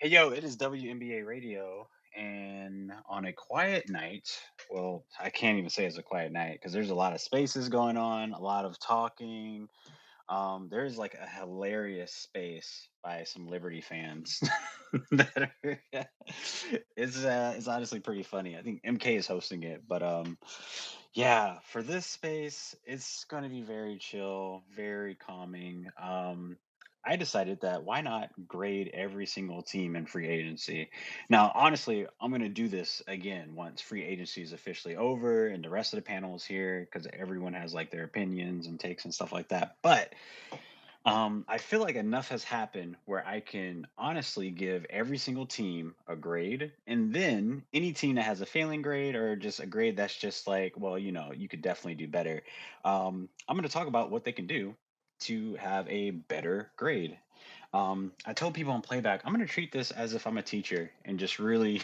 Hey, yo, it is WNBA radio. And on a quiet night, well, I can't even say it's a quiet night because there's a lot of spaces going on, a lot of talking. There's like a hilarious space by some Liberty fans that are, it's honestly pretty funny. I think MK is hosting it, but yeah, for this space, it's going to be very chill, very calming. I decided that why not grade every single team in free agency? Now, honestly, I'm going to do this again once free agency is officially over and the rest of the panel is here because everyone has like their opinions and takes and stuff like that. But I feel like enough has happened where I can honestly give every single team a grade, and then any team that has a failing grade or just a grade that's just like, well, you could definitely do better. I'm going to talk about what they can do to have a better grade. I told people on playback, I'm going to treat this as if I'm a teacher and just really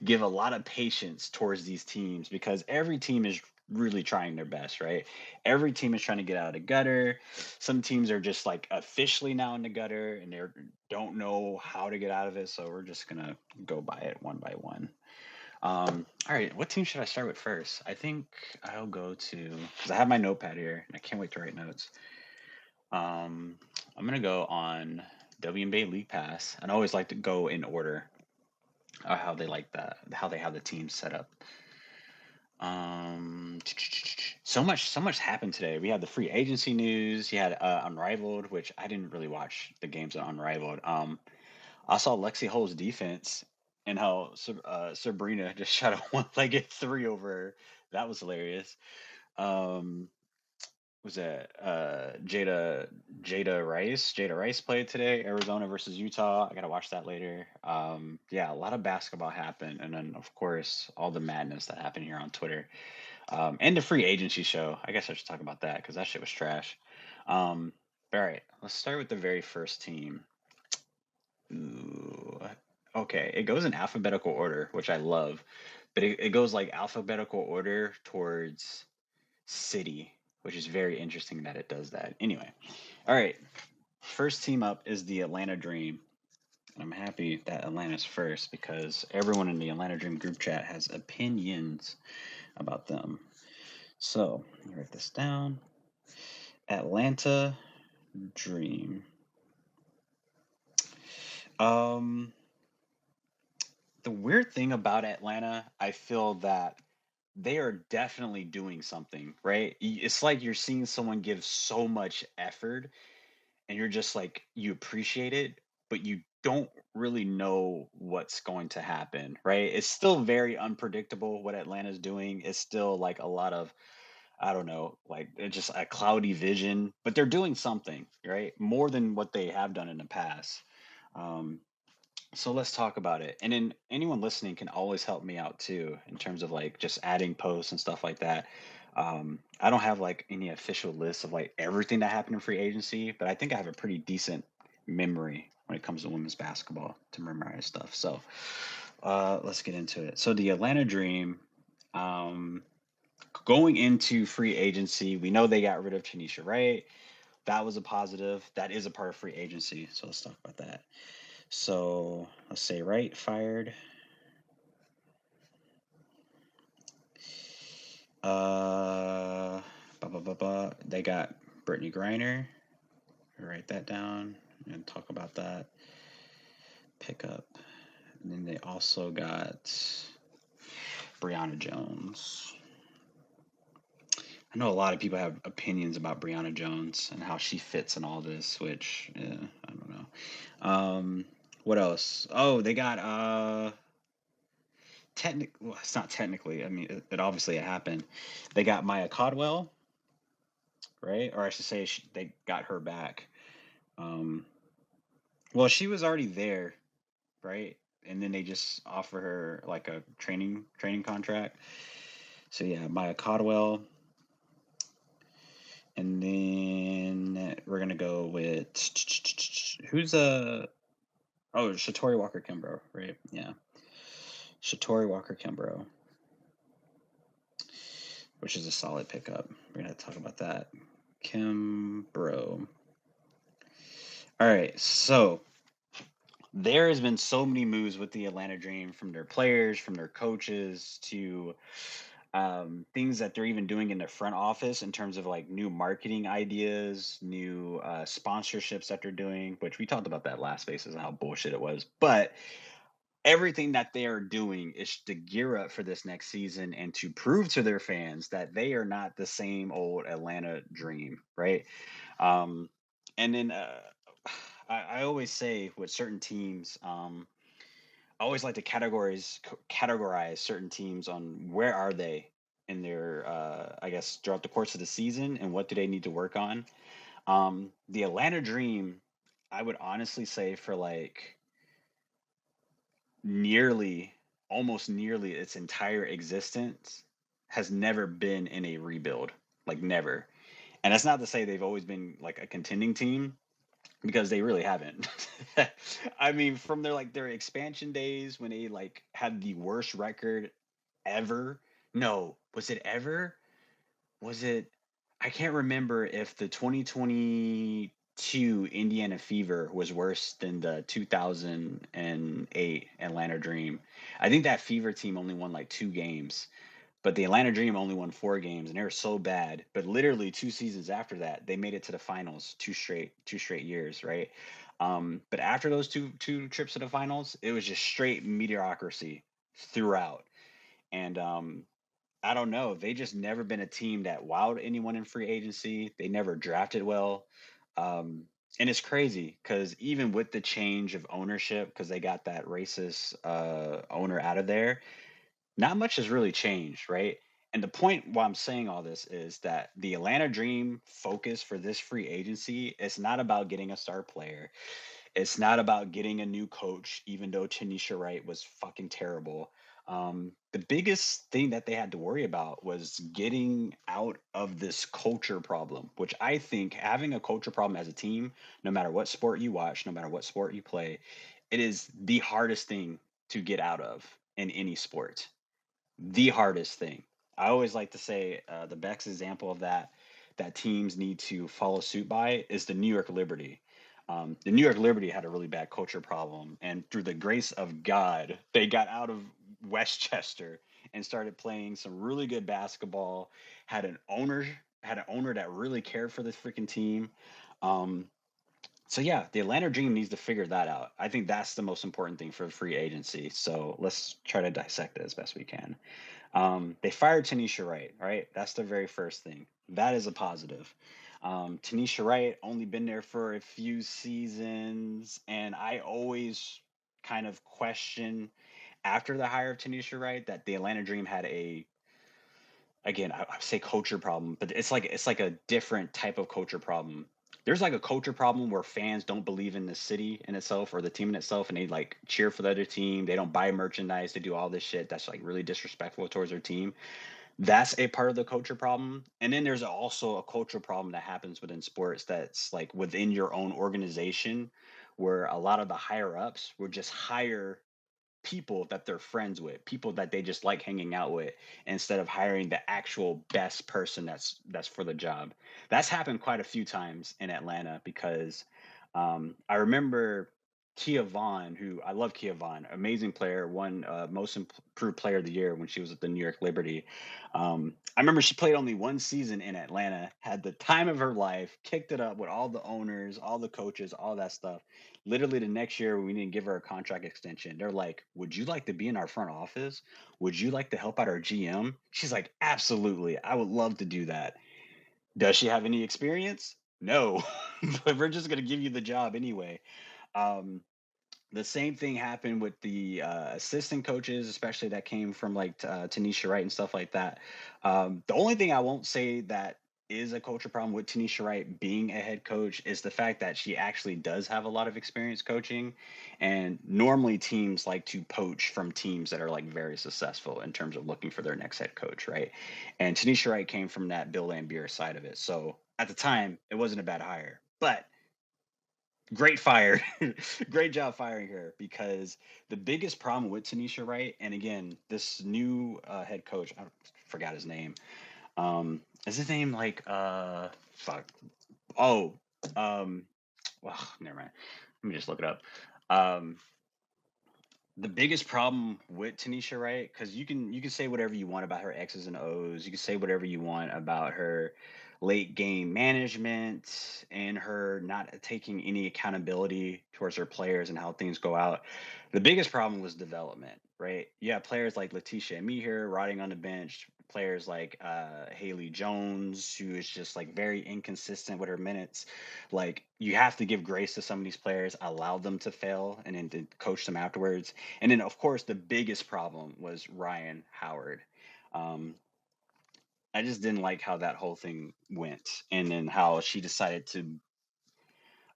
give a lot of patience towards these teams because every team is really trying their best, right? Every team is trying to get out of the gutter. Some teams are just like officially now in the gutter and they don't know how to get out of it. So we're just gonna go by it one by one. All right, what team should I start with first? I think I'll go to because I have my notepad here and I can't wait to write notes. Um, I'm gonna go on WNBA League Pass, and I always like to go in order how they like that, how they have the team set up. Um, so much happened today. We had the free agency news. You had Unrivaled, which I didn't really watch the games on Unrivaled. I saw Lexi Hull's defense and how Sabrina just shot a one-legged three over her. That was hilarious. Um, was that Jada Rice played today, Arizona versus Utah. I gotta watch that later. Yeah, a lot of basketball happened, and then of course all the madness that happened here on Twitter. And the free agency show. I guess I should talk about that because that shit was trash. All right, let's start with the very first team. Ooh, okay, it goes in alphabetical order, which I love, but it goes like alphabetical order towards city, which is very interesting that it does that. Anyway, all right, first team up is the Atlanta Dream. And I'm happy that Atlanta's first because everyone in the Atlanta Dream group chat has opinions about them. So, let me write this down. Atlanta Dream. Um, the weird thing about Atlanta, I feel that they are definitely doing something, right? It's like you're seeing someone give so much effort and you're just like, you appreciate it, but you don't really know what's going to happen, right? It's still very unpredictable what Atlanta's doing. It's still like a lot of I don't know, like it's just a cloudy vision, but they're doing something, right? More than what they have done in the past. Um, so let's talk about it. And then anyone listening can always help me out too in terms of like just adding posts and stuff like that. I don't have like any official list of like everything that happened in free agency, but I think I have a pretty decent memory when it comes to women's basketball to memorize stuff. So let's get into it. So the Atlanta Dream, um, going into free agency, we know they got rid of Tanisha Wright. That was a positive. That is a part of free agency. So let's talk about that. So let's say Wright fired. Uh, They got Brittany Griner. Write that down and talk about that. Pick up. And then they also got Brionna Jones. I know a lot of people have opinions about Brionna Jones and how she fits in all this, which I don't know. What else? Oh, they got well, it's not technically. I mean, it obviously it happened. They got Maya Codwell, right? Or I should say they got her back. Um, well, she was already there, right? And then they just offer her like a training contract. So yeah, Maya Codwell. And then we're gonna go with who's Shatori Walker Kimbrough, right? Yeah. Shatori Walker Kimbrough, which is a solid pickup. We're gonna talk about that. Kimbrough. All right, so there has been so many moves with the Atlanta Dream, from their players, from their coaches, to things that they're even doing in their front office in terms of like new marketing ideas, new sponsorships that they're doing, which we talked about that last Spaces and how bullshit it was. But everything that they are doing is to gear up for this next season and to prove to their fans that they are not the same old Atlanta Dream, right? Um, and then I always say with certain teams, I always like to categorize certain teams on where are they in their, I guess, throughout the course of the season, and what do they need to work on. The Atlanta Dream, I would honestly say, for like nearly, almost nearly its entire existence, has never been in a rebuild, like never. And that's not to say they've always been like a contending team, because they really haven't. I mean, from their expansion days when they like had the worst record ever. No, was it ever? Was it? I can't remember if the 2022 Indiana Fever was worse than the 2008 Atlanta Dream. I think that Fever team only won like 2 games, but the Atlanta Dream only won 4 games, and they were so bad. But literally 2 seasons after that, they made it to the finals two straight years, right? But after those two trips to the finals, it was just straight mediocrity throughout. And I don't know. They just never been a team that wowed anyone in free agency. They never drafted well. Um, and it's crazy because even with the change of ownership, because they got that racist owner out of there, not much has really changed, right? And the point why I'm saying all this is that the Atlanta Dream focus for this free agency is not about getting a star player. It's not about getting a new coach, even though Tanisha Wright was fucking terrible. The biggest thing that they had to worry about was getting out of this culture problem, which I think having a culture problem as a team, no matter what sport you watch, no matter what sport you play, it is the hardest thing to get out of in any sport, the hardest thing. I always like to say the best example of that teams need to follow suit by is the New York Liberty. The New York Liberty had a really bad culture problem, and through the grace of God, they got out of Westchester and started playing some really good basketball. Had an owner had an owner that really cared for this freaking team. Um, so yeah, the Atlanta Dream needs to figure that out. I think that's the most important thing for free agency. So let's try to dissect it as best we can. They fired Tanisha Wright, right? That's the very first thing. That is a positive. Tanisha Wright only been there for a few seasons, and I always kind of question after the hire of Tanisha Wright that the Atlanta Dream had a, again, I say culture problem, but it's like a different type of culture problem. There's like a culture problem where fans don't believe in the city in itself or the team in itself, and they like cheer for the other team. They don't buy merchandise. They do all this shit that's like really disrespectful towards their team. That's a part of the culture problem. And then there's also a culture problem that happens within sports that's like within your own organization, where a lot of the higher ups would just hire people that they're friends with, people that they just like hanging out with, instead of hiring the actual best person that's for the job. That's happened quite a few times in Atlanta because I remember Kia Vaughn, who I love Kia Vaughn, amazing player, won most improved player of the year when she was at the New York Liberty. I remember she played only 1 season in Atlanta, had the time of her life, kicked it up with all the owners, all the coaches, all that stuff. Literally the next year, we didn't give her a contract extension. They're like, "Would you like to be in our front office? Would you like to help out our GM?" She's like, "Absolutely, I would love to do that." Does she have any experience? No, but we're just gonna give you the job anyway. Um, the same thing happened with the assistant coaches, especially that came from like Tanisha Wright and stuff like that. The only thing I won't say that is a culture problem with Tanisha Wright being a head coach is the fact that she actually does have a lot of experience coaching. And normally teams like to poach from teams that are like very successful in terms of looking for their next head coach, right? And Tanisha Wright came from that Bill Laimbeer side of it. So at the time, it wasn't a bad hire. But great fire. Great job firing her, because the biggest problem with Tanisha Wright, and again, this new head coach, I forgot his name. Is his name like fuck? Oh, um, well, never mind. Let me just look it up. Um, the biggest problem with Tanisha Wright, because you can say whatever you want about her X's and O's, you can say whatever you want about her late game management and her not taking any accountability towards her players and how things go out. The biggest problem was development, right? You have players like Letitia Meher rotting on the bench, players like Haley Jones, who is just like very inconsistent with her minutes. Like you have to give grace to some of these players, allow them to fail, and then to coach them afterwards. And then, of course, the biggest problem was Ryan Howard. Um, I just didn't like how that whole thing went, and then how she decided to.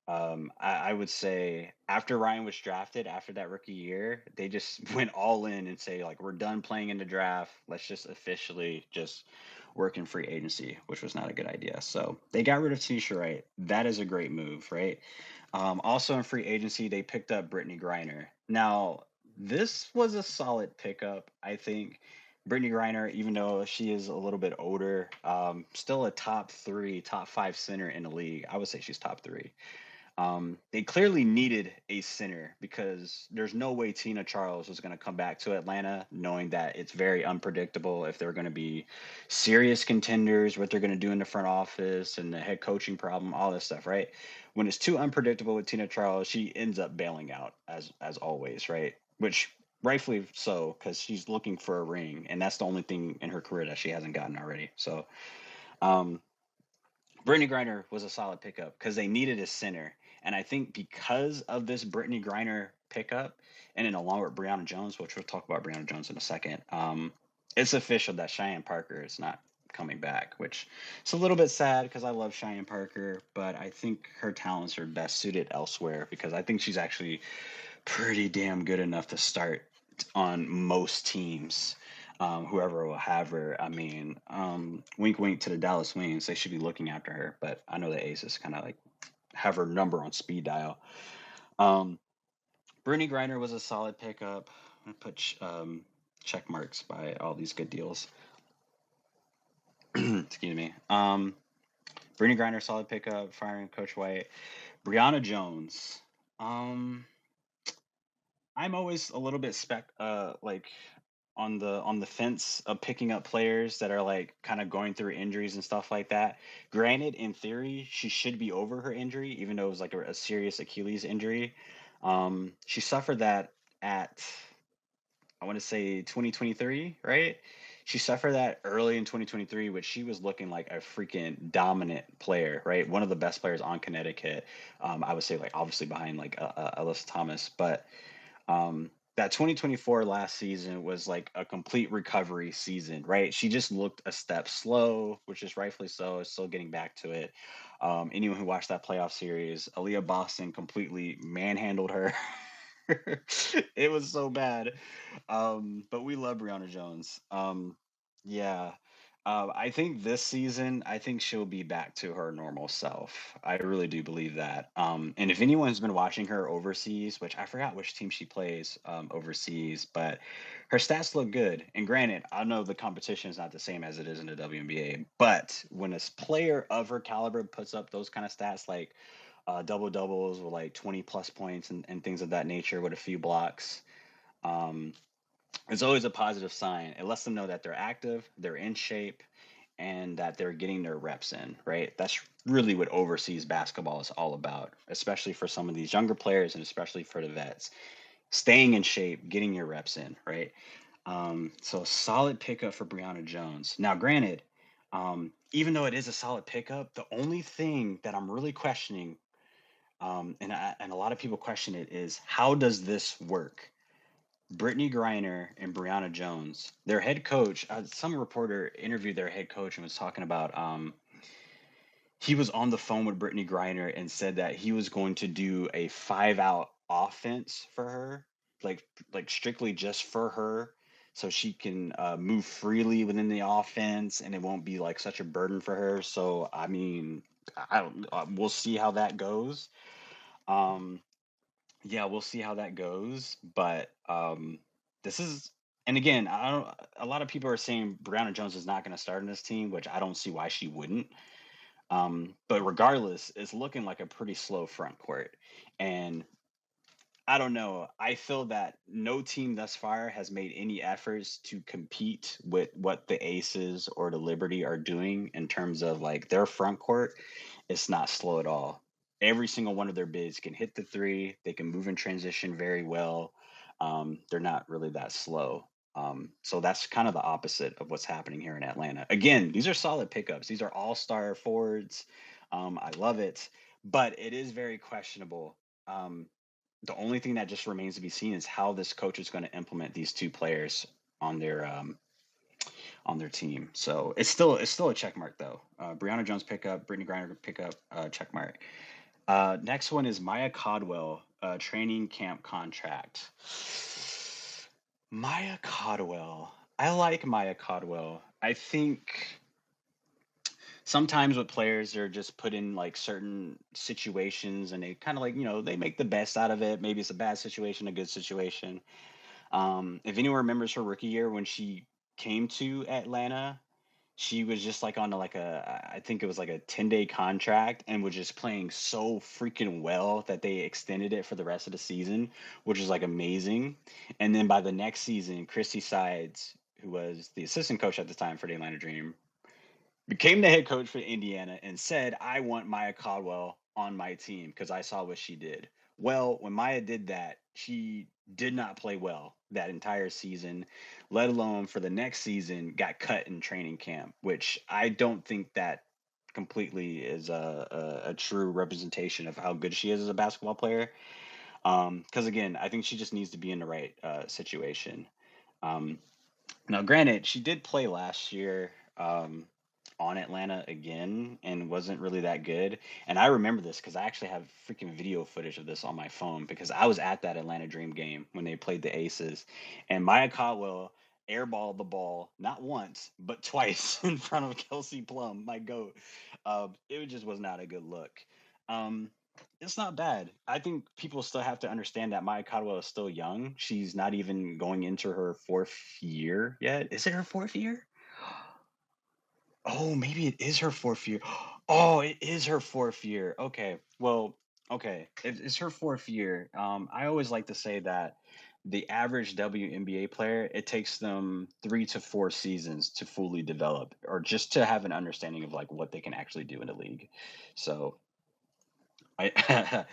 I would say after Ryan was drafted, after that rookie year, they just went all in and say like, we're done playing in the draft. Let's just officially just work in free agency, which was not a good idea. So they got rid of Tanisha Wright. That is a great move, right? Also in free agency, they picked up Brittany Griner. Now, this was a solid pickup, I think. Brittany Griner, even though she is a little bit older, still a top three, top five center in the league. I would say she's top three. They clearly needed a center because there's no way Tina Charles was going to come back to Atlanta knowing that it's very unpredictable if they're going to be serious contenders, what they're going to do in the front office and the head coaching problem, all this stuff, right? When it's too unpredictable with Tina Charles, she ends up bailing out as always, right? Which rightfully so because she's looking for a ring, and that's the only thing in her career that she hasn't gotten already. So, um, Brittany Griner was a solid pickup because they needed a center. And I think because of this Brittany Griner pickup, and then along with Brionna Jones, which we'll talk about Brionna Jones in a second, it's official that Cheyenne Parker is not coming back, which is a little bit sad because I love Cheyenne Parker, but I think her talents are best suited elsewhere because I think she's actually pretty damn good enough to start on most teams. Whoever will have her. I mean, wink, wink to the Dallas Wings. They should be looking after her, but I know the Aces kind of like have her number on speed dial. Um, Brittany Griner was a solid pickup. I put check marks by all these good deals. Excuse me. Brittany Griner, solid pickup. Firing Coach White. Brionna Jones. Um, I'm always a little bit like on the fence of picking up players that are like kind of going through injuries and stuff like that. Granted, in theory, she should be over her injury, even though it was like a serious Achilles injury. She suffered that at I want to say 2023, right? She suffered that early in 2023, which she was looking like a freaking dominant player, right? One of the best players on Connecticut. I would say like obviously behind like Alyssa Thomas, but that 2024 last season was like a complete recovery season, right? She just looked a step slow, which is rightfully so. Still getting back to it. Anyone who watched that playoff series, Aaliyah Boston completely manhandled her. It was so bad. But we love Brionna Jones. Yeah. I think this season, I think she'll be back to her normal self. I really do believe that. And if anyone's been watching her overseas, which I forgot which team she plays overseas, but her stats look good. And granted, I know the competition is not the same as it is in the WNBA, but when a player of her caliber puts up those kind of stats, like double doubles with like 20 plus points and things of that nature with a few blocks, um, it's always a positive sign. It lets them know that they're active, they're in shape, and that they're getting their reps in, right? That's really what overseas basketball is all about, especially for some of these younger players and especially for the vets. Staying in shape, getting your reps in, right? So solid pickup for Brionna Jones. Now, granted, even though it is a solid pickup, the only thing that I'm really questioning, and a lot of people question it, is how does this work? Brittany Griner and Brionna Jones, their head coach, some reporter interviewed their head coach and was talking about he was on the phone with Brittany Griner and said that he was going to do a 5-out offense for her, like strictly just for her, so she can move freely within the offense and it won't be like such a burden for her. So I mean, I don't. We'll see how that goes. Um, yeah, we'll see how that goes. But this is, and again, I don't. A lot of people are saying Brianna Jones is not going to start in this team, which I don't see why she wouldn't. But regardless, it's looking like a pretty slow front court, and I don't know. I feel that no team thus far has made any efforts to compete with what the Aces or the Liberty are doing in terms of like their front court. It's not slow at all. Every single one of their bigs can hit the three. They can move in transition very well. They're not really that slow. So that's kind of the opposite of what's happening here in Atlanta. Again, these are solid pickups. These are all-star forwards. I love it, but it is very questionable. The only thing that just remains to be seen is how this coach is going to implement these two players on their team. So it's still a check mark though. Brionna Jones pickup, Brittany Griner pickup, check mark. Next one is Maya Codwell, training camp contract. Maya Codwell. I like Maya Codwell. I think sometimes with players they're just put in like certain situations and they kind of like they make the best out of it. Maybe it's a bad situation, a good situation. If anyone remembers her rookie year when she came to Atlanta, she was just like on I think it was like a 10-day contract and was just playing so freaking well that they extended it for the rest of the season, which is like amazing. And then by the next season, Christy Sides, who was the assistant coach at the time for the Atlanta Dream, became the head coach for Indiana and said, I want Maya Caldwell on my team because I saw what she did. Well, when Maya did that, she did not play well that entire season, let alone for the next season, got cut in training camp, which I don't think that completely is a true representation of how good she is as a basketball player. Because again, I think she just needs to be in the right situation. Um, Now, granted, she did play last year on Atlanta again and wasn't really that good. And I remember this because I actually have freaking video footage of this on my phone because I was at that Atlanta Dream game when they played the Aces. And Maya Caldwell airballed the ball not once, but twice in front of Kelsey Plum, my goat. It just was not a good look. Um, it's not bad. I think people still have to understand that Maya Caldwell is still young. She's not even going into her fourth year yet. Is it her fourth year? Oh, maybe it is her fourth year. Oh, it is her fourth year. Okay. Well, okay. It's her fourth year. I always like to say that the average WNBA player, it takes them 3 to 4 seasons to fully develop or just to have an understanding of like what they can actually do in the league. So I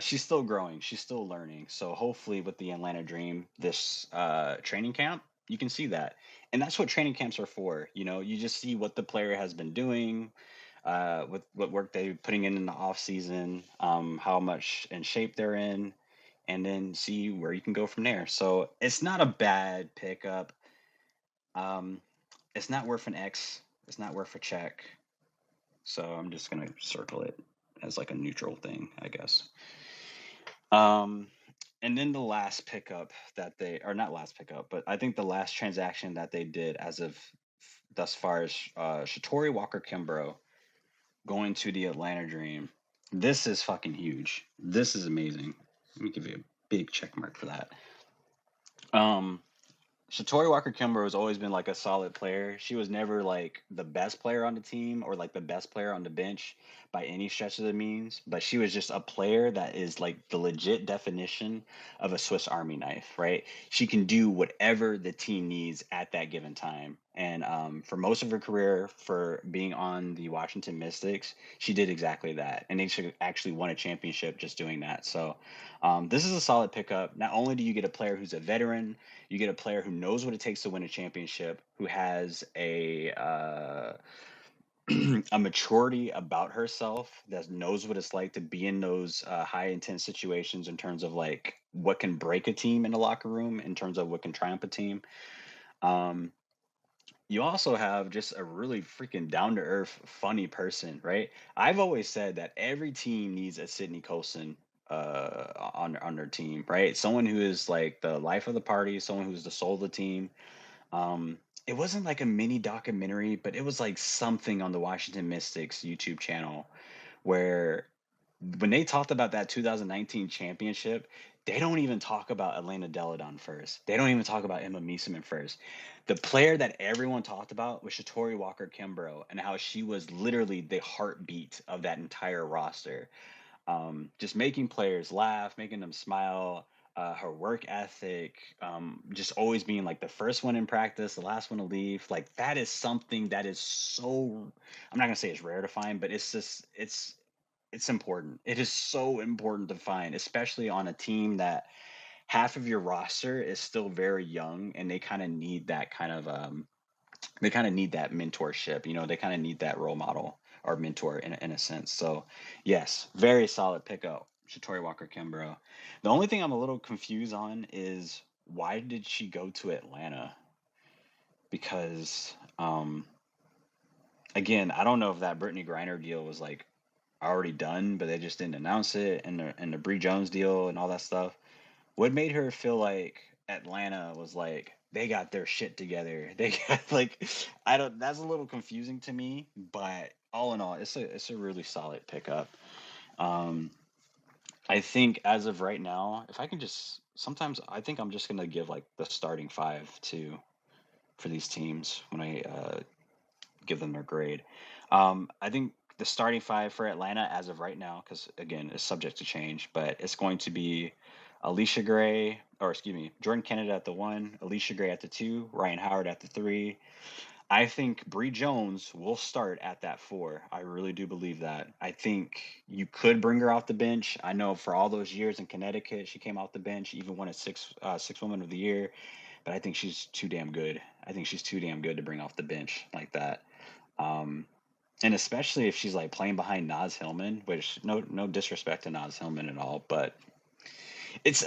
she's still growing. She's still learning. So hopefully with the Atlanta Dream, this training camp, you can see that. And that's what training camps are for. You just see what the player has been doing, with what work they're putting in the off season, how much in shape they're in, and then see where you can go from there. So it's not a bad pickup. Um, it's not worth an X. It's not worth a check. So I'm just gonna circle it as like a neutral thing, I guess. Um, and then the last pickup that they, or not last pickup, but I think the last transaction that they did as of thus far is Shatori Walker Kimbrough going to the Atlanta Dream. This is fucking huge. This is amazing. Let me give you a big check mark for that. Um, Shatori Walker Kimber has always been like a solid player. She was never like the best player on the team or like the best player on the bench by any stretch of the means, but she was just a player that is like the legit definition of a Swiss Army knife, right? She can do whatever the team needs at that given time. And for most of her career, for being on the Washington Mystics, she did exactly that. And they actually won a championship just doing that. So this is a solid pickup. Not only do you get a player who's a veteran, you get a player who knows what it takes to win a championship, who has a maturity about herself, that knows what it's like to be in those high intense situations in terms of like what can break a team in the locker room, in terms of what can triumph a team. Um, you also have just a really freaking down to earth, funny person, right? I've always said that every team needs a Sydney Colson on their team, right? Someone who is like the life of the party, someone who's the soul of the team. It wasn't like a mini documentary, but it was like something on the Washington Mystics YouTube channel where when they talked about that 2019 championship, they don't even talk about Elena Deladon first. They don't even talk about Emma Meeseman first. The player that everyone talked about was Shatori Walker Kimbrough and how she was literally the heartbeat of that entire roster. Just making players laugh, making them smile. Her work ethic, just always being like the first one in practice, the last one to leave. Like that is something that is so. I'm not gonna say it's rare to find, but it's just it's important. It is so important to find, especially on a team that half of your roster is still very young, and they kind of need that kind of they kind of need that mentorship. They kind of need that role model or mentor in a sense. So, yes, very solid pickup, Shatori Walker Kimbrough. The only thing I'm a little confused on is why did she go to Atlanta? Because, again, I don't know if that Brittany Griner deal was like already done, but they just didn't announce it, and the Bree Jones deal and all that stuff. What made her feel like Atlanta was like they got their shit together? They got like I don't. That's a little confusing to me, but all in all, it's a really solid pickup. Um, I think as of right now, if I can just sometimes I think I'm just gonna give like the starting five to for these teams when I give them their grade. I think the starting five for Atlanta as of right now, because again, it's subject to change, but it's going to be Alicia Gray, or excuse me, Jordan Kennedy at the one, Alicia Gray at the two, Ryan Howard at the three. I think Bree Jones will start at that four. I really do believe that. I think you could bring her off the bench. I know for all those years in Connecticut, she came off the bench, even won a six woman of the year. But I think she's too damn good. I think she's too damn good to bring off the bench like that. Um, and especially if she's like playing behind Naz Hillman, which no disrespect to Naz Hillman at all, but it's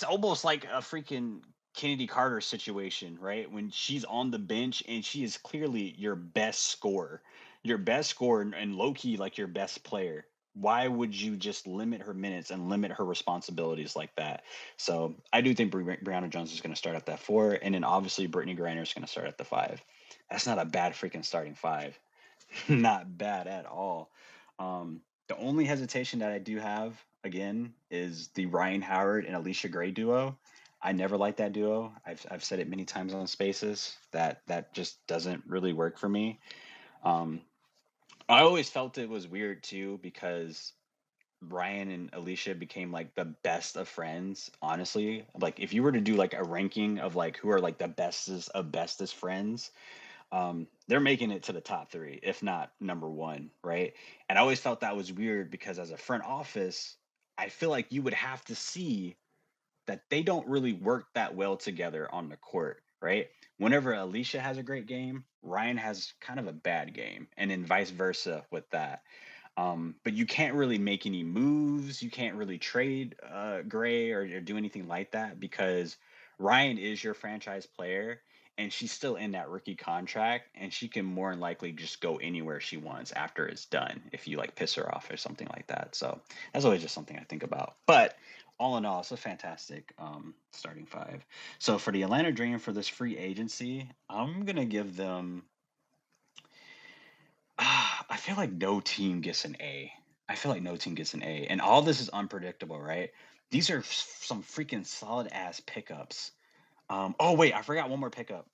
almost like a freaking Kennedy Carter situation, right? When she's on the bench and she is clearly your best scorer, and low key like your best player. Why would you just limit her minutes and limit her responsibilities like that? So I do think Brionna Jones is going to start at that four, and then obviously Brittany Griner is going to start at the five. That's not a bad freaking starting five. Not bad at all. The only hesitation that I do have again is the Ryan Howard and Alicia Gray duo. I never liked that duo. I've said it many times on Spaces that just doesn't really work for me. Um, I always felt it was weird too because Ryan and Alicia became like the best of friends. Honestly, like if you were to do like a ranking of like who are like the bestest of bestest friends, they're making it to the top three, if not number one, right? And I always felt that was weird because as a front office, I feel like you would have to see that they don't really work that well together on the court, right? Whenever Alicia has a great game, Ryan has kind of a bad game, and then vice versa with that. But you can't really make any moves. You can't really trade Gray or do anything like that because Ryan is your franchise player and she's still in that rookie contract and she can more than likely just go anywhere she wants after it's done if you like piss her off or something like that. So that's always just something I think about. But all in all, it's a fantastic starting five. So for the Atlanta Dream for this free agency, I'm gonna give them I feel like no team gets an A. I feel like no team gets an A. And all this is unpredictable, right? These are some freaking solid ass pickups. Oh wait, I forgot one more pickup.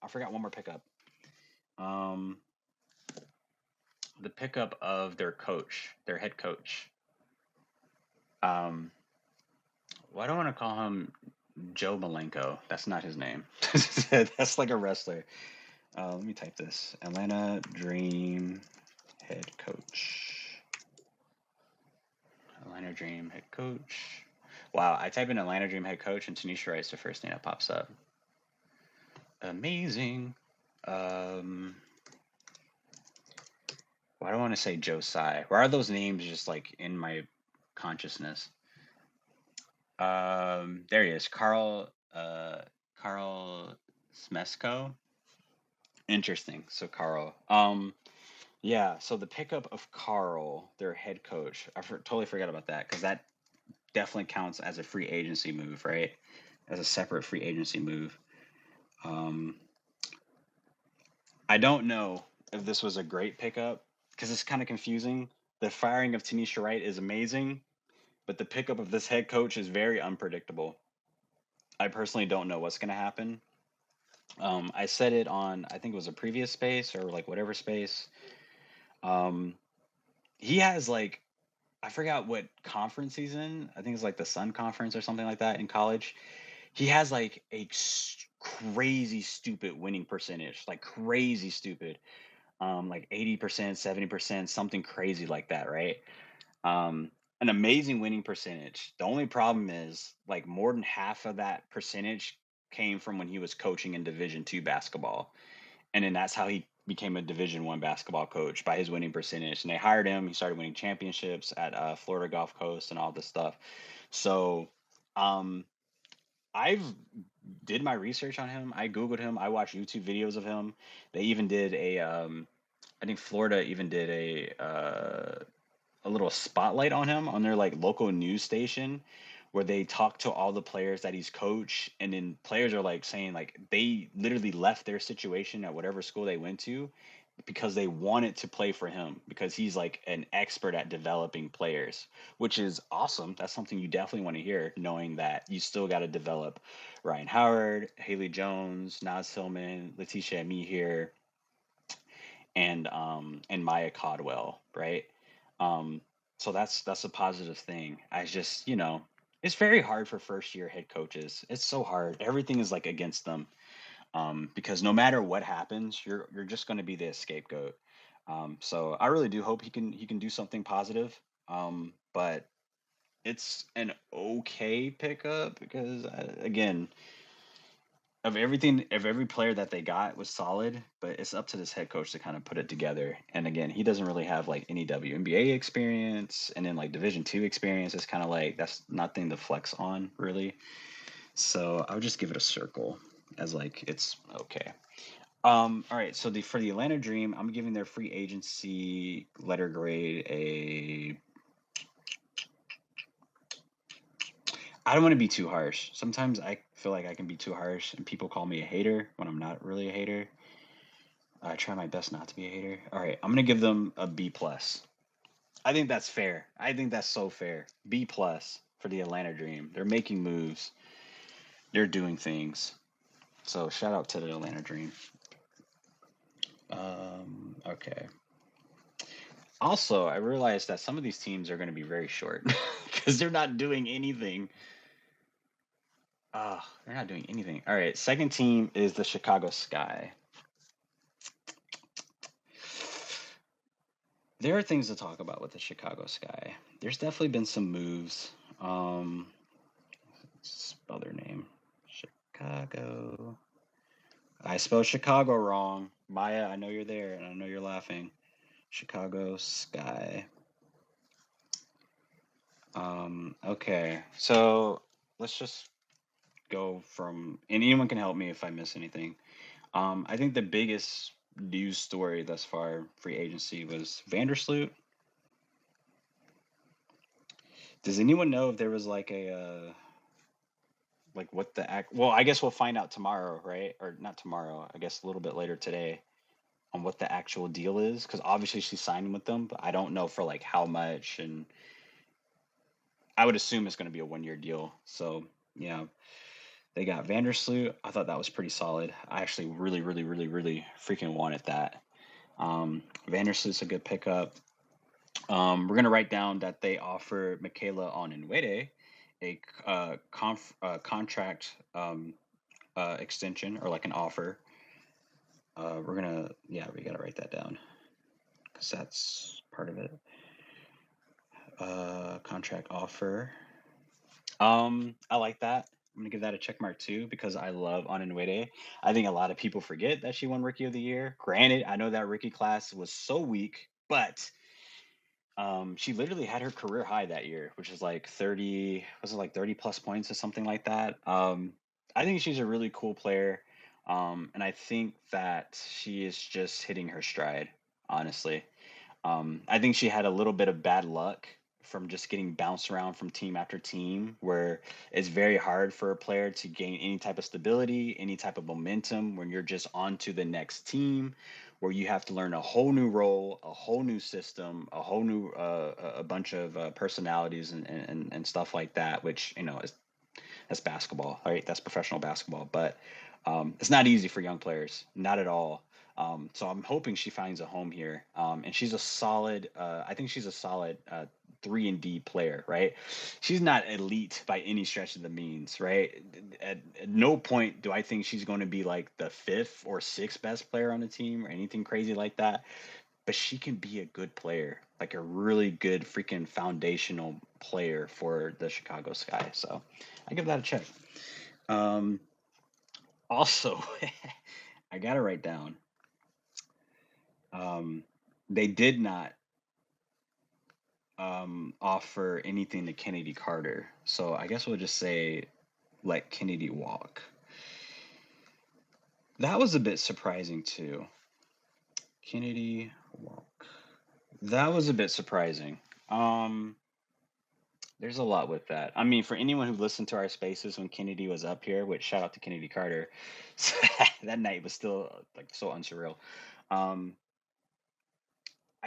Um, the pickup of their coach, their head coach. Um, why do I want to call him Joe Malenko? That's not his name. That's like a wrestler. Let me type this. Atlanta Dream head coach. Atlanta Dream head coach. Wow, I type in Atlanta Dream head coach and Tanisha Wright's the first thing that pops up. Amazing. Why do I want to say Josiah? Why are those names just like in my consciousness? There he is. Carl Smesko. Interesting. So Carl. Yeah, so the pickup of Carl, their head coach, totally forgot about that because that definitely counts as a free agency move, right? As a separate free agency move. Um, I don't know if this was a great pickup because it's kind of confusing. The firing of Tanisha Wright is amazing, but the pickup of this head coach is very unpredictable. I personally don't know what's going to happen. I said it on, I think it was a previous space or like whatever space. Um, he has like I forgot what conference he's in. I think it's like the Sun Conference or something like that in college. He has like a crazy stupid winning percentage, like crazy stupid, like 80%, 70%, something crazy like that, right? Um, an amazing winning percentage. The only problem is like more than half of that percentage came from when he was coaching in Division 2 basketball, and then that's how he became a Division 1 basketball coach by his winning percentage. And they hired him. He started winning championships at Florida Gulf Coast and all this stuff. So um, I've did my research on him. I googled him. I watched YouTube videos of him. They even did I think Florida even did a little spotlight on him on their like local news station where they talk to all the players that he's coached, and then players are like saying like they literally left their situation at whatever school they went to because they wanted to play for him because he's like an expert at developing players, which is awesome. That's something you definitely want to hear, knowing that you still got to develop Ryan Howard, Haley Jones, Naz Hillman, Letitia Me here, and Maya Codwell, right? Um, so that's a positive thing. I just, it's very hard for first year head coaches. It's so hard. Everything is like against them. Because no matter what happens, you're just going to be the scapegoat. So I really do hope he can do something positive. But it's an okay pickup because again, of every player that they got was solid, but it's up to this head coach to kind of put it together. And again, he doesn't really have like any WNBA experience, and then like Division 2 experience is kind of like that's nothing to flex on really. So I would just give it a circle as like it's okay. All right. So for the Atlanta Dream, I'm giving their free agency letter grade a. I don't want to be too harsh. Sometimes I feel like I can be too harsh, and people call me a hater when I'm not really a hater. I try my best not to be a hater. All right, I'm gonna give them a B plus. I think that's fair. I think that's so fair. B plus for the Atlanta Dream. They're making moves. They're doing things. So shout out to the Atlanta Dream. Okay. Also, I realized that some of these teams are going to be very short because they're not doing anything. They're not doing anything. All right, second team is the Chicago Sky. There are things to talk about with the Chicago Sky. There's definitely been some moves. Spell their name. Chicago. I spelled Chicago wrong. Maya, I know you're there and I know you're laughing. Chicago Sky. Okay, so let's just go from, and anyone can help me if I miss anything. I think the biggest news story thus far, free agency, was Vandersloot. Does anyone know if there was like like what the act? Well, I guess we'll find out tomorrow, right? Or not tomorrow. I guess a little bit later today on what the actual deal is, because obviously she's signing with them, but I don't know for like how much, and I would assume it's going to be a 1 year deal. So yeah, they got Vandersloot. I thought that was pretty solid. I actually really, really, really, really freaking wanted that. Vandersloot's a good pickup. We're gonna write down that they offer Michaela Onyenwere a contract extension or like an offer. We gotta write that down because that's part of it. Contract offer. I like that. I'm gonna give that a check mark too because I love Onyenwere. I think a lot of people forget that she won Rookie of the Year. Granted, I know that rookie class was so weak, but she literally had her career high that year, which is like 30, was it like 30 plus points or something like that? I think she's a really cool player. And I think that she is just hitting her stride, honestly. I think she had a little bit of bad luck from just getting bounced around from team after team, where it's very hard for a player to gain any type of stability, any type of momentum when you're just on to the next team, where you have to learn a whole new role, a whole new system, a whole new a bunch of personalities and stuff like that, which that's basketball, right? That's professional basketball, but it's not easy for young players, not at all. So I'm hoping she finds a home here. And she's a solid. I think she's a solid 3-and-D player, right? She's not elite by any stretch of the means, right? At no point do I think she's going to be like the 5th or 6th best player on the team or anything crazy like that. But she can be a good player, like a really good freaking foundational player for the Chicago Sky. So I give that a check. Also, I gotta write down. They did not offer anything to Kennedy Carter, so I guess we'll just say let Kennedy walk. That was a bit surprising too. Kennedy walk. That was a bit surprising. There's a lot with that. I mean, for anyone who listened to our spaces when Kennedy was up here, which shout out to Kennedy Carter, that night was still like so unsurreal. I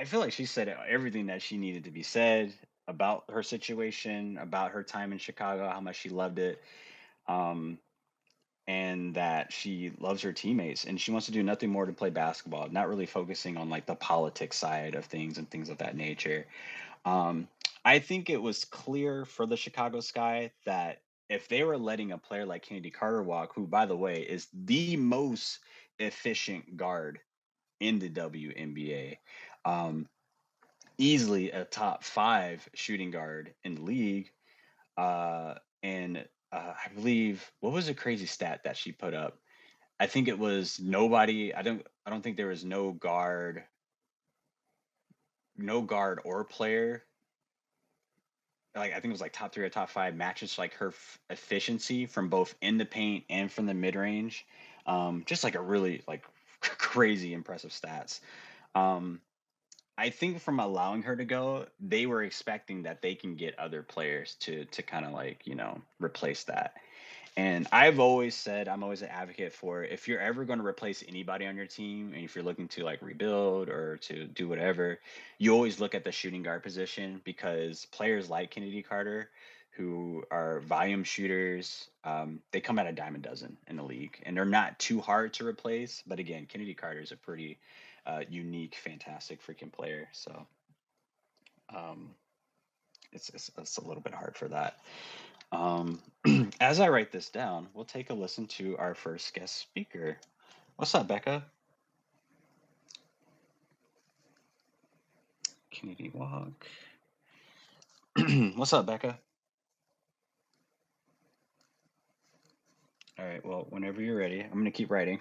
feel like she said everything that she needed to be said about her situation, about her time in Chicago, how much she loved it, and that she loves her teammates and she wants to do nothing more to play basketball, not really focusing on like the politics side of things and things of that nature. I think it was clear for the Chicago Sky that if they were letting a player like Kennedy Carter walk, who, by the way, is the most efficient guard in the WNBA, easily a top 5 shooting guard in the league, and I believe what was a crazy stat that she put up? I think it was nobody. I don't think there was no guard or player, like I think it was like top 3 or top 5 matches like her efficiency from both in the paint and from the mid range. Just like a really like crazy impressive stats. Um, I think from allowing her to go, they were expecting that they can get other players to kind of like replace that. And I've always said, I'm always an advocate for, if you're ever going to replace anybody on your team and if you're looking to like rebuild or to do whatever, you always look at the shooting guard position, because players like Kennedy Carter, who are volume shooters, they come at a dime a dozen in the league and they're not too hard to replace. But again, Kennedy Carter is a pretty unique, fantastic freaking player. So um, it's a little bit hard for that. As I write this down, we'll take a listen to our first guest speaker. What's up, Becca? Kennedy Walk. What's up, Becca? All right, well, whenever you're ready, I'm going to keep writing.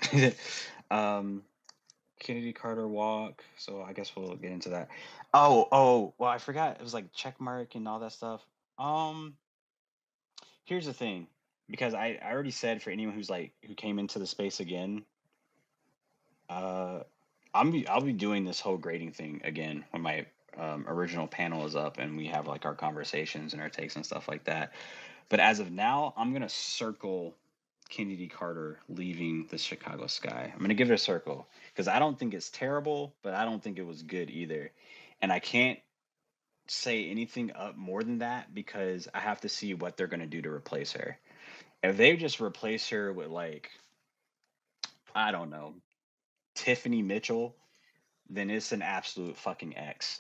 Kennedy Carter Walk. So I guess we'll get into that. Well, I forgot. It was like check mark and all that stuff. Um, Here's the thing, because I already said for anyone who came into the space again, uh, I'll be doing this whole grading thing again when my original panel is up and we have like our conversations and our takes and stuff like that. But as of now, I'm gonna circle Kennedy Carter leaving the Chicago Sky. I'm gonna give it a circle because I don't think it's terrible, but I don't think it was good either. And I can't say anything up more than that because I have to see what they're gonna do to replace her. If they just replace her with like, I don't know, Tiffany Mitchell, then it's an absolute fucking X.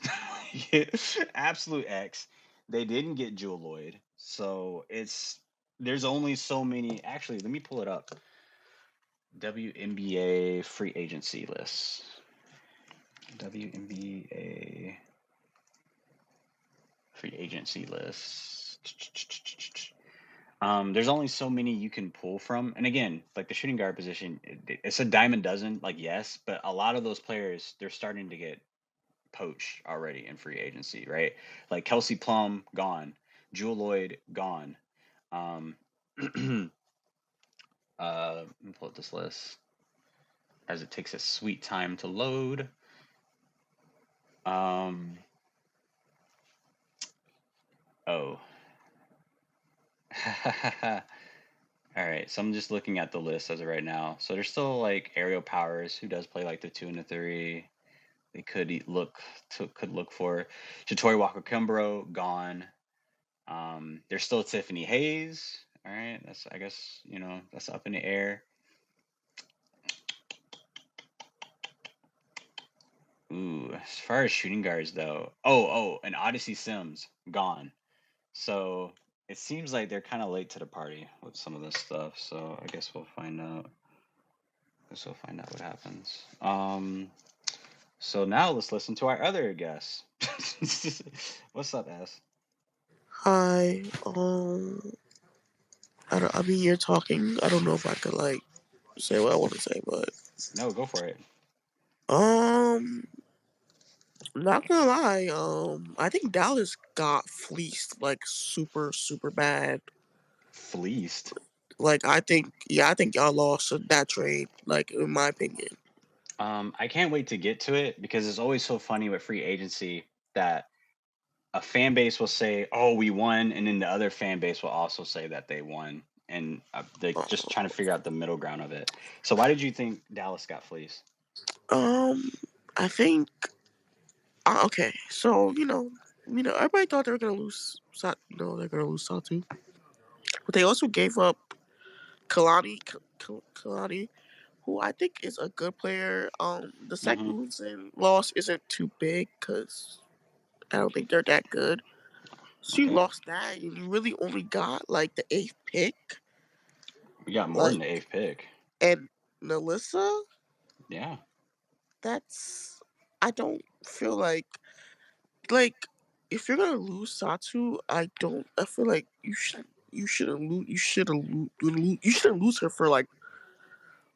Absolute X. They didn't get Jewel Lloyd. So there's only so many. Actually, let me pull it up. WNBA free agency list. WNBA free agency list. There's only so many you can pull from, and again, like the shooting guard position, it's a dime a dozen. Like yes, but a lot of those players they're starting to get poached already in free agency, right? Like Kelsey Plum gone, Jewel Lloyd gone. Um, let me pull up this list as it takes a sweet time to load. Oh. All right, so I'm just looking at the list as of right now. So there's still like Ariel Powers, who does play like the 2 and the 3. They could look for Shatori Walker Kimbrough gone. There's still Tiffany Hayes. All right, that's I guess that's up in the air. Ooh, as far as shooting guards though, and Odyssey Sims gone. So it seems like they're kind of late to the party with some of this stuff. So I guess we'll find out. Guess we'll find out what happens. So now let's listen to our other guest. What's up, S? Hi. I mean, you're talking. I don't know if I could like say what I want to say, but No, go for it. um, not gonna lie. I think Dallas got fleeced like super super bad. Fleeced. Like I think y'all lost that trade. Like in my opinion. I can't wait to get to it because it's always so funny with free agency that a fan base will say, "Oh, we won," and then the other fan base will also say that they won, and they're just trying to figure out the middle ground of it. So, why did you think Dallas got fleeced? Um, I think okay. So everybody thought they were gonna lose. They're gonna lose Satou, but they also gave up Kalani, who I think is a good player. The Hmm. second losing loss isn't too big because I don't think they're that good. So you Okay, lost that, and you really only got like the eighth pick, we got more than like the eighth pick. and Melissa. Yeah. That's I don't feel like if you're gonna lose Satu, I don't. I feel like you shouldn't lose. You shouldn't lose her for like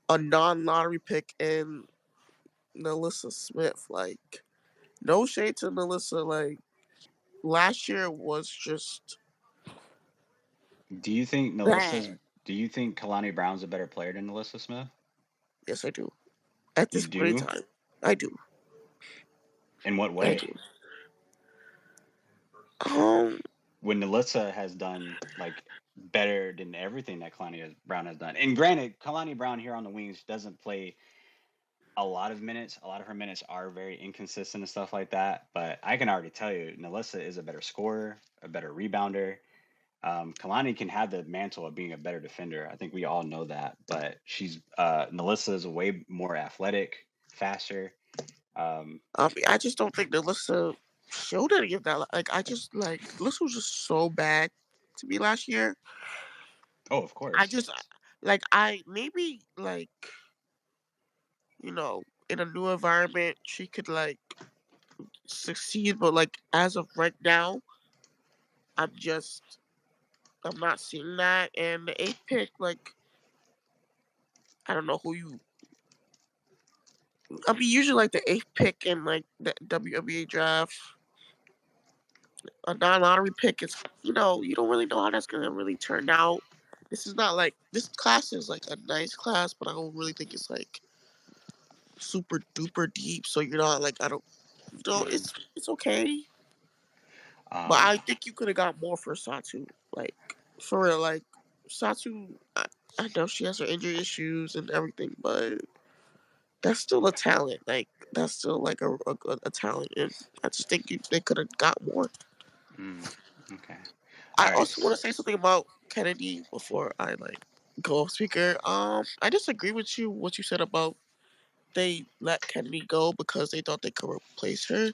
a non-lottery pick and Melissa Smith. Like no shade to Melissa. Like last year was just Do you think Melissa's? bad. Do you think Kalani Brown's a better player than Melissa Smith? Yes, I do. At You this point in do? time, I do. In what I way? do. Um, When Melissa has done like better than everything that Brown has done. And granted, Kalani Brown here on the wings doesn't play a lot of minutes. A lot of her minutes are very inconsistent and stuff like that. But I can already tell you, Melissa is a better scorer, a better rebounder. Kalani can have the mantle of being a better defender. I think we all know that. But Melissa is way more athletic, faster. Um, I just don't think Melissa showed any of that. Like I just like Melissa was just so bad to me last year. oh, of I course. just like I maybe like in a new environment she could like succeed, but like as of right now, I'm just I'm not seeing that. And the eighth pick, like I don't know who you. I mean, usually like the eighth pick in like the WNBA draft, a non-lottery pick is you don't really know how that's gonna really turn out. This is not like this class is like a nice class, but I don't really think it's like super duper deep. So you're not like I don't Mm. it's okay. But Um, I think you could have got more for Satu. Like for real, like Satu. I know she has her injury issues and everything, but that's still a talent. Like that's still like a talent, and I just think they could have got more. mm, okay. I All right. also want to say something about Kennedy before I like go off speaker. I disagree with you what you said about they let Kennedy go because they thought they could replace her.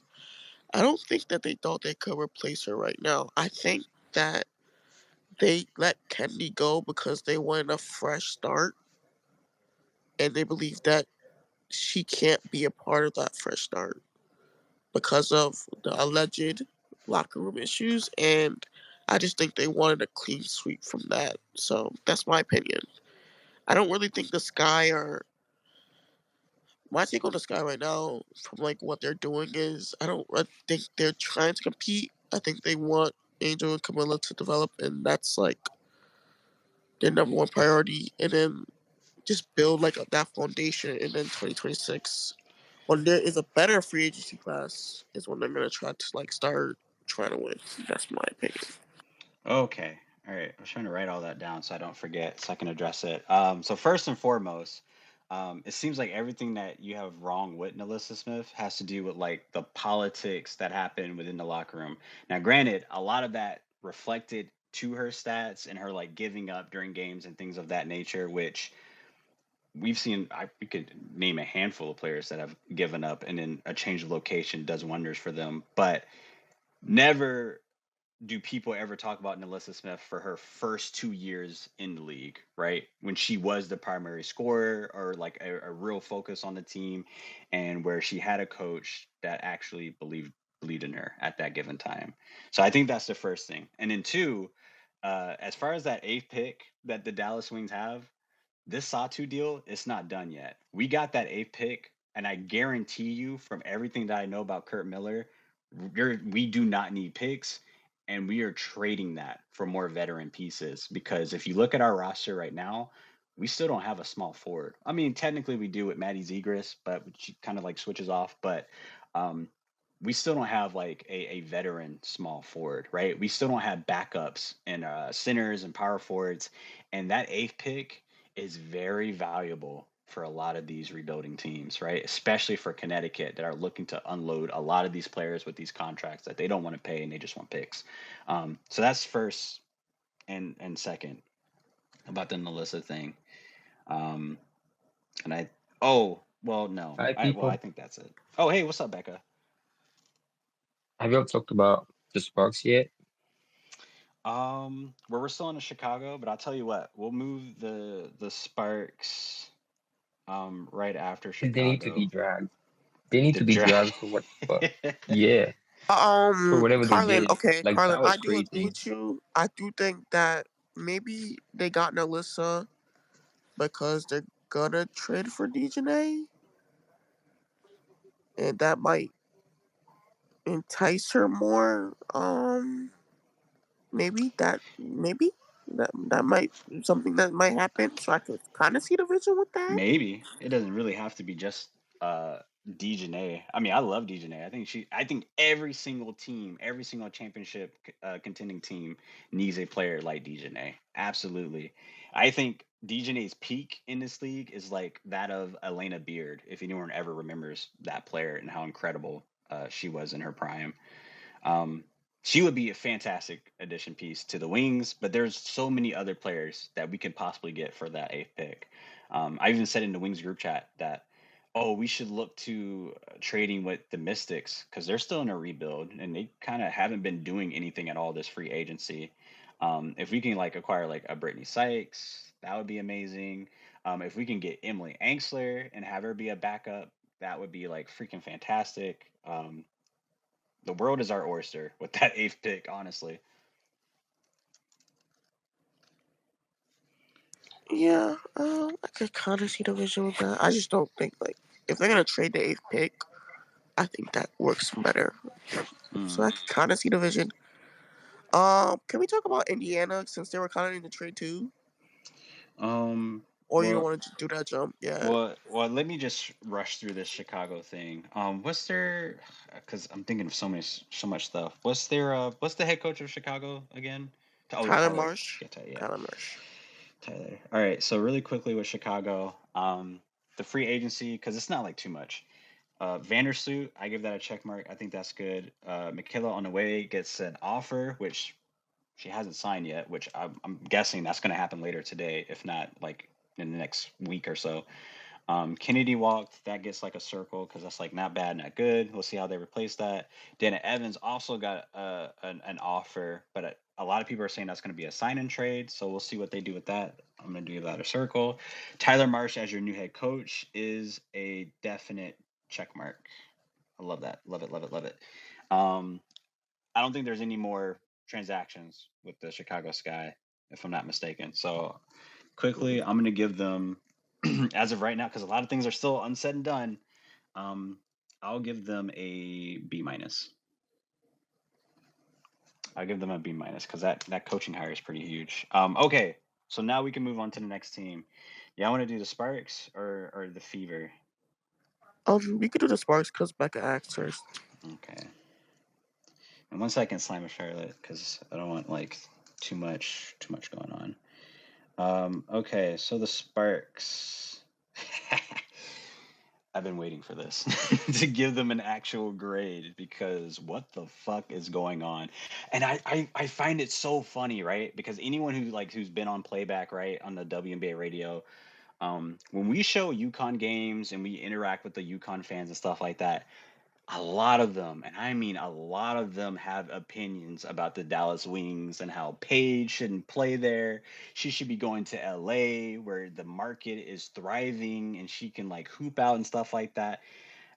I don't think that they thought they could replace her right now. I think that they let Kennedy go because they wanted a fresh start and they believe that she can't be a part of that fresh start because of the alleged locker room issues, and I just think they wanted a clean sweep from that. So that's my opinion. I don't really think the Sky are my take on the Sky right now from like what they're doing is I think they're trying to compete. I think they want Angel and Camilla to develop, and that's like their number one priority. And then just build like that foundation, and then 2026 when there is a better free agency class is when they're gonna try to like start trying to win. That's my opinion. Okay. All right. I was trying to write all that down so I don't forget, so I can address it. So first and foremost, it seems like everything that you have wrong with Nelissa Smith has to do with like the politics that happen within the locker room. Now, granted, a lot of that reflected to her stats and her like giving up during games and things of that nature, which we've seen, we could name a handful of players that have given up, and then a change of location does wonders for them. But never do people ever talk about Nalissa Smith for her first 2 years in the league, right? When she was the primary scorer, or like a real focus on the team, and where she had a coach that actually believed in her at that given time. So I think that's the first thing. And then two, as far as that eighth pick that the Dallas Wings have, this Satou deal, it's not done yet. We got that eighth pick, and I guarantee you, from everything that I know about Kurt Miller, we do not need picks, and we are trading that for more veteran pieces. Because if you look at our roster right now, we still don't have a small forward. I mean, technically we do with Maddie Zegras, but she kind of like switches off. But um, we still don't have like a veteran small forward, right? We still don't have backups and centers and power forwards, and that eighth pick is very valuable for a lot of these rebuilding teams, right? Especially for Connecticut that are looking to unload a lot of these players with these contracts that they don't want to pay and they just want picks. So that's first and second about the Melissa thing. Um, and I, oh, well, no, Hi, I people. think that's it. Oh, hey, what's up, Becca? Have you all talked about the Sparks yet? We're still in Chicago, but I'll tell you what, we'll move the Sparks right after They need to be Chicago. dragged. They need The to be draft. dragged for what? For yeah, for whatever they Karlan. did. Okay, Like Karlan. that was I do agree crazy. with you. I do think that maybe they got Nalissa because they're gonna trade for DJ, and that might entice her more. Maybe that might something that might happen. So I could kind of see the vision with that. Maybe it doesn't really have to be just Dejanay. I mean, I love Dejanay. I think every single team, every single championship contending team needs a player like Dejanay. Absolutely. I think Dejanay's peak in this league is like that of Elena Beard, if anyone ever remembers that player and how incredible she was in her prime. Um, she would be a fantastic addition piece to the Wings, but there's so many other players that we could possibly get for that eighth pick. I even said in the Wings group chat that, oh, we should look to trading with the Mystics because they're still in a rebuild and they kind of haven't been doing anything at all this free agency. If we can like acquire like a Brittany Sykes, that would be amazing. If we can get Emily Angsler and have her be a backup, that would be like freaking fantastic. The world is our oyster with that eighth pick, honestly. Yeah, I could kind of see the vision with that. I just don't think like if they're gonna trade the eighth pick, I think that works better. So Mm. I can kind of see the vision. Can we talk about Indiana since they were kind of in the trade too? Um. Or you don't Well. want to do that jump? Yeah, Well. Let me just rush through this Chicago thing. What's their? Because I'm thinking of so much stuff. What's their? What's the head coach of Chicago again? Oh, Tyler Tyler. Marsh. Yeah, yeah, Tyler Marsh. Tyler. All right. So really quickly with Chicago, the free agency because it's not like too much. Vandersloot, I give that a check mark. I think that's good. Michaela on the way gets an offer, which she hasn't signed yet, which I'm guessing that's going to happen later today, if not like in the next week or so. Kennedy walked, that gets like a circle because that's like not bad, not good. We'll see how they replace that. Dana Evans also got an offer, but a lot of people are saying that's going to be a sign and trade. So we'll see what they do with that. I'm going to do that a circle. Tyler Marsh as your new head coach is a definite check mark. I love that. Love it, love it, love it. Um, I don't think there's any more transactions with the Chicago Sky, if I'm not mistaken. So quickly, I'm going to give them, as of right now, because a lot of things are still unsaid and done. Um, I'll give them a B minus. I'll give them a B minus because that coaching hire is pretty huge. Okay, so now we can move on to the next team. Yeah, I want to do the Sparks or the Fever. We could do the Sparks because Becca asked first. Okay. And 1 second, Slime of Charlotte, because I don't want like too much going on. Okay, so the Sparks. I've been waiting for this to give them an actual grade because what the fuck is going on? And I find it so funny, right? Because anyone who's been on playback, right, on the WNBA radio, When we show UConn games and we interact with the UConn fans and stuff like that, a lot of them, and I mean a lot of them, have opinions about the Dallas Wings and how Paige shouldn't play there. She should be going to LA where the market is thriving and she can like hoop out and stuff like that.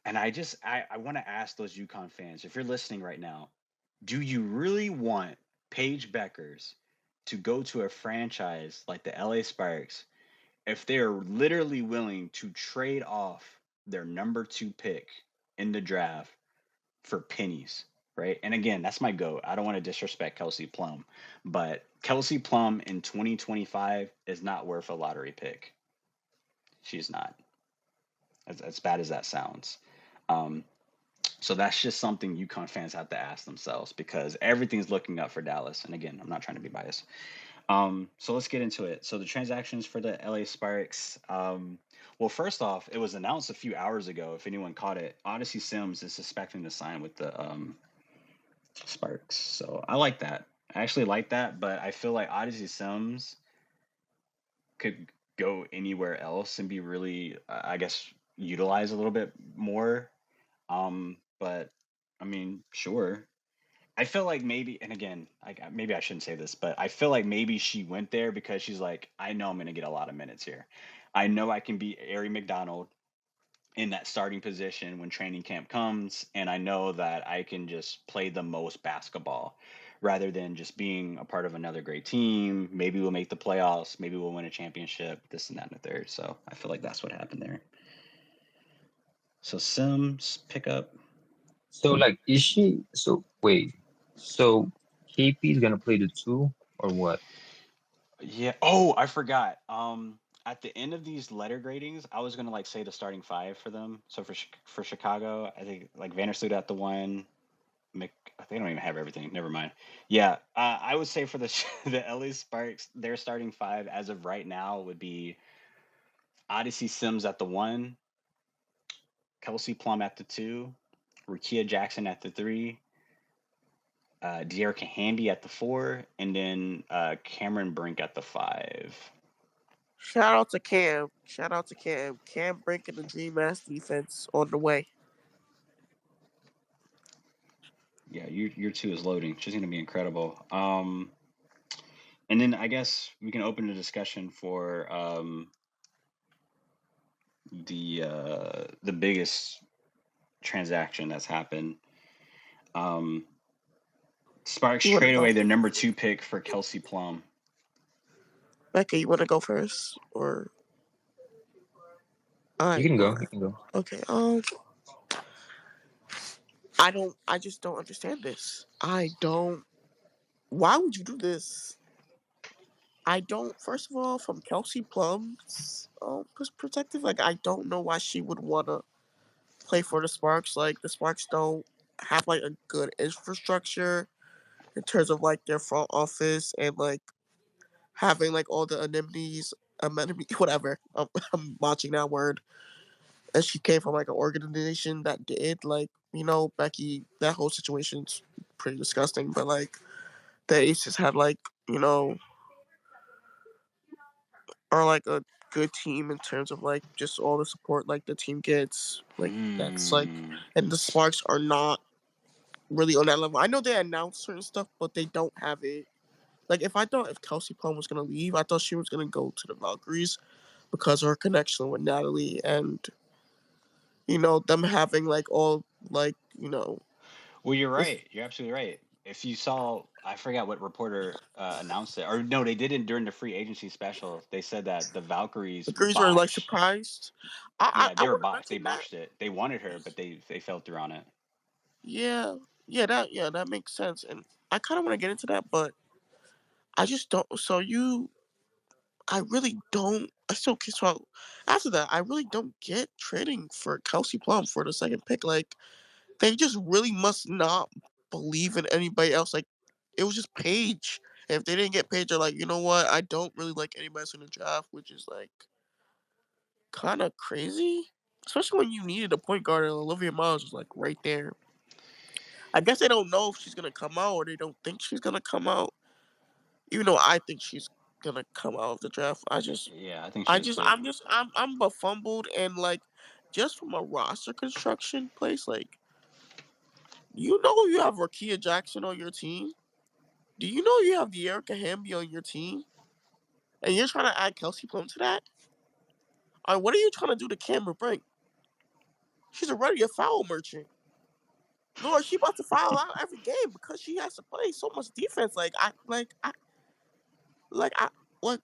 And I want to ask those UConn fans, if you're listening right now, do you really want Paige Beckers to go to a franchise like the LA Sparks if they're literally willing to trade off their number 2 pick in the draft for pennies, right? And again, that's my goat. I don't want to disrespect Kelsey Plum, but Kelsey Plum in 2025 is not worth a lottery pick. She's not, as bad as that sounds. Um, so that's just something UConn fans have to ask themselves because everything's looking up for Dallas. And again, I'm not trying to be biased. So let's get into it. So the transactions for the LA Sparks. Well, first off, it was announced a few hours ago. If anyone caught it, Odyssey Sims is suspecting to sign with the Sparks. So I like that. I actually like that, but I feel like Odyssey Sims could go anywhere else and be really, I guess, utilized a little bit more. But I mean, sure. I feel like maybe, and again, maybe I shouldn't say this, but I feel like maybe she went there because she's like, I know I'm going to get a lot of minutes here. I know I can be Ari McDonald in that starting position when training camp comes, and I know that I can just play the most basketball rather than just being a part of another great team. Maybe we'll make the playoffs, maybe we'll win a championship, this and that and the third. So I feel like that's what happened there. So Sims pick up. So like, is she? So wait. So KP is gonna play the two or what? Yeah. Oh, I forgot. At the end of these letter gradings, I was gonna like say the starting five for them. So for Chicago, I think like Vandersloot at the one. They don't even have everything. Never mind. Yeah, I would say for the the LA Sparks, their starting five as of right now would be Odyssey Sims at the one, Kelsey Plum at the two, Rukia Jackson at the three, De'Erica Hamby at the four, and then Cameron Brink at the five. Shout out to Cam. Shout out to Cam. Cam breaking the Dream Ass defense on the way. Yeah, your two is loading. She's gonna be incredible. And then I guess we can open the discussion for the biggest transaction that's happened. Um, Sparks You wanna trade go? away their number 2 pick for Kelsey Plum. Becca, you wanna go first? Or You alright, can go. You alright. can go. Okay, I just don't understand this. I don't why would you do this? I don't first of all, from Kelsey Plum's perspective, like I don't know why she would wanna play for the Sparks. Like the Sparks don't have like a good infrastructure in terms of like their front office and like having like all the amenities, whatever. I'm watching that word. And she came from like an organization that did like, Becky, that whole situation's pretty disgusting. But like the Aces had like, are like a good team in terms of like just all the support like the team gets. Like that's like Mm. and the Sparks are not really on that level. I know they announce certain stuff, but they don't have it. Like if Kelsey Plum was gonna leave, I thought she was gonna go to the Valkyries because of her connection with Natalie and them having like all like Well, you're this, right. You're absolutely right. If you saw, I forgot what reporter announced it, or no, they did it during the free agency special. They said that the the Valkyries Greens were like botched. surprised. Yeah, I they were would have botched. They mentioned that. botched it. They wanted her, but they fell through on it. Yeah, that makes sense, and I kind of want to get into that, but I just don't. I really don't. I still so after that, I really don't get trading for Kelsey Plum for the second pick. Like they just really must not believe in anybody else. Like it was just Paige. And if they didn't get Paige, they're like, you know what? I don't really like anybody else in the draft, which is like kind of crazy. Especially when you needed a point guard and Olivia Miles was like right there. I guess they don't know if she's gonna come out or they don't think she's gonna come out. Even though I think she's gonna come out of the draft. Yeah, I think she is too. I'm befumbled and like just from a roster construction place, like you have Rakia Jackson on your team. Do you know you have the Erica Hamby on your team? And you're trying to add Kelsey Plum to that? All right, what are you trying to do to Cameron Brink? She's already a foul merchant. Lord, she about to foul out every game because she has to play so much defense. Like I like what?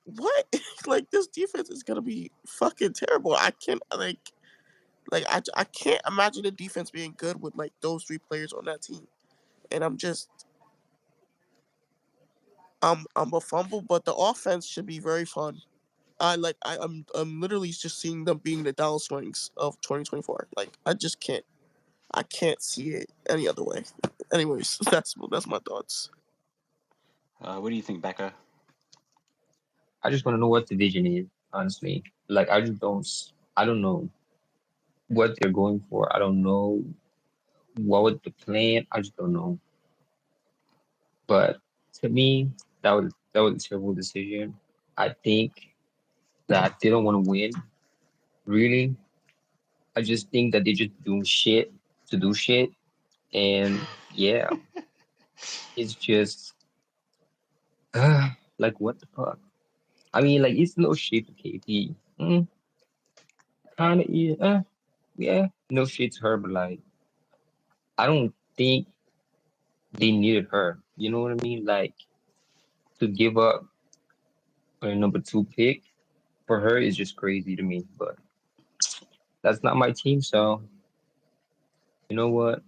Like this defense is gonna be fucking terrible. I can't I can't imagine the defense being good with like those three players on that team. And I'm a fumble, but the offense should be very fun. I'm literally just seeing them being the Dallas Wings of 2024. Like I can't see it any other way. Anyways, that's my thoughts. What do you think, Becca? I just want to know what the vision is, honestly. Like, I don't know what they're going for. I don't know what was the plan. I just don't know. But to me, that was a terrible decision. I think that they don't want to win. Really, I just think that they're just doing shit to do shit, and yeah, it's just like what the fuck. I mean, like it's no shit to KP. Kind of, yeah, yeah, no shit to her, but like I don't think they needed her. You know what I mean? Like to give up a number two pick for her is just crazy to me. But that's not my team, so you know what?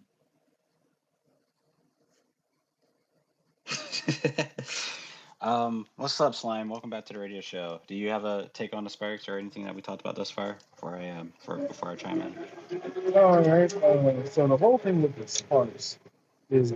What's up, Slime? Welcome back to the radio show. Do you have a take on the Sparks or anything that we talked about thus far before I chime in? All right. So the whole thing with the Sparks is,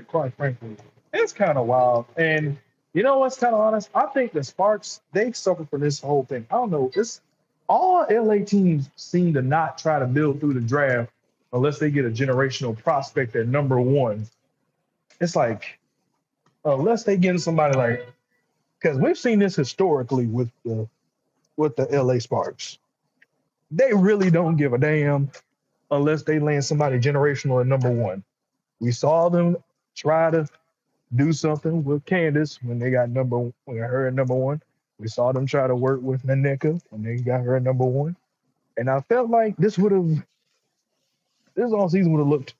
quite frankly, it's kind of wild. And you know what's kind of honest? I think the Sparks they suffer from this whole thing. I don't know. It's all LA teams seem to not try to build through the draft unless they get a generational prospect at number one. It's like unless they get somebody like because we've seen this historically with the LA Sparks. They really don't give a damn unless they land somebody generational at number one. We saw them try to do something with Candace when her at number one. We saw them try to work with Naneka when they got her at number one. And I felt like this all season would have looked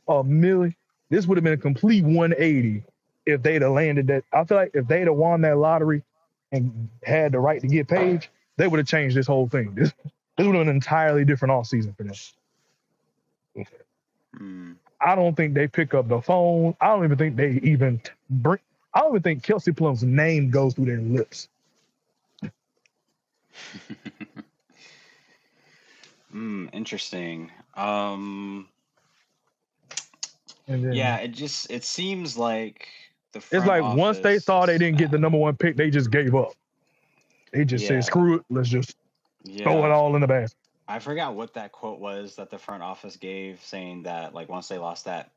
a million. This would have been a complete 180 if they'd have landed that. I feel like if they'd have won that lottery and had the right to get Paige, they would have changed this whole thing. This would have been an entirely different off season for them. Hmm. I don't think they pick up the phone. I don't even think they even bring. I don't even think Kelsey Plum's name goes through their lips. Interesting. And Yeah, then it seems like the it's front like once they office thought they is didn't get the number one pick, they just gave up. They just said, yeah, "Screw it, let's just throw it yeah. all in the basket." I forgot what that quote was that the front office gave, saying that like once they lost that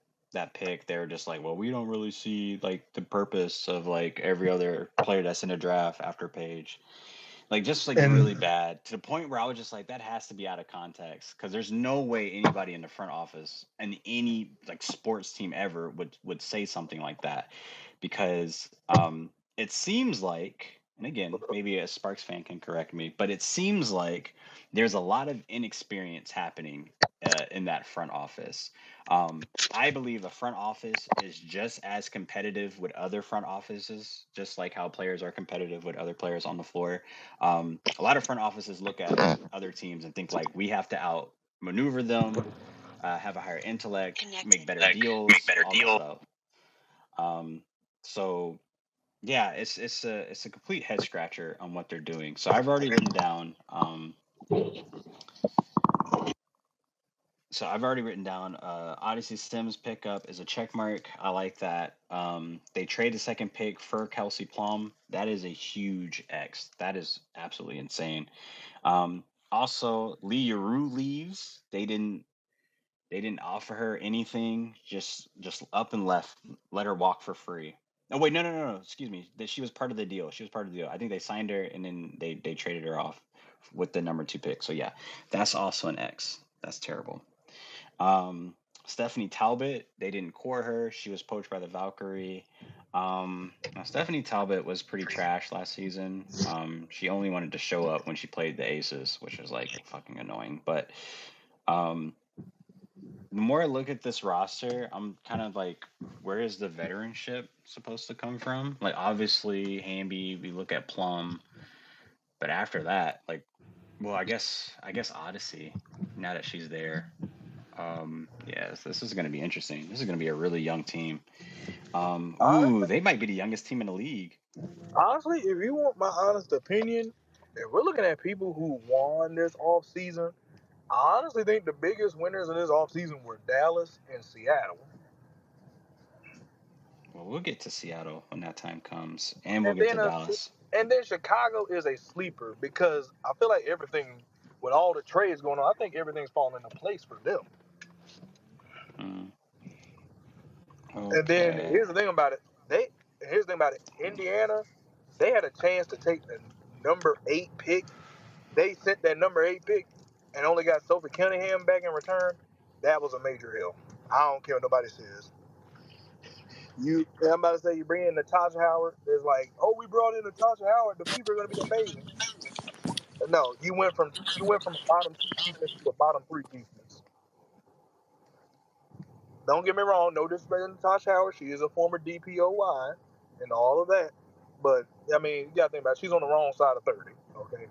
pick, they were just like, well, we don't really see like the purpose of like every other player that's in the draft after Page. Like just like And really bad to the point where I was just like, that has to be out of context because there's no way anybody in the front office and any like sports team ever would say something like that because it seems like, and again, maybe a Sparks fan can correct me, but it seems like there's a lot of inexperience happening in that front office. I believe the front office is just as competitive with other front offices, just like how players are competitive with other players on the floor. A lot of front offices look at other teams and think like we have to outmaneuver them, have a higher intellect, make better deals, all that stuff. Um, so yeah, it's a complete head scratcher on what they're doing. So I've already written down. Odyssey Sims pickup is a check mark. I like that. They trade the second pick for Kelsey Plum. That is a huge X. That is absolutely insane. Also, Lee Yuru leaves. They didn't offer her anything. Just up and left. Let her walk for free. Oh wait, no. Excuse me. That she was part of the deal. She was part of the deal. I think they signed her and then they traded her off with the number 2 pick. So yeah, that's also an X. That's terrible. Um, Stephanie Talbot, they didn't core her. She was poached by the Valkyrie. Now Stephanie Talbot was pretty trash last season. She only wanted to show up when she played the Aces, which was like fucking annoying. But um, the more I look at this roster, I'm kind of like, where is the veteranship supposed to come from? Like, obviously, Hamby, we look at Plum, but after that, like, well, I guess Odyssey. Now that she's there, yes, this is going to be interesting. This is going to be a really young team. Honestly, They might be the youngest team in the league. honestly, if you want my honest opinion, if we're looking at people who won this off season, I honestly think the biggest winners in this off season were Dallas and Seattle. Well, we'll get to Seattle when that time comes, and we'll And get to then Dallas. Chicago is a sleeper because I feel like everything with all the trades going on, I think everything's falling into place for them. Mm. And then Okay. here's the thing about it. Indiana, they had a chance to take the number 8 pick. They sent that number 8 pick and only got Sophie Cunningham back in return. That was a major hill. I don't care what nobody says. I'm about to say you bring in Natasha Howard. It's like, oh, we brought in Natasha Howard. The Fever are going to be amazing. No, you went from a bottom 2 defense to a bottom 3 defense. Don't get me wrong. No disrespect to Natasha Howard. She is a former DPOY and all of that. But I mean, you got to think about it. She's on the wrong side of 30. Okay.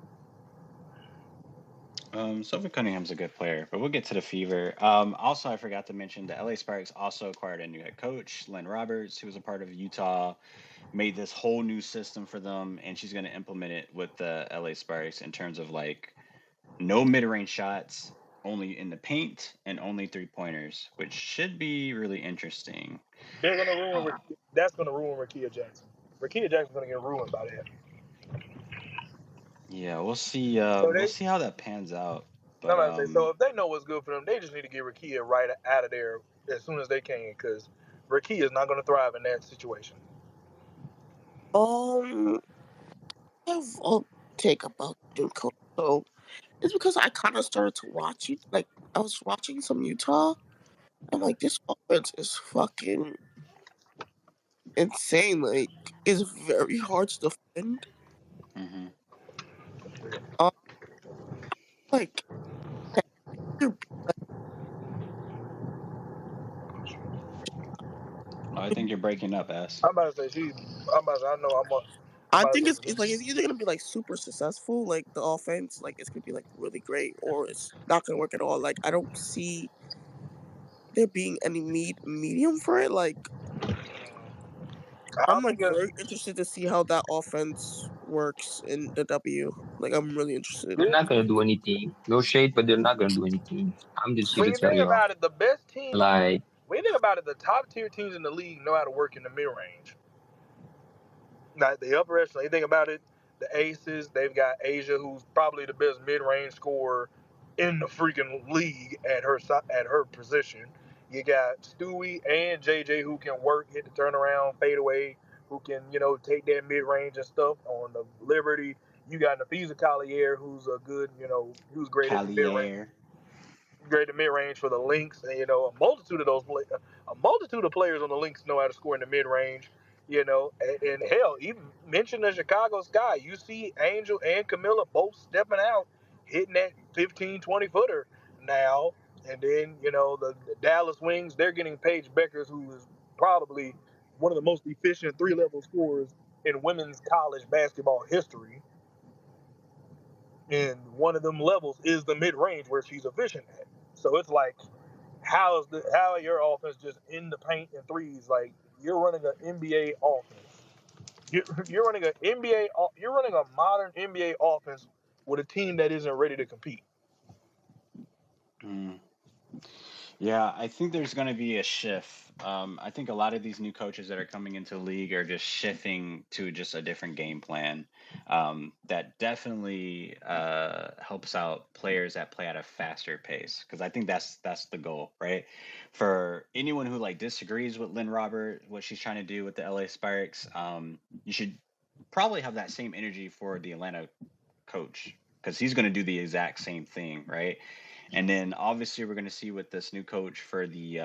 Sophie Cunningham's a good player, but we'll get to the Fever. Also, I forgot to mention the LA Sparks also acquired a new head coach, Lynn Roberts, who was a part of Utah, made this whole new system for them, and she's going to implement it with the LA Sparks in terms of like no mid-range shots, only in the paint, and only 3-pointers, which should be really interesting. They're gonna ruin. Uh, That's gonna ruin Rakia Jackson. Rakia Jackson's gonna get ruined by that. yeah, we'll see. So We'll they, see how that pans out. I'm But about to say, so if they know what's good for them, they just need to get Rakia right out of there as soon as they can, because Rakia is not gonna thrive in that situation. I have a take about Nicole. So it's because I kind of started to watch it. Like I was watching some Utah. I'm like, this offense is fucking insane. Like, it's very hard to defend. mhm. Um, like, you're- I think you're breaking up, S. I'm about to say I'm about to say I know I'm I about think to it's like it's either gonna be like super successful, like the offense, like it's gonna be like really great, or it's not gonna work at all. Like I don't see there being any medium for it. Like I I'm like think it's, very interested to see how that offense works in the W. Like I'm really interested in They're it. not gonna do anything. No shade, but they're not gonna do anything. I'm just here when to you tell think y'all. about it, the best teams. Like, When you think about it, the top tier teams in the league know how to work in the mid range. Now the upper echelon. You think about it, the Aces. They've got Asia, who's probably the best mid range scorer in the freaking league at her position. You got Stewie and JJ who can work, hit the turnaround, fade away, who can take that mid range and stuff. On the Liberty, you got Nafisa Collier, who's a good who's great at the mid range, Callier. great at mid range for the Lynx, and a multitude of players on the Lynx know how to score in the mid range. And hell, even mention the Chicago Sky. You see Angel and Camilla both stepping out, hitting that 15, 20 footer now. And then, the Dallas Wings, they're getting Paige Beckers, who is probably one of the most efficient 3-level scorers in women's college basketball history. And one of them levels is the mid range where she's efficient at. So it's like, how are your offense just in the paint and threes? Like, you're running an NBA offense. You're running an NBA. You're running a modern NBA offense with a team that isn't ready to compete. Mm. Yeah, I think there's going to be a shift. I think a lot of these new coaches that are coming into the league are just shifting to just a different game plan. That definitely helps out players that play at a faster pace, because I think that's the goal, right? For anyone who like disagrees with Lynn Robert, what she's trying to do with the LA Sparks, you should probably have that same energy for the Atlanta coach, because he's going to do the exact same thing, right? And then obviously we're going to see with this new coach for the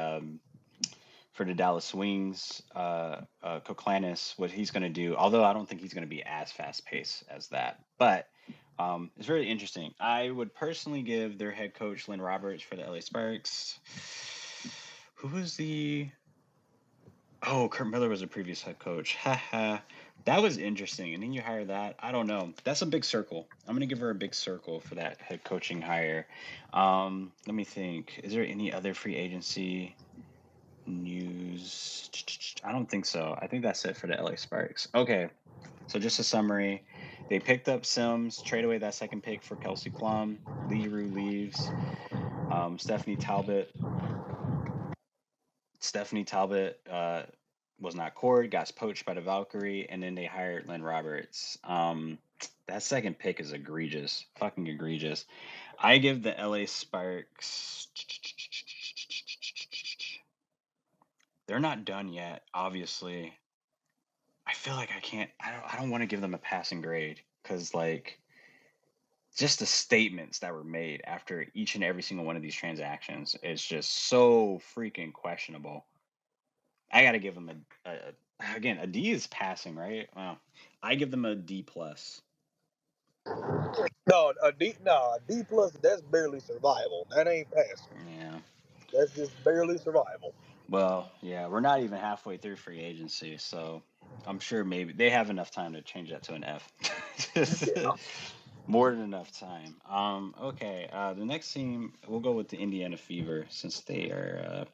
Dallas Wings, Koklanis, what he's going to do. Although I don't think he's going to be as fast paced as that, but it's very interesting. I would personally give their head coach Lynn Roberts for the LA Sparks. Who was the? Oh, Kurt Miller was a previous head coach. Haha. That was interesting. And then you hire that. I don't know. That's a big circle. I'm gonna give her a big circle for that head coaching hire. Let me think. Is there any other free agency news? I don't think so. I think that's it for the LA Sparks. Okay. So just a summary. They picked up Sims, trade away that second pick for Kelsey Plum. Leroux leaves. Stephanie Talbot was not cored, got poached by the Valkyrie, and then they hired Lynn Roberts. That second pick is egregious, fucking egregious. I give the LA Sparks. They're not done yet, obviously. I feel like I can't. I don't want to give them a passing grade, because like just the statements that were made after each and every single one of these transactions is just so freaking questionable. I got to give them again, a D is passing, right? Wow. I give them a D plus. A D plus. That's barely survival. That ain't passing. Yeah. That's just barely survival. Well, yeah, we're not even halfway through free agency, so I'm sure maybe they have enough time to change that to an F. Yeah. More than enough time. Okay. The next team, we'll go with the Indiana Fever, since they are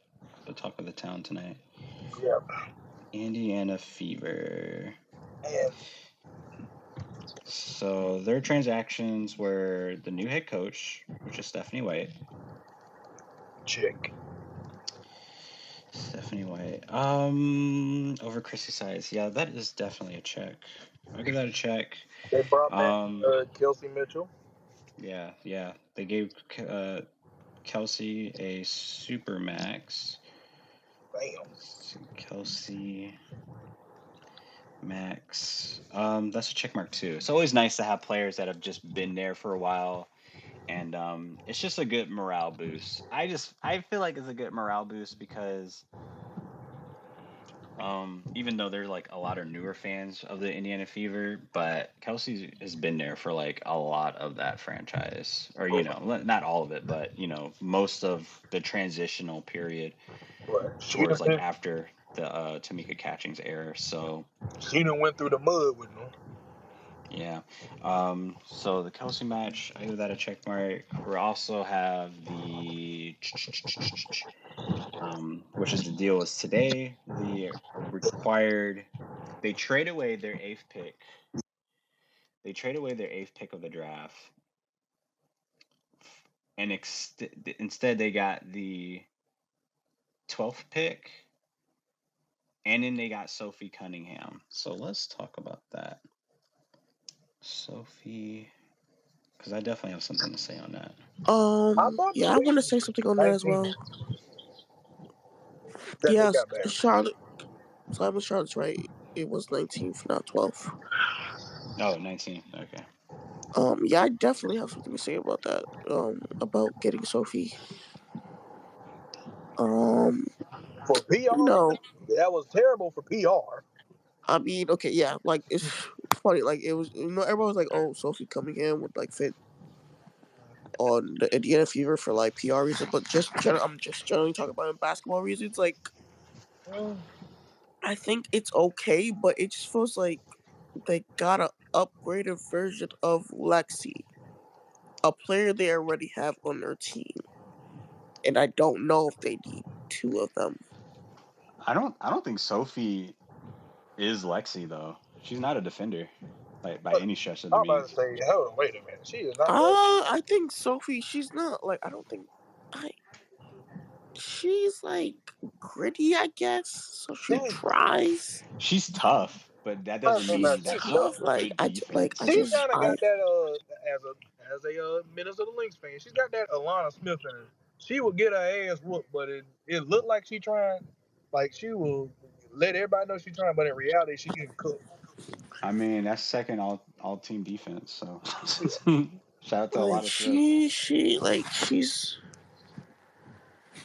the talk of the town tonight. Yeah. Indiana Fever. And So their transactions were the new head coach, which is Stephanie White. check. Stephanie White. Over Chrissy Size. Yeah, that is definitely a check. I'll give that a check. They brought back Kelsey Mitchell. Yeah. They gave Kelsey a super max. Bam. Kelsey Max. That's a check mark too. It's always nice to have players that have just been there for a while, and it's just a good morale boost. I feel like it's a good morale boost because even though there's like a lot of newer fans of the Indiana Fever, but Kelsey has been there for like a lot of that franchise, or not all of it, but most of the transitional period Right. towards like after the Tamika Catchings era. So She done went through the mud with them. yeah. So the Kelsey match, I give that a check mark. We also have the which is the deal is today. They trade away their eighth pick. They trade away their eighth pick of the draft, and instead they got the 12th pick, and then they got Sophie Cunningham. So let's talk about that. Sophie, because I definitely have something to say on that. Yeah, I want to say something on that as well. Yes, Charlotte. So I'm Charlotte's right. It was 19th, not 12th. Oh, 19th. Okay. Yeah, I definitely have something to say about that. About getting Sophie. For PR, that was terrible for PR. I mean, okay, yeah, like it's funny. Like it was, everyone was like, "Oh, Sophie Cunningham would like fit on the Indiana Fever for like PR reasons," but I'm just generally talking about basketball reasons. Like, I think it's okay, but it just feels like they got an upgraded version of Lexi, a player they already have on their team, and I don't know if they need two of them. I don't think Sophie is Lexi though. She's not a defender, like by any stretch of the means. I'm about to say, hold on, wait a minute. She is not. I think Sophie. She's not like. I don't think. she's like gritty, I guess. So she She, tries. She's tough, but that I doesn't don't She's mean know, that she's she's tough. tough. Like good I She defense. just kind of I got that as a Minister of the Links fan. She's got that Alana Smith in her. She will get her ass whooped, but it looked like she trying. Like she will let everybody know she trying, but in reality she getting cooked. I mean, that's second all team defense. So Yeah. shout out to like Alana Smith. she like she's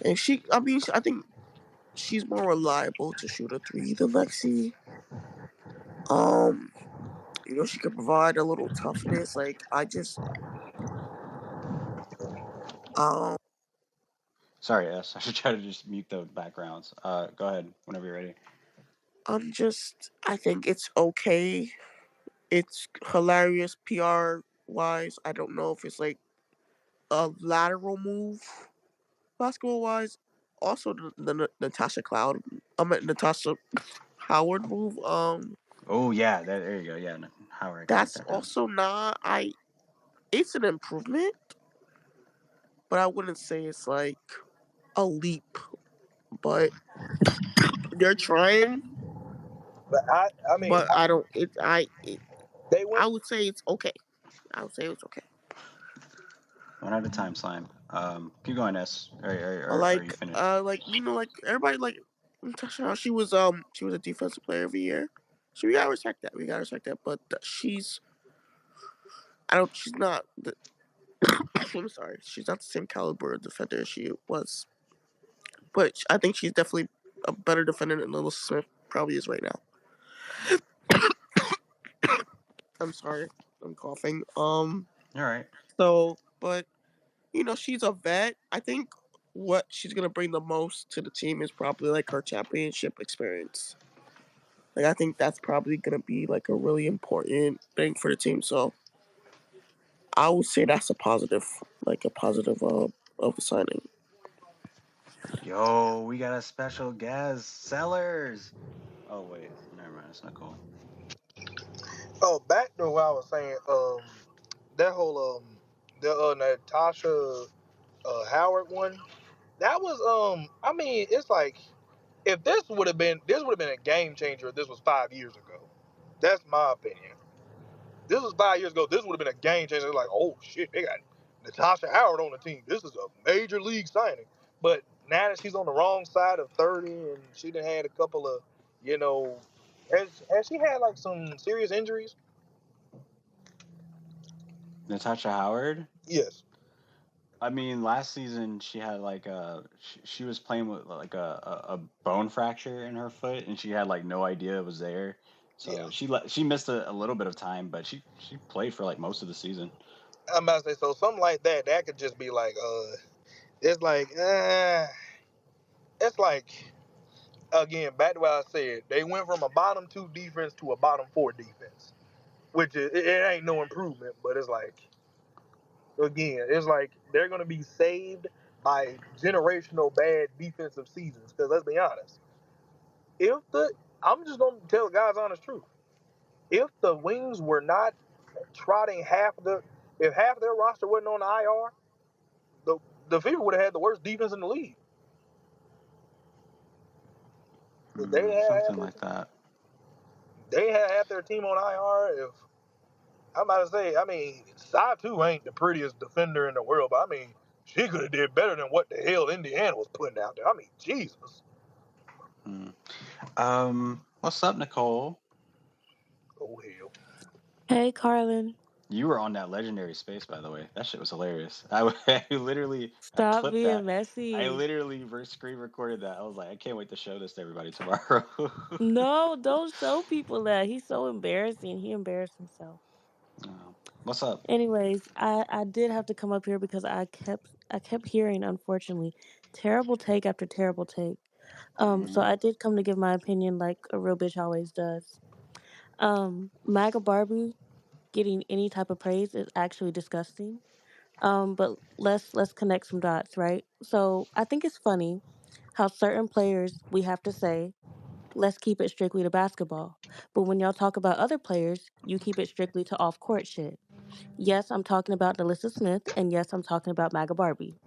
and she. I mean, I think she's more reliable to shoot a three than Lexi. Um, she can provide a little toughness. Like um, Sorry, S. I should try to just mute the backgrounds. Go ahead whenever you're ready. I think it's okay. It's hilarious PR wise. I don't know if it's like a lateral move basketball wise. Also, the Natasha Natasha Howard move. Oh yeah, there you go. Yeah, no, Howard, mark That's that down. also not. It's an improvement, but I wouldn't say it's like a leap. But they're trying. But I mean, But I don't. they went. I would say it's okay. I would say it's okay. One at a time, slime. Keep going, S. But Are you finished? like everybody like Natasha. She was a defensive player of the year. So we gotta respect that. We gotta respect that. But she's I don't. She's not. I'm sorry. She's not the same caliber of defender she was. But I think she's definitely a better defender than Little Smith probably is right now. I'm sorry. I'm coughing. All right. But she's a vet. I think what she's gonna bring the most to the team is probably like her championship experience. Like I think that's probably gonna be like a really important thing for the team. So I would say that's a positive, like a positive of a signing. Yo, we got a special guest, Sellers. Oh wait, never mind. It's Nicole. Oh, back to what I was saying. That whole the Natasha Howard one. That was I mean, it's like if this would have been a game changer if this was 5 years ago. That's my opinion. This was 5 years ago. This would have been a game changer. Like, oh shit, they got Natasha Howard on the team. This is a major league signing. But now that she's on the wrong side of 30 and she done had a couple of, you know, has she had like some serious injuries? Natasha Howard. Yes. I mean, last season she had like she was playing with like a bone fracture in her foot, and she had like no idea it was there. Yeah. So she missed a little bit of time, but she played for like most of the season. I'm about to say so something like that. That could just be like it's like it's like again back to what I said. They went from a bottom two defense to a bottom four defense, which it ain't no improvement, but it's like again, it's like they're gonna be saved by generational bad defensive seasons. Because let's be honest, if the I'm just gonna tell the guys honest truth. If the Wings were not trotting if half their roster wasn't on the IR, the Fever would have had the worst defense in the league. If Something like that. they had half their team on IR. If I'm about to say, I mean, Satou ain't the prettiest defender in the world, but I mean, she could have did better than what the hell Indiana was putting out there. I mean, Jesus. Hmm. What's up, Nicole? Oh hell. Hey, Karlan. You were on that legendary space, by the way. That shit was hilarious. I literally I Stop clipped being that. I messy. literally screen recorded that. I was like, I can't wait to show this to everybody tomorrow. No, don't show people that. He's so embarrassing. He embarrassed himself. What's up? Anyways, I did have to come up here because I kept hearing, unfortunately, terrible take after terrible take. So Hmm. I did come to give my opinion like a real bitch always does. MAGA Barbie getting any type of praise is actually disgusting. But let's connect some dots, right? So I think it's funny how certain players we have to say, let's keep it strictly to basketball. But when y'all talk about other players, you keep it strictly to off court shit. Yes, I'm talking about Delissa Smith, and yes, I'm talking about MAGA Barbie.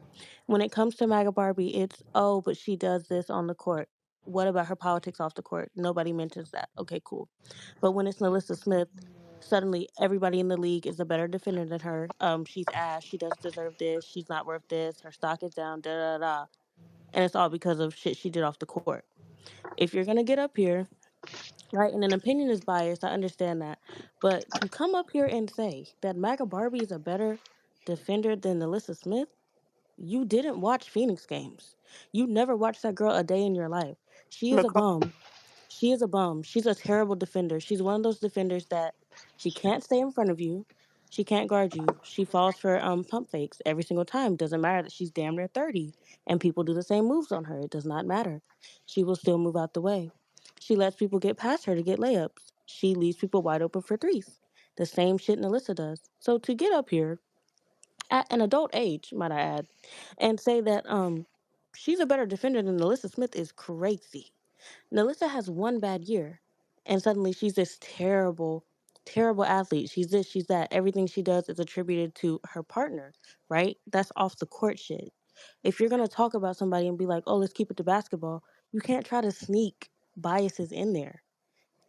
When it comes to MAGA Barbie, it's, oh, but she does this on the court. What about her politics off the court? Nobody mentions that. Okay, cool. But when it's Melissa Smith, suddenly everybody in the league is a better defender than her. She's ass. She doesn't deserve this. She's not worth this. Her stock is down. Da da da. And it's all because of shit she did off the court. If you're gonna get up here, right, and an opinion is biased, I understand that. But to come up here and say that MAGA Barbie is a better defender than Melissa Smith, you didn't watch Phoenix games. You never watched that girl a day in your life. She is a Nicole, bum. She is a bum. She's a terrible defender. She's one of those defenders that she can't stay in front of you. She can't guard you. She falls for pump fakes every single time. Doesn't matter that she's damn near 30 and people do the same moves on her. It does not matter. She will still move out the way. She lets people get past her to get layups. She leaves people wide open for threes. The same shit Nalissa does. So to get up here at an adult age, might I add, and say that she's a better defender than Nalissa Smith is crazy. Nalissa has one bad year, and suddenly she's this terrible, terrible athlete. She's this, she's that. Everything she does is attributed to her partner, right? That's off the court shit. If you're gonna talk about somebody and be like, oh, let's keep it to basketball, you can't try to sneak biases in there.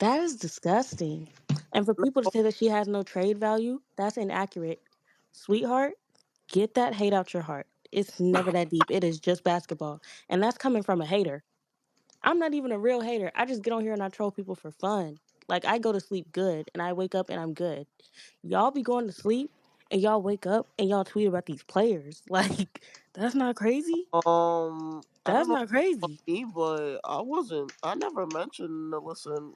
That is disgusting. And for people to say that she has no trade value, that's inaccurate. Sweetheart, get that hate out your heart. It's never that deep. It is just basketball. And that's coming from a hater. I'm not even a real hater. I just get on here and I troll people for fun. Like, I go to sleep good and I wake up and I'm good. Y'all be going to sleep and y'all wake up and y'all tweet about these players. Like, that's not crazy. I don't That's know not about crazy. me, but I never mentioned Alyssa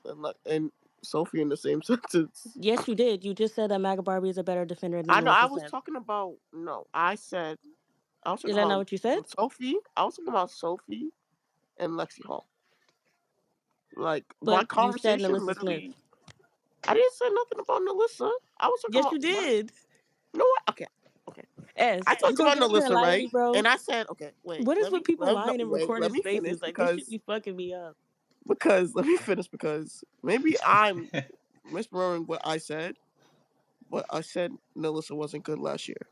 and Sophie in the same sentence. Yes, you did. You just said that Maga Barbie is a better defender than I know I Melissa was Smith. talking about, no, I was Is talking that not about what you said? Sophie. I was talking about Sophie and Lexi Hall. Like, my But you said conversation Melissa Smith. literally, I didn't say nothing about Alyssa. I was talking Yes, about you what? did. You know what? Okay, okay. I S, you talked gonna about get up here and Alyssa, lie to me, right? bro? And I said, okay, wait, What is with people lying and recording let me finish spaces? Like, this shit be fucking me up. let me finish because maybe I'm misremembering what I said, but I said Alyssa wasn't good last year,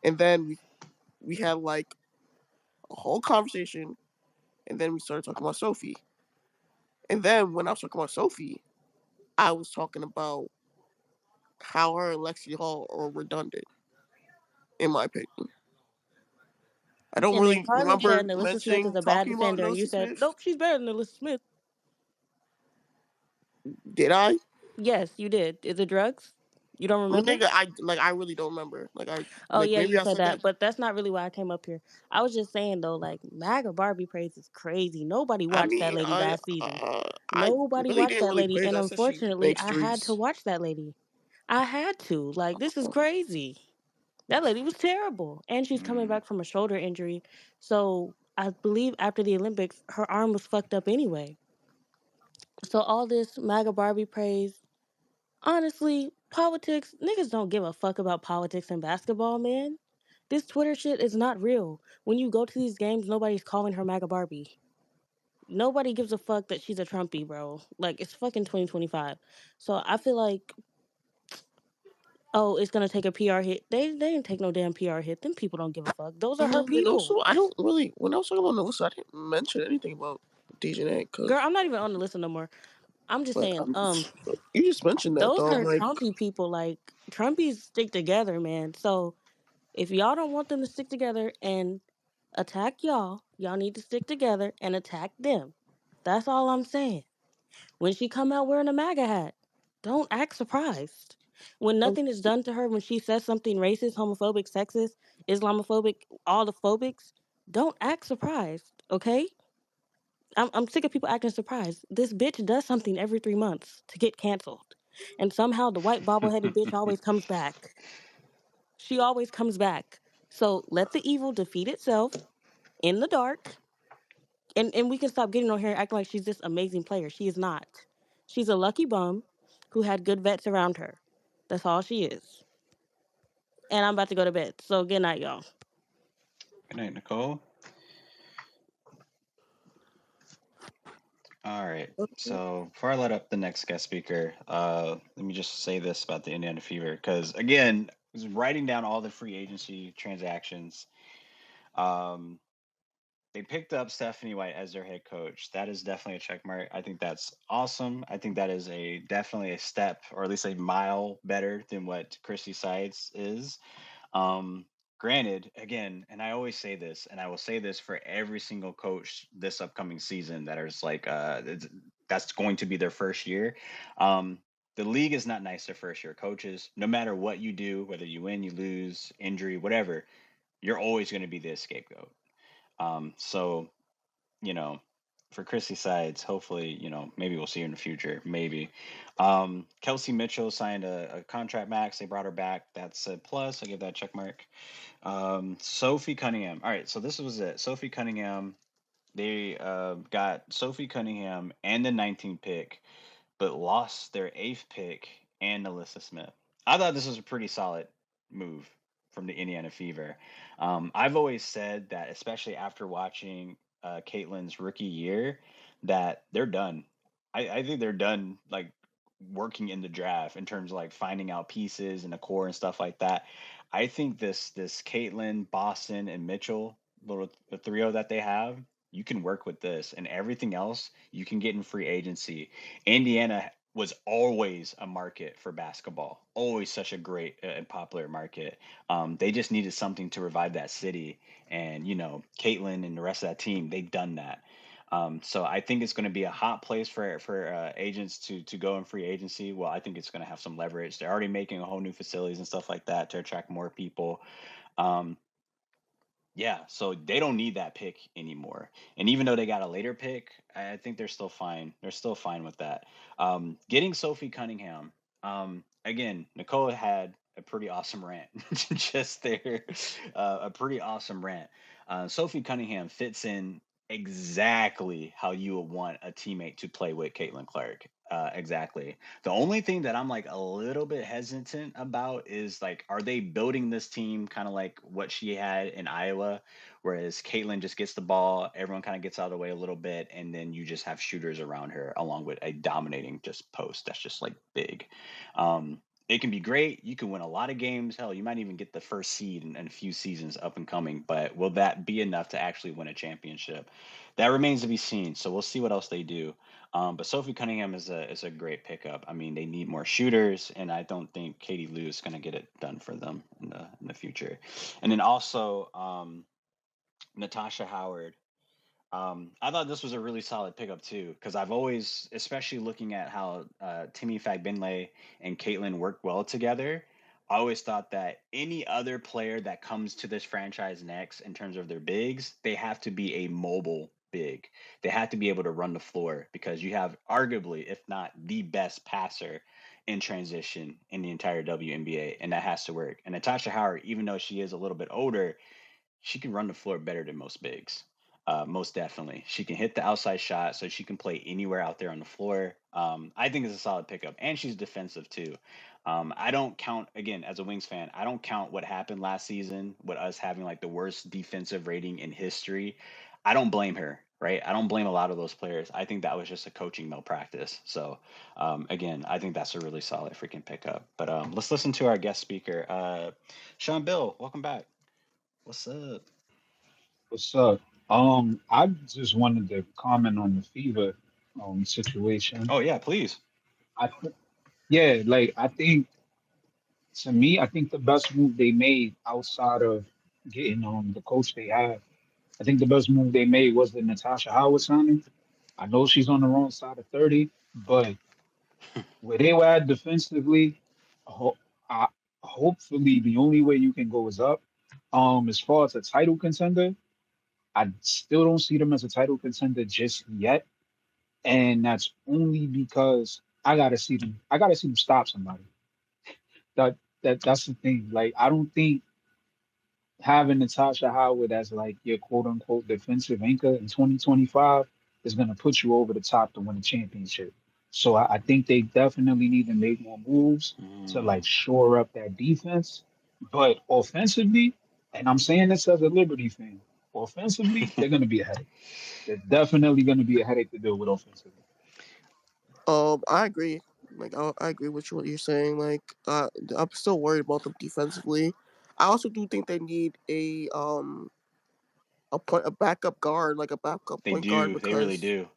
and then we had like a whole conversation, and then we started talking about Sophie, and then when I was talking about Sophie, I was talking about how her and Lexi Hall are redundant, in my opinion. I don't And then really Karlan said remember Alyssa Smith is mentioning a bad talking about defender, and you Alyssa said, Smith. nope, she's better than Alyssa Smith. Did I? Yes, you did. Is it drugs? You don't remember? Nigga, I really don't remember. Oh yeah, Maybe you I said said that. that, but that's not really why I came up here. I was just saying though, like MAGA Barbie praise is crazy. Nobody I watched that mean, lady last season. I Nobody really watched didn't that really lady, praise and her. I said she unfortunately, makes I had to threes. watch that lady. I had to. Like, this is crazy. That lady was terrible, and she's coming Mm. back from a shoulder injury. So I believe after the Olympics, her arm was fucked up anyway. So all this MAGA Barbie praise, honestly, politics, niggas don't give a fuck about politics and basketball, man. This Twitter shit is not real. When you go to these games, nobody's calling her MAGA Barbie. Nobody gives a fuck that she's a Trumpy, bro. Like, it's fucking 2025. So I feel like, oh, it's gonna take a PR hit. They didn't take no damn PR hit. Them people don't give a fuck. Those are her And people. also, I don't really. When I was talking about Melissa, I didn't mention anything about DJ Girl, because, I'm not even on the list no more. I'm just but saying, you just mentioned that those though. I'm are like, Trumpy people. Like, Trumpies stick together, man. So if y'all don't want them to stick together and attack y'all need to stick together and attack them. That's all I'm saying. When she come out wearing a MAGA hat, don't act surprised. When um, nothing is done to her, when she says something racist, homophobic, sexist, Islamophobic, all the phobics, don't act surprised, okay? I'm sick of people acting surprised. This bitch does something every 3 months to get canceled. And somehow the white bobbleheaded bitch always comes back. She always comes back. So let the evil defeat itself in the dark. And we can stop getting on here and acting like she's this amazing player. She is not. She's a lucky bum who had good vets around her. That's all she is. And I'm about to go to bed. So good night, y'all. Good night, Nicole. All right. So before I let up the next guest speaker, let me just say this about the Indiana Fever, because again, I was writing down all the free agency transactions. Um, they picked up Stephanie White as their head coach. That is definitely a check mark. I think that's awesome. I think that is a definitely a step, or at least a mile better than what Christy Sides is. Um, Granted, again, and I always say this, and I will say this for every single coach this upcoming season that is like that's going to be their first year. Um, the league is not nice to first year coaches. No matter what you do, whether you win, you lose, injury, whatever, you're always going to be the scapegoat. So for Chrissy Sides, hopefully, maybe we'll see her in the future. Maybe. Kelsey Mitchell signed a contract max. They brought her back. That's a plus. I give that a check mark. Sophie Cunningham. All right, so this was it. Sophie Cunningham. They got Sophie Cunningham and the 19th pick, but lost their 8th pick and Alyssa Smith. I thought this was a pretty solid move from the Indiana Fever. I've always said that, especially after watching Caitlin's rookie year, that they're done. I think they're done, like working in the draft in terms of like finding out pieces and the core and stuff like that. I think this Caitlin, Boston, and Mitchell little the trio that they have, you can work with this, and everything else you can get in free agency. Indiana was always a market for basketball, always such a great and popular market. They just needed something to revive that city, and Caitlin and the rest of that team, they've done that. So I think it's going to be a hot place for agents to go in free agency. Well, I think it's going to have some leverage. They're already making a whole new facilities and stuff like that to attract more people. Um, yeah, so they don't need that pick anymore. And even though they got a later pick, I think they're still fine. They're still fine with that. Getting Sophie Cunningham. Again, Nicole had a pretty awesome rant just there. A pretty awesome rant. Sophie Cunningham fits in exactly how you would want a teammate to play with Caitlin Clark. Exactly. The only thing that I'm like a little bit hesitant about is like, are they building this team kind of like what she had in Iowa, whereas Caitlin just gets the ball, everyone kind of gets out of the way a little bit, and then you just have shooters around her along with a dominating just post that's just like big. It can be great. You can win a lot of games. Hell, you might even get the first seed in a few seasons up and coming. But will that be enough to actually win a championship? That remains to be seen. So we'll see what else they do. But Sophie Cunningham is a great pickup. I mean, they need more shooters, and I don't think Katie Lou is going to get it done for them in the future. And then also Natasha Howard. I thought this was a really solid pickup too, because I've always, especially looking at how Timmy Fagbinley and Caitlin work well together, I always thought that any other player that comes to this franchise next in terms of their bigs, they have to be a mobile big. They have to be able to run the floor because you have arguably, if not the best passer in transition in the entire WNBA, and that has to work. And Natasha Howard, even though she is a little bit older, she can run the floor better than most bigs. Most definitely. She can hit the outside shot, so she can play anywhere out there on the floor. I think it's a solid pickup, and she's defensive too. I don't count, again, as a Wings fan, I don't count what happened last season with us having like the worst defensive rating in history. I don't blame her, right? I don't blame a lot of those players. I think that was just a coaching malpractice. So, again, I think that's a really solid freaking pickup. But let's listen to our guest speaker, Sean Bill. Welcome back. What's up? What's up? I just wanted to comment on the fever situation. Oh yeah, please. I th- yeah, like I think to me, I think the best move they made outside of getting the coach they have, I think the best move they made was the Natasha Howard signing. I know she's on the wrong side of 30, but where they were at defensively, ho- I, hopefully the only way you can go is up. As far as a title contender, I still don't see them as a title contender just yet, and that's only because I gotta see them. I gotta see them stop somebody. That that's the thing. Like I don't think having Natasha Howard as like your quote unquote defensive anchor in 2025 is gonna put you over the top to win a championship. So I think they definitely need to make more moves to Mm. like shore up that defense. But offensively, and I'm saying this as a Liberty fan, offensively, they're gonna be a headache. They're definitely gonna be a headache to deal with offensively. I agree. Like, I agree with you what you're saying. Like, I'm still worried about them defensively. I also do think they need a a backup guard, like a backup They point guard, do. They really because do.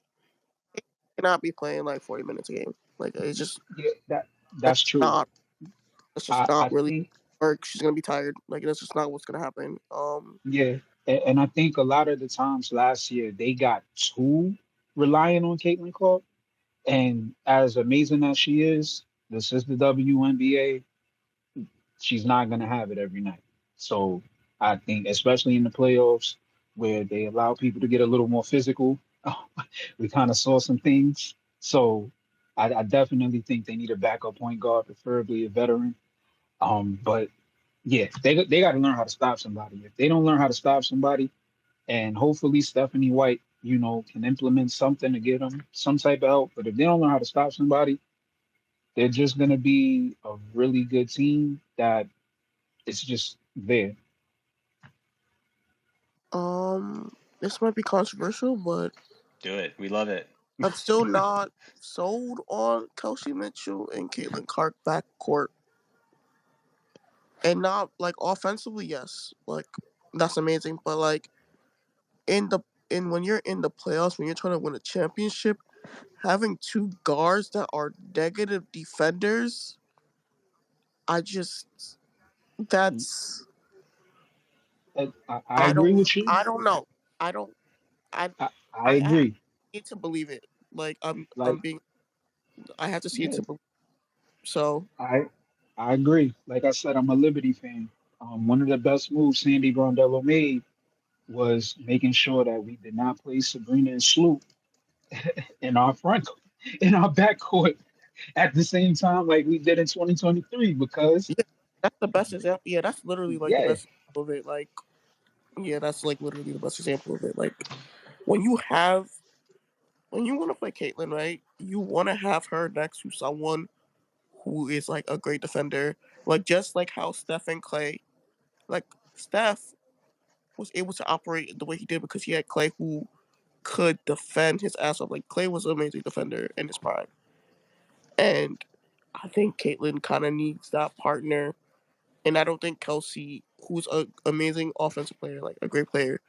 he cannot be playing like 40 minutes a game. Like it's just Yeah, that's that's true. not that's just I not really think work. She's gonna be tired. Like that's just not what's gonna happen. yeah, and I think a lot of the times last year they got too reliant on Caitlin Clark. And as amazing as she is, this is the WNBA. She's not gonna have it every night. So I think, especially in the playoffs, where they allow people to get a little more physical, we kind of saw some things. So I definitely think they need a backup point guard, preferably a veteran. But yeah, they got to learn how to stop somebody. If they don't learn how to stop somebody, and hopefully Stephanie White, can implement something to get them some type of help. But if they don't learn how to stop somebody, they're just gonna be a really good team that it's just there. This might be controversial, but Do it. We love it. I'm still not sold on Kelsey Mitchell and Caitlin Clark backcourt. And not like offensively, yes, like that's amazing. But like in the in when you're in the playoffs, when you're trying to win a championship, having two guards that are negative defenders, I just that's I agree with you. I don't know. I don't I I I agree. need to believe it. Like Like I have to see it yeah, to believe. So I I agree. Like I said, I'm a Liberty fan. One of the best moves Sandy Grondello made was making sure that we did not play Sabrina and Sloop in our front in our backcourt at the same time like we did in 2023 because yeah, that's the best example. Yeah, that's literally like the yeah, best example of it. Like yeah, that's like literally the best example of it. Like when you have when you want to play Caitlyn, right? You want to have her next to someone who is like a great defender, like just like how Steph and Clay, like Steph was able to operate the way he did because he had Clay who could defend his ass off. Like Clay was an amazing defender in his prime, and I think Caitlyn kind of needs that partner. And I don't think Kelsey, who's an amazing offensive player, like a great player,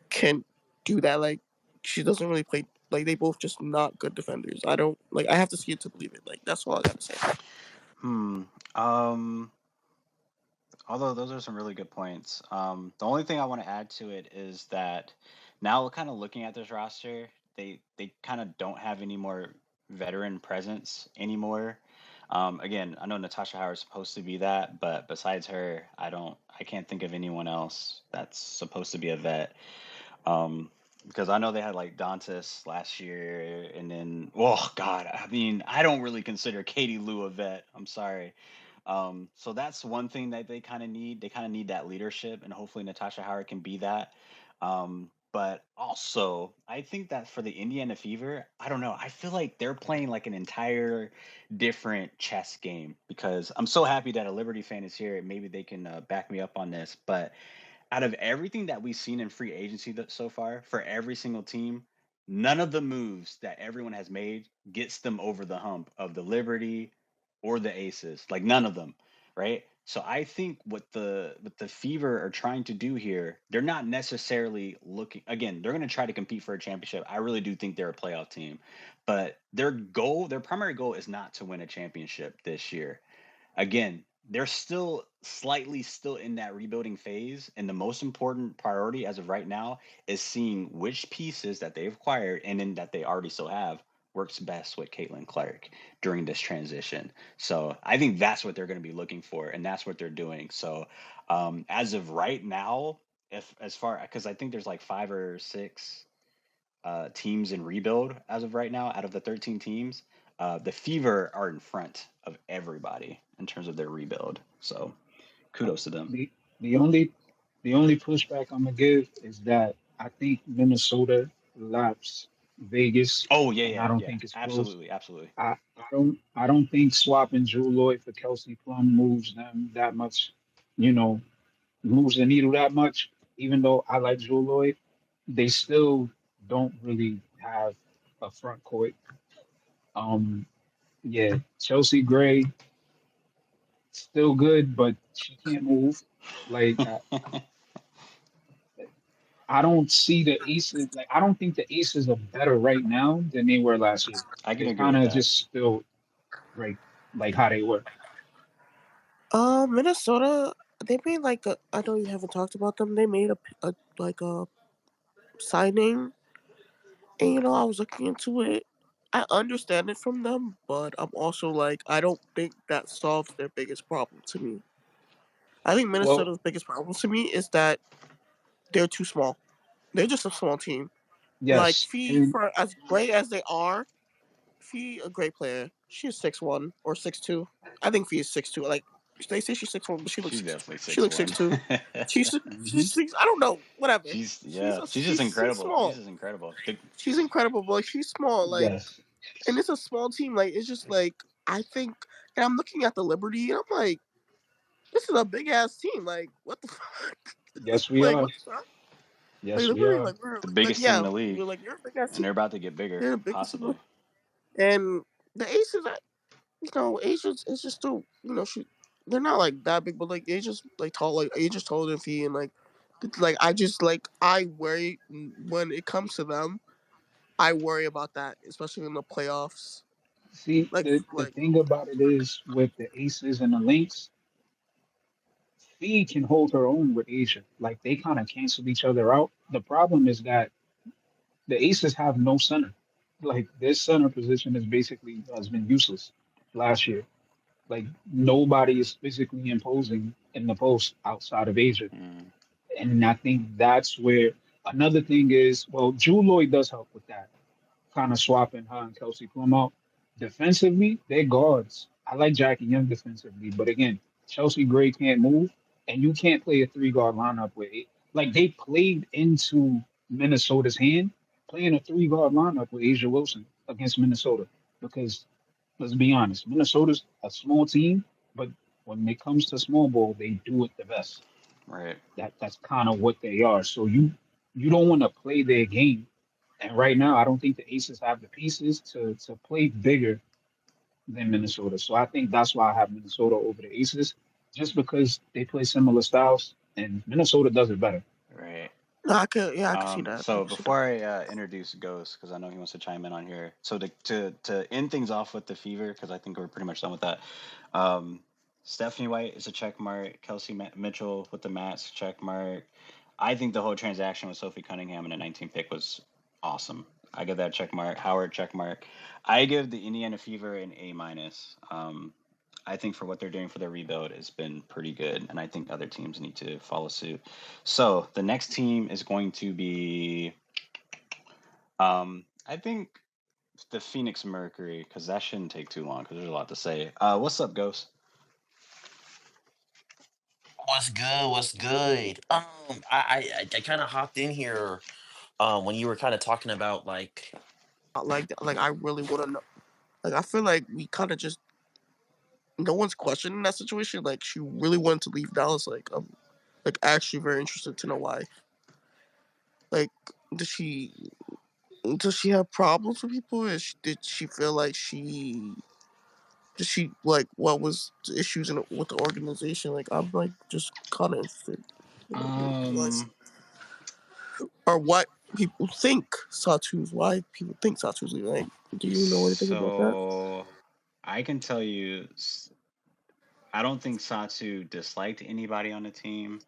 can do that. Like she doesn't really play. Like they both just not good defenders. I don't like. I have to see it to believe it. Like that's all I gotta say. Hmm. Um. Although those are some really good points. The only thing I want to add to it is that now kind of looking at this roster, they kind of don't have any more veteran presence anymore. Again, I know Natasha Howard's supposed to be that, but besides her, I can't think of anyone else that's supposed to be a vet. Because I know they had like Dantas last year, and then, oh God, I mean, I don't really consider Katie Lou a vet. I'm sorry. So that's one thing that they kind of need. They kind of need that leadership, and hopefully Natasha Howard can be that. But also, I think that for the Indiana Fever, I don't know. I feel like they're playing like an entire different chess game because I'm so happy that a Liberty fan is here. Maybe they can back me up on this. But out of everything that we've seen in free agency so far, for every single team, none of the moves that everyone has made gets them over the hump of the Liberty or the Aces. Like none of them, right? So I think what the Fever are trying to do here, they're not necessarily looking again, they're going to try to compete for a championship. I really do think they're a playoff team. But their primary goal is not to win a championship this year. Again, they're still in that rebuilding phase, and the most important priority as of right now is seeing which pieces that they've acquired and then that they already still have works best with Caitlin Clark during this transition. So I think that's what they're going to be looking for, and that's what they're doing. So as of right now, if as far because I think there's like 5 or 6 teams in rebuild as of right now out of the 13 teams. The Fever are in front of everybody in terms of their rebuild. So kudos to them. the the only the only pushback I'm gonna give is that I think Minnesota laps Vegas, Oh yeah, and yeah, I don't yeah. think it's close. Absolutely, absolutely. I don't think swapping Drew Lloyd for Kelsey Plum moves them that much, you know, moves the needle that much. Even though I like Drew Lloyd, they still don't really have a front court. Um, yeah, Chelsea Gray still good, but she can't move. Like I don't see the Aces like I don't think the Aces are better right now than they were last year. I can They agree kind with of that. just still like how they were. Minnesota. They made like a. I know you haven't talked about them. They made a like a signing, and I was looking into it. I understand it from them, but I'm also like, I don't think that solves their biggest problem to me. I think Well, Minnesota's biggest problem to me is that they're too small. They're just a small team. Like yes, Fee, and for as great as they are, Fee a great player. She's 6'1" or 6'2". I think Fee is 6'2". Like they say she's 6'1", but she looks She's 6'2". definitely She six looks one. 6'2". She's mhm, she's six. I don't know. Whatever. She's She's yeah. a, She's just she's incredible. She's small. just incredible. The, She's incredible, but like, she's small. Like, yes, and it's a small team. Like, it's just like I think. And I'm looking at the Liberty, and I'm like, this is a big ass team. Like, what the fuck? yes we Like, are, what the fuck? Like, yes we Liberty, are. like we're the like biggest team in yeah, the league, we're like you're a big ass and team. they're about to get bigger, They're the biggest team. possibly. And the Aces, Asians, it's just still, they're not like that big, but like they just like tall, like Asians taller than Fee, and like I just like I worry when it comes to them. I worry about that, especially in the playoffs. See, Like the like thing about it is with the Aces and the Lynx, Fee can hold her own with Asia. Like they kind of cancel each other out. The problem is that the Aces have no center. Like their center position is basically has been useless last year. Like nobody is physically imposing in the post outside of Asia. Mm, And I think that's where another thing is, well, Drew Lloyd does help with that, kind of swapping her and Kelsey Plum out. Defensively, they're guards. I like Jackie Young defensively, but again, Chelsea Gray can't move, and you can't play a three guard lineup with it. Like they played into Minnesota's hand, playing a three guard lineup with Asia Wilson against Minnesota. Because let's be honest, Minnesota's a small team, but when it comes to small ball, they do it the best. right. That's kind of what they are. So you don't want to play their game. And right now, I don't think the Aces have the pieces to play bigger than Minnesota. So I think that's why I have Minnesota over the Aces, just because they play similar styles, and Minnesota does it better. Right. no, I could see that. I So could see that. before I introduce Ghost, because I know he wants to chime in on here. So to end things off with the Fever, because I think we're pretty much done with that. Um, Stephanie White is a check mark. Kelsey Mitchell with the Mats check mark. I think the whole transaction with Sophie Cunningham and the 19 pick was awesome. I give that a check mark. Howard check mark. I give the Indiana Fever an A minus. I think for what they're doing for their rebuild has been pretty good, and I think other teams need to follow suit. So the next team is going to be, I think the Phoenix Mercury, because that shouldn't take too long because there's a lot to say. What's up, Ghost? What's good? What's good? I kind of hopped in here when you were kind of talking about like Like I really want to know. Like I feel like we kind of just no one's questioning that situation. Like she really wanted to leave Dallas. Like I'm like actually very interested to know why. Like does she does she have problems with people? Did she feel like did she like what was the issues with the organization? Like I'm like just kind of interested in what Um, or what people think Satou's why people think Satou's leaving. Like, do you know anything about that? so I can tell you, I don't think Satsu disliked anybody on the team.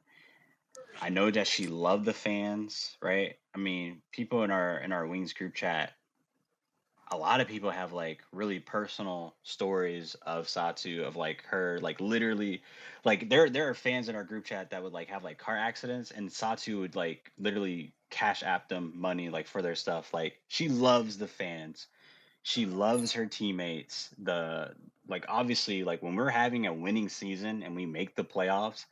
I know that she loved the fans, right? I mean, people in our Wings group chat, a lot of people have like really personal stories of Satu, of like her like literally, like there are fans in our group chat that would like have like car accidents, and Satu would like literally cash app them money like for their stuff. Like she loves the fans. She loves her teammates. The like obviously like when we're having a winning season and we make the playoffs,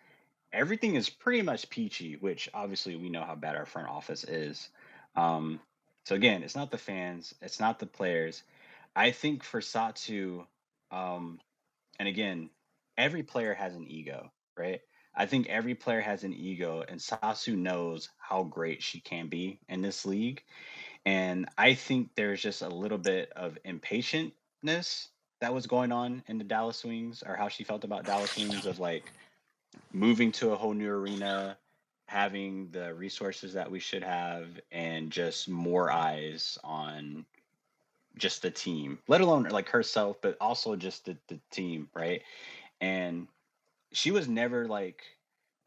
everything is pretty much peachy, which obviously we know how bad our front office is. Um, so again, it's not the fans, it's not the players. I think for Satu, um, and again, every player has an ego, right? I think every player has an ego, and Sasu knows how great she can be in this league. And I think there's just a little bit of impatientness that was going on in the Dallas Wings, or how she felt about Dallas Wings, of like moving to a whole new arena, having the resources that we should have and just more eyes on just the team, let alone like herself, but also just the team, right? And she was never like,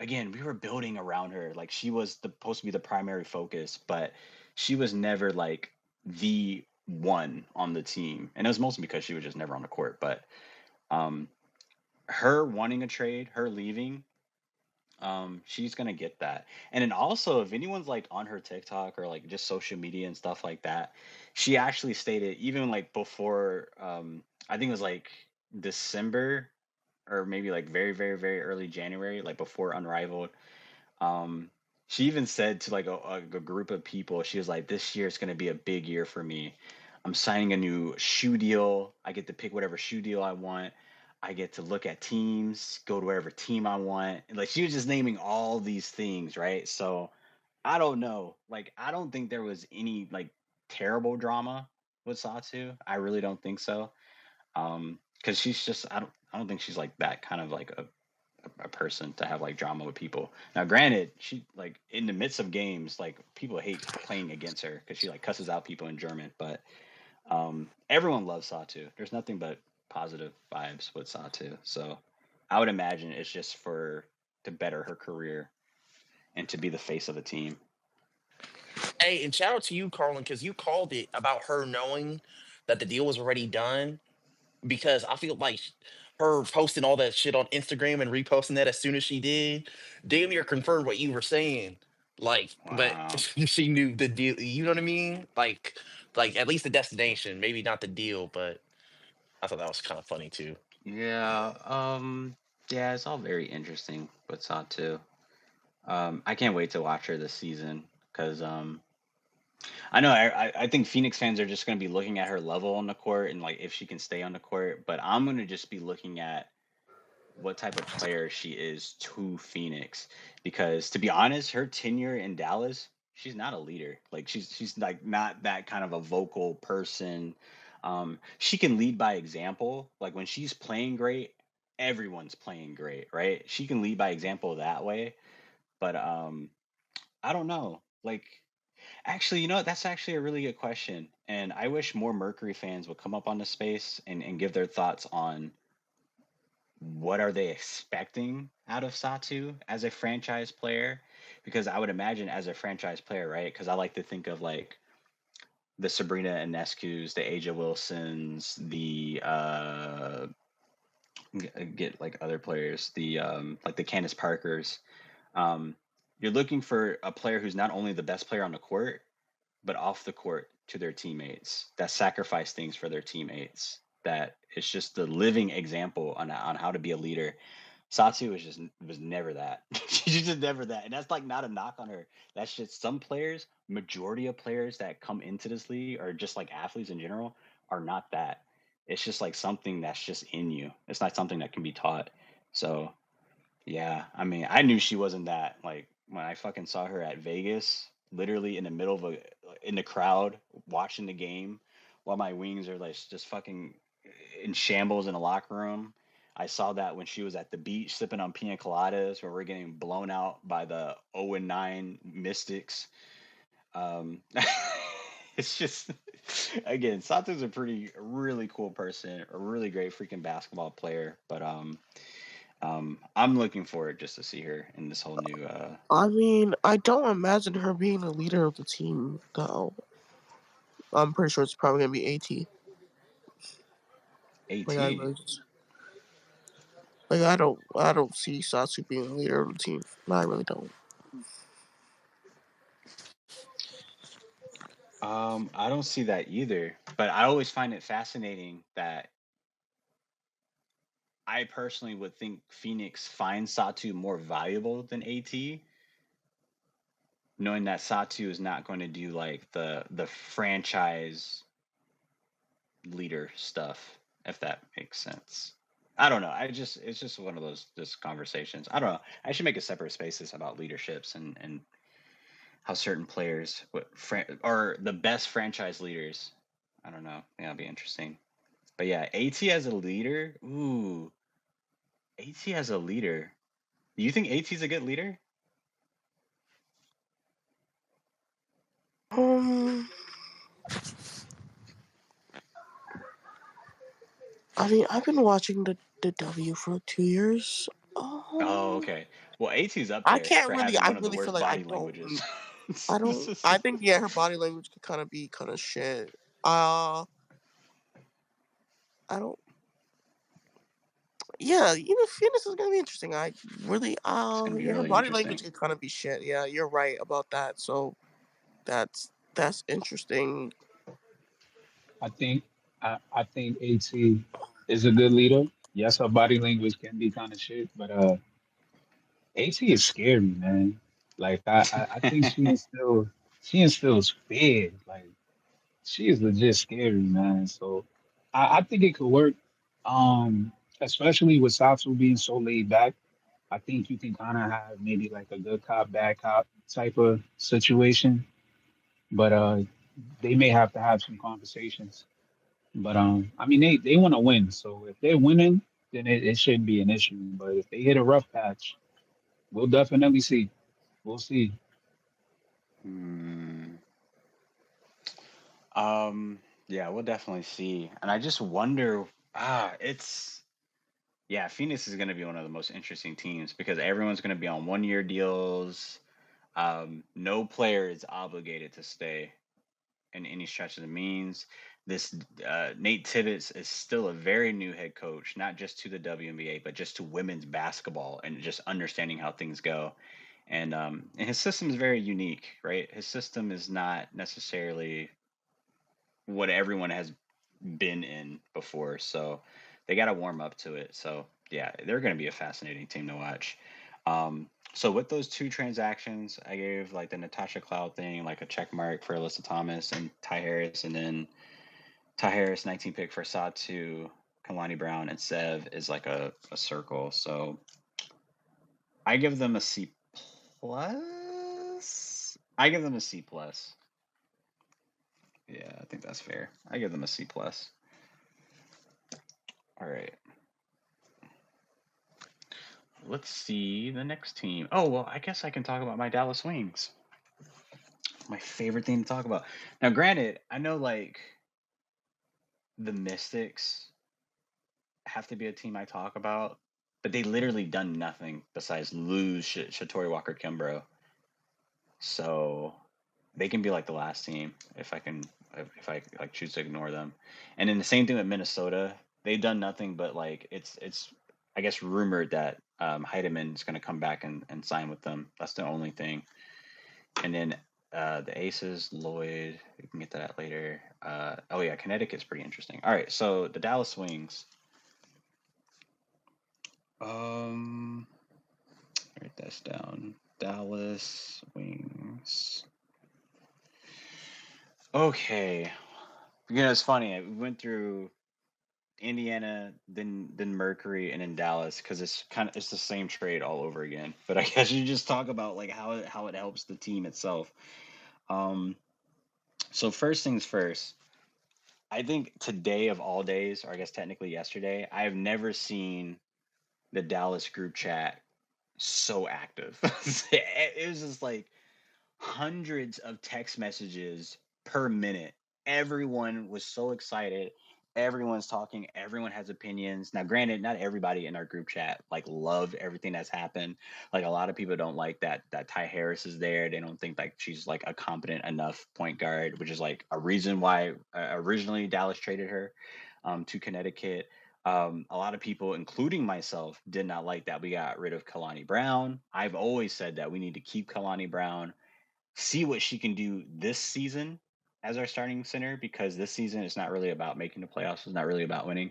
again, we were building around her. Like she was supposed to be the primary focus, but she was never like the one on the team. And it was mostly because she was just never on the court. But um, her wanting a trade, her leaving, she's gonna get that. And then also, if anyone's like on her TikTok or like just social media and stuff like that, she actually stated even like before, I think it was like December or maybe like very, very, very early January, like before Unrivaled. Um, she even said to like a group of people, she was like, "This year is going to be a big year for me. I'm signing a new shoe deal. I get to pick whatever shoe deal I want. I get to look at teams, go to wherever team I want." And like she was just naming all these things, right? So I don't know. Like I don't think there was any like terrible drama with Satu. I really don't think so. Because she's just I don't think she's like that kind of like a person to have like drama with people. Now, granted, she like in the midst of games, like people hate playing against her because she like cusses out people in German. But everyone loves Satu. There's nothing but positive vibes with Satu. So I would imagine it's just for to better her career and to be the face of the team. Hey, and shout out to you, Carlin, because you called it about her knowing that the deal was already done. Because I feel like her posting all that shit on Instagram and reposting that as soon as she did, damn near confirmed what you were saying. Like, but Wow. she knew the deal. You know what I mean? Like at least the destination, maybe not the deal, but I thought that was kind of funny too. Yeah. Yeah, it's all very interesting with Satu. I can't wait to watch her this season because I know. I think Phoenix fans are just going to be looking at her level on the court and like if she can stay on the court. But I'm going to just be looking at what type of player she is to Phoenix, because to be honest, her tenure in Dallas, she's not a leader. Like she's like not that kind of a vocal person. She can lead by example. Like when she's playing great, everyone's playing great, right? She can lead by example that way. But I don't know. Like actually, you know what? That's actually a really good question. And I wish more Mercury fans would come up on the space and give their thoughts on what are they expecting out of Satu as a franchise player. Because I would imagine as a franchise player, right? Because I like to think of like the Sabrina Ionescu's, the Aja Wilsons, the get like other players, the like the Candace Parkers. Um, you're looking for a player who's not only the best player on the court, but off the court to their teammates, that sacrifice things for their teammates. That it's just the living example on how to be a leader. Satsu was never that. She's just never that, and that's like not a knock on her. That's just some players. Majority of players that come into this league, or just like athletes in general, are not that. It's just like something that's just in you. It's not something that can be taught. So yeah, I mean, I knew she wasn't that. Like when I fucking saw her at Vegas, literally in the middle of a in the crowd watching the game, while my wings are like just fucking in shambles in a locker room. I saw that when she was at the beach sipping on pina coladas, where we're getting blown out by the 0-9 Mystics. It's just again, Sato's a pretty really cool person, a really great freaking basketball player, but I'm looking forward just to see her in this whole new I mean, I don't imagine her being the leader of the team, though. I'm pretty sure it's probably gonna be AT. Like I AT. really just like I don't see Satsu being the leader of the team. No, I really don't. I don't see that either, but I always find it fascinating that I personally would think Phoenix finds Satu more valuable than AT, knowing that Satu is not going to do like the franchise leader stuff, if that makes sense. I don't know. I just it's just one of those just conversations. I don't know. I should make a separate spaces about leaderships and how certain players or the best franchise leaders. I don't know. Yeah, that'll be interesting. But yeah, AT as a leader. Ooh, AT as a leader. Do you think AT's a good leader? Um, I mean, I've been watching the W for 2 years. Oh, Um, okay. Well, AT's up I there can't for really. having I one of the really feel worst like I body languages. don't. I don't. I think yeah, her body language could kind of be kind of shit. Uh, I don't. Yeah, Phoenix is gonna be interesting. I really. It's gonna be Yeah, her really body interesting. language could kind of be shit. Yeah, you're right about that. So that's interesting. I think AT is a good leader. Yes, her body language can be kind of shit, but AT is scary, man. Like I think she instills fear. Like she is legit scary, man. So I think it could work. Especially with Sato being so laid back. I think you can kind of have maybe like a good cop, bad cop type of situation. But they may have to have some conversations. But I mean they want to win. So if they're winning, then it shouldn't be an issue. But if they hit a rough patch, we'll definitely see. We'll see. Hmm. Um, yeah, we'll definitely see. And I just wonder, it's yeah, Phoenix is going to be one of the most interesting teams because everyone's going to be on 1 year deals. No player is obligated to stay in any stretch of the means. This Nate Tibbetts is still a very new head coach, not just to the WNBA, but just to women's basketball and just understanding how things go. And his system is very unique, right? His system is not necessarily what everyone has been in before. So they got to warm up to it. So yeah, they're going to be a fascinating team to watch. So with those two transactions, I gave like the Natasha Cloud thing, like a check mark for Alyssa Thomas and Ty Harris, and then Ty Harris 19 pick for Satu, Kalani Brown, and Sev is like a circle. So I give them a C plus. I give them a C plus. Yeah, I think that's fair. I give them a C plus. All right. Let's see the next team. Oh, well, I guess I can talk about my Dallas Wings. My favorite thing to talk about. Now, granted, I know like the Mystics have to be a team I talk about, but they literally done nothing besides lose Shatori Walker Kimbrough. So they can be like the last team if I like choose to ignore them. And then the same thing with Minnesota. They've done nothing but like it's I guess rumored that Heidemann is going to come back and sign with them. That's the only thing. And then the Aces, Lloyd, we can get to that later. Oh yeah, Connecticut's pretty interesting. All right, so the Dallas Wings. Um, write this down. Dallas Wings. Okay, it's funny. We went through Indiana, then Mercury, and then Dallas because it's the same trade all over again. But I guess you just talk about like how it helps the team itself. Um, so first things first. I think today of all days, or I guess technically yesterday, I have never seen the Dallas group chat so active. It was just like hundreds of text messages per minute. Everyone was so excited. Everyone's talking. Everyone has opinions. Now, granted, not everybody in our group chat like love everything that's happened. Like a lot of people don't like that Ty Harris is there. They don't think like she's like a competent enough point guard, which is like a reason why originally Dallas traded her to Connecticut. A lot of people, including myself, did not like that we got rid of Kalani Brown. I've always said that we need to keep Kalani Brown, see what she can do this season as our starting center because this season is not really about making the playoffs. It's not really about winning.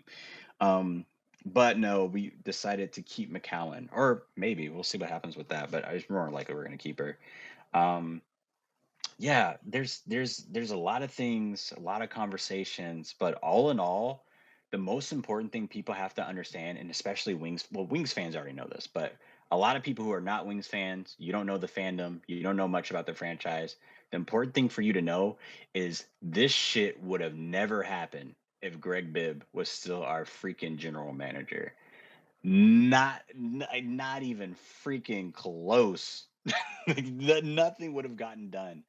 Um, but no, we decided to keep McCowan, or maybe we'll see what happens with that. But it's more likely we're going to keep her. Um, yeah, there's a lot of things, a lot of conversations, but all in all, the most important thing people have to understand, and especially Wings fans already know this, but a lot of people who are not Wings fans, you don't know the fandom, you don't know much about the franchise. The important thing for you to know is this shit would have never happened if Greg Bibb was still our freaking general manager. Not even freaking close. Nothing would have gotten done.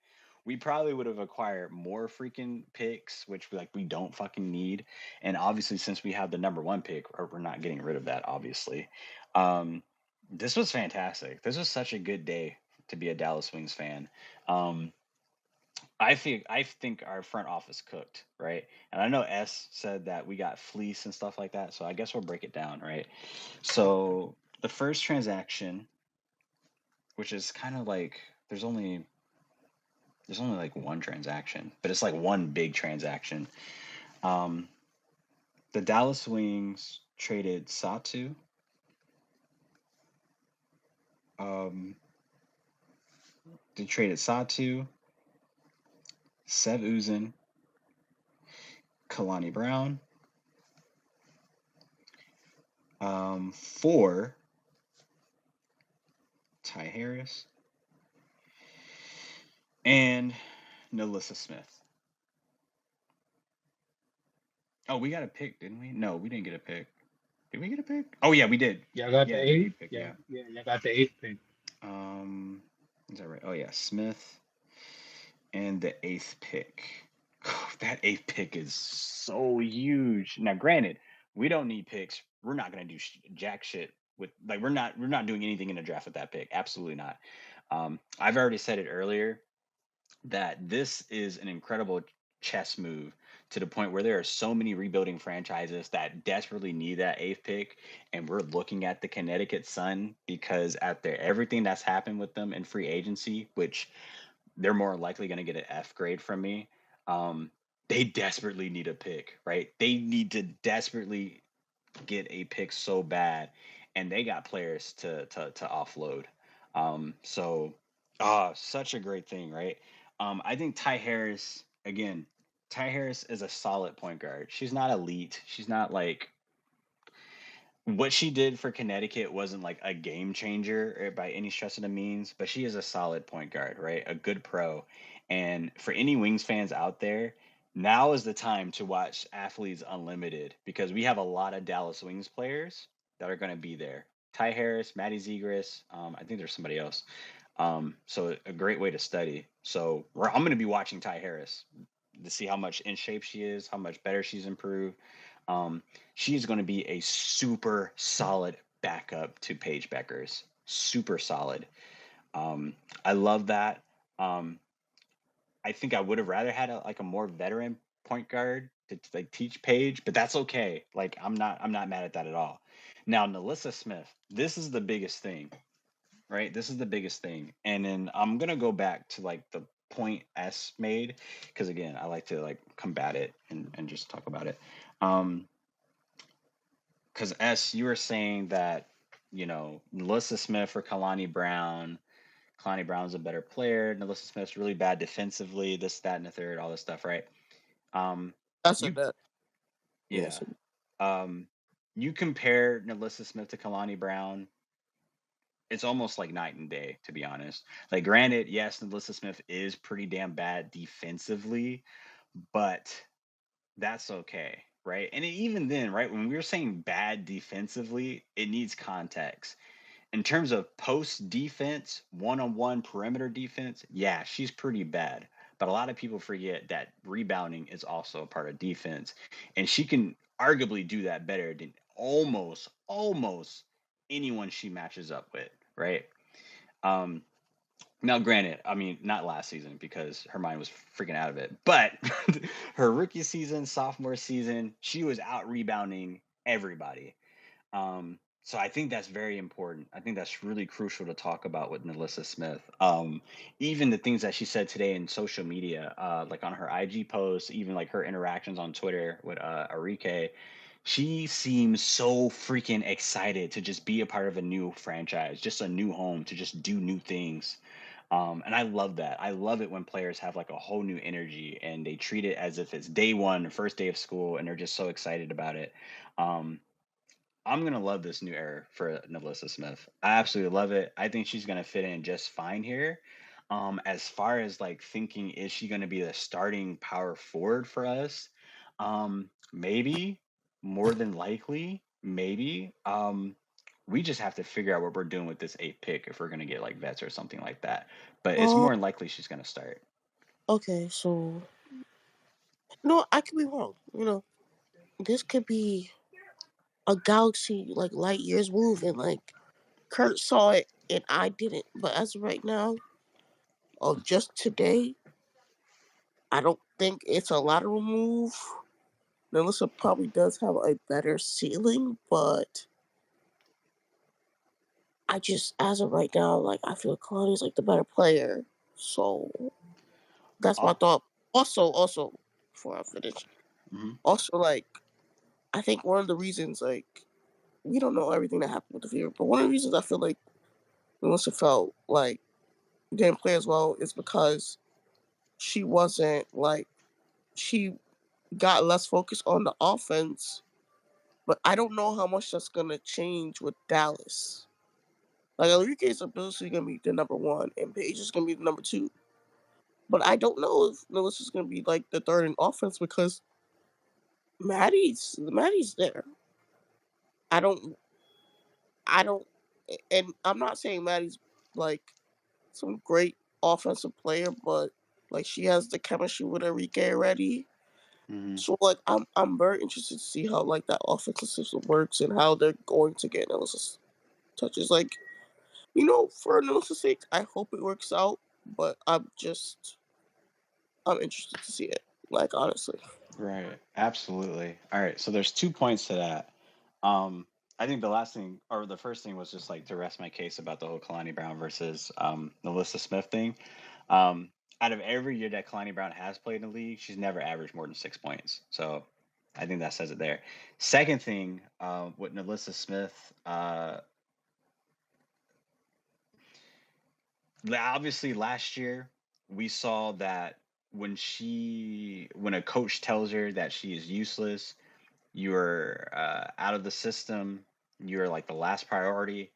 we probably would have acquired more freaking picks, which we don't fucking need. And obviously, since we have the number one pick, or we're not getting rid of that, obviously. Um, this was fantastic. This was such a good day to be a Dallas Wings fan. Um, I think our front office cooked, right? And I know S said that we got fleece and stuff like that. So I guess we'll break it down, right? So the first transaction, which is kind of like there's only like one transaction, but it's like one big transaction. Um, the Dallas Wings traded Satou, um, they traded Satou, Sev Uzin, Kalani Brown, for Ty Harris and Nalissa Smith. Oh, we got a pick, didn't we? No, we didn't get a pick. Did we get a pick? Oh yeah, we did. Y'all got the Yeah, we got a eighth. pick. Yeah, Yeah. yeah, y'all got the eighth pick. Um, is that right? Oh yeah, Smith and the eighth pick. That eighth pick is so huge. Now, granted, we don't need picks. We're not gonna do jack shit with we're not doing anything in the draft with that pick. Absolutely not. I've already said it earlier that this is an incredible chess move to the point where there are so many rebuilding franchises that desperately need that eighth pick, and we're looking at the Connecticut Sun because after everything that's happened with them in free agency, which they're more likely going to get an F grade from me. Um, they desperately need a pick, right? They need to desperately get a pick so bad, and they got players to offload. So, such a great thing, right? I think Ty Harris again. Ty Harris is a solid point guard. She's not elite. She's not like what she did for Connecticut wasn't like a game changer by any stretch of the means, but she is a solid point guard, right? A good pro. And for any Wings fans out there, now is the time to watch Athletes Unlimited because we have a lot of Dallas Wings players that are going to be there. Ty Harris, Maddie Zegras, I think there's somebody else. So a great way to study. So I'm going to be watching Ty Harris to see how much in shape she is, how much better she's improved. Um, she's going to be a super solid backup to Paige Beckers. Super solid. Um, I love that. Um, I think I would have rather had a more veteran point guard to like teach Paige, but that's okay. Like I'm not mad at that at all. Now Nalissa Smith, this is the biggest thing, right? This is the biggest thing. And then I'm gonna go back to like the point S made, because again, I like to like combat it and just talk about it. Because S, you were saying that, Nalissa Smith or Kalani Brown. Kalani Brown's a better player. Nalissa Smith's really bad defensively, this, that, and the third, all this stuff, right? Um, I said you that. Yeah, I yeah. said that. You compare Nalissa Smith to Kalani Brown, it's almost like night and day, to be honest. Like, granted, yes, Nalissa Smith is pretty damn bad defensively, but that's okay, right? And even then, right, when we were saying bad defensively, it needs context. In terms of post defense, one on one perimeter defense, yeah, she's pretty bad. But a lot of people forget that rebounding is also a part of defense. And she can arguably do that better than almost anyone she matches up with, right? Um, Now, granted, I mean, not last season because her mind was freaking out of it, but her rookie season, sophomore season, she was out rebounding everybody. So I think that's very important. I think that's really crucial to talk about with Nalissa Smith. Even the things that she said today in social media, like on her IG posts, even like her interactions on Twitter with Arike, she seems so freaking excited to just be a part of a new franchise, just a new home, to just do new things. And I love that. I love it when players have like a whole new energy and they treat it as if it's day one, first day of school, and they're just so excited about it. Um, I'm gonna love this new era for Nalissa Smith. I absolutely love it. I think she's gonna fit in just fine here. As far as like thinking, is she gonna be the starting power forward for us? Maybe, more than likely, maybe. We just have to figure out what we're doing with this eighth pick if we're gonna get like vets or something like that. But it's Um, more than likely she's gonna start. Okay, so I could be wrong. This could be a galaxy like light years move, and like Kurt saw it and I didn't. But as of right now, or just today, I don't think it's a lateral move. Melissa probably does have a better ceiling, but I just, as of right now, like I feel Kalani's like the better player. So that's my Oh, thought. Also, before I finish, mhm. also like I think one of the reasons like we don't know everything that happened with the Fever, but one of the reasons I feel like Melissa felt like didn't play as well is because she wasn't like she got less focused on the offense. But I don't know how much that's gonna change with Dallas. Like Enrique's ability gonna be the number one, and Paige is gonna be the number two. But I don't know if Melissa's gonna be like the third in offense because Maddie's there. I don't I don't and I'm not saying Maddie's like some great offensive player, but like she has the chemistry with Enrique already. Mhm. So like I'm very interested to see how like that offensive system works and how they're going to get Melissa's touches. Like, for Melissa's sake, I hope it works out, but I'm interested to see it. Like honestly. Right. Absolutely. All right. So there's 2 points to that. Um, I think the last thing or the first thing was just like to rest my case about the whole Kalani Brown versus Melissa Smith thing. Um, Out of every year that Kalani Brown has played in the league, she's never averaged more than 6 points. So I think that says it there. Second thing, with Melissa Smith, obviously last year we saw that when a coach tells her that she is useless, you're out of the system, you're like the last priority,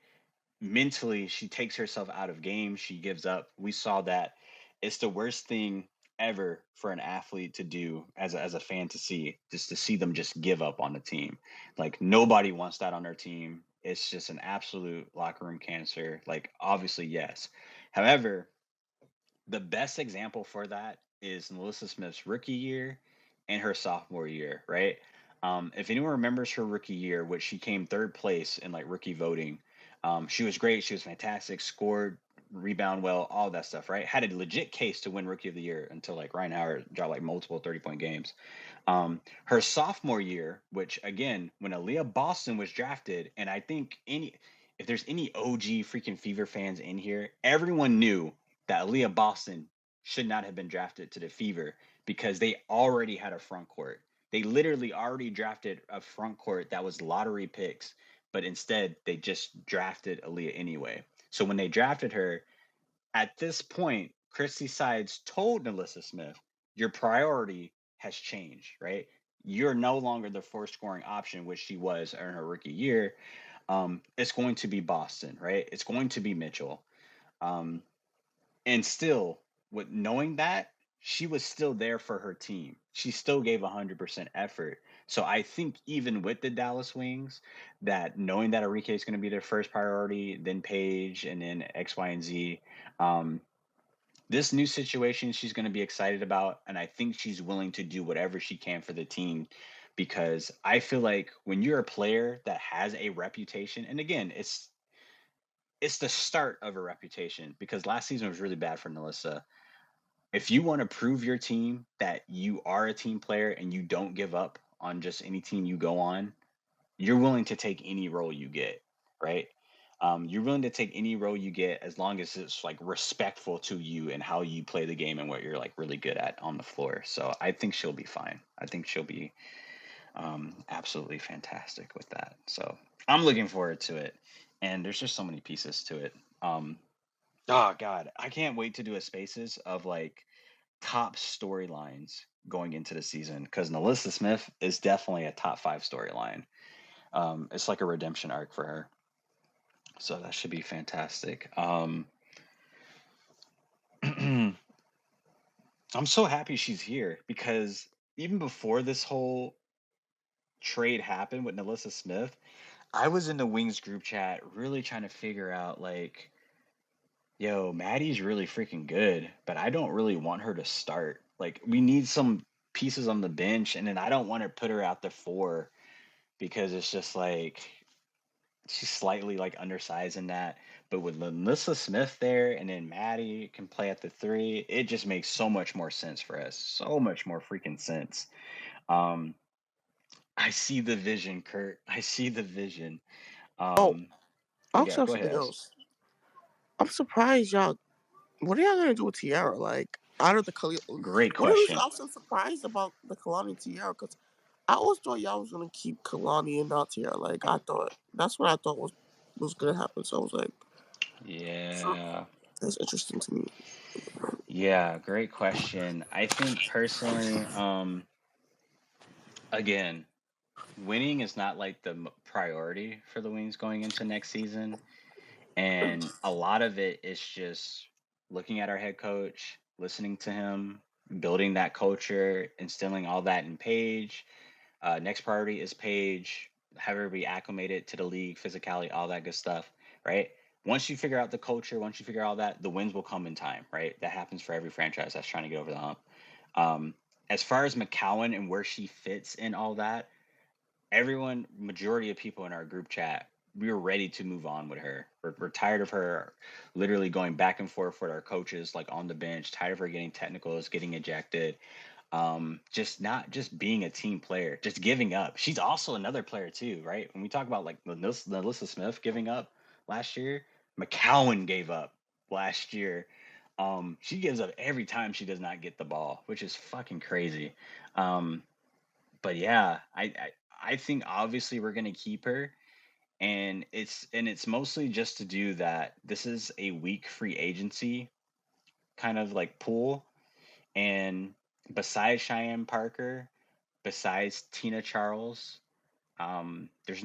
mentally she takes herself out of games, she gives up. We saw that. It's the worst thing ever for an athlete to do as a fan to see, just to see them just give up on the team. Like nobody wants that on their team. It's just an absolute locker room cancer. Like obviously yes. However, the best example for that is Melissa Smith's rookie year and her sophomore year, right? If anyone remembers her rookie year, which she came third place in like rookie voting, she was great. She was fantastic, scored, rebound well, all that stuff, right? Had a legit case to win rookie of the year until like Ryan Howard dropped like multiple 30-point games. Her sophomore year, which again, when Aaliyah Boston was drafted, and I think if there's any OG freaking Fever fans in here, everyone knew that Aaliyah Boston should not have been drafted to the Fever because they already had a front court. They literally already drafted a front court that was lottery picks, but instead they just drafted Aaliyah anyway. So when they drafted her, at this point, Christy Sides told Melissa Smith, your priority has changed, right? You're no longer the first scoring option, which she was in her rookie year. It's going to be Boston, right? It's going to be Mitchell. Um, and still, with knowing that, she was still there for her team. She still gave 100% effort. So I think even with the Dallas Wings, that knowing that Enrique is going to be their first priority, then Paige, and then X, Y, and Z, um, this new situation she's going to be excited about, and I think she's willing to do whatever she can for the team, because I feel like when you're a player that has a reputation, and again, it's the start of a reputation, because last season was really bad for Melissa. If you want to prove your team that you are a team player and you don't give up on just any team you go on, you're willing to take any role you get, right? You're willing to take any role you get as long as it's like respectful to you and how you play the game and what you're like really good at on the floor. So I think she'll be fine. I think she'll be absolutely fantastic with that. So I'm looking forward to it. And there's just so many pieces to it. Oh God, I can't wait to do a spaces of like top storylines going into the season, because Melissa Smith is definitely a top 5 storyline. It's like a redemption arc for her. So that should be fantastic. I'm so happy she's here, because even before this whole trade happened with Melissa Smith, I was in the Wings group chat really trying to figure out like Yo, Maddie's really freaking good, but I don't really want her to start. Like, we need some pieces on the bench, and then I don't want to put her out there four because it's just like she's slightly like undersized in that. But with Melissa Smith there, and then Maddie can play at the three, it just makes so much more sense for us. So much more freaking sense. Um, I see the vision, Kurt. I see the vision. Oh, Um, I but also yeah, have go ahead, something Ez. else. I'm surprised y'all. What are y'all gonna do with Tiara? Like, out of the Great what are question. I'm so surprised about the Kalani and Tiara? Because I always thought y'all was gonna keep Kalani and not Tiara. Like, I thought that's what I thought was gonna happen. So I was like, hmm, Yeah. that's interesting to me. Yeah, great question. I think personally, again, winning is not like the priority for the Wings going into next season. And a lot of it is just looking at our head coach, listening to him, building that culture, instilling all that in Paige. Next priority is Paige, have her be acclimated to the league, physicality, all that good stuff, right? Once you figure out the culture, once you figure all that, the wins will come in time, right? That happens for every franchise that's trying to get over the hump. Um, as far as McCowan and where she fits in all that, everyone, majority of people in our group chat, we were ready to move on with her. We're tired of her literally going back and forth with our coaches, like on the bench, tired of her getting technicals, getting ejected, just not just being a team player, just giving up. She's also another player too, right? When we talk about like Melissa Smith giving up last year, McCowan gave up last year. She gives up every time she does not get the ball, which is fucking crazy. Um, but yeah, I think obviously we're gonna keep her, and it's mostly just to do that. This is a weak free agency kind of like pool, and besides Cheyenne Parker, besides Tina Charles, there's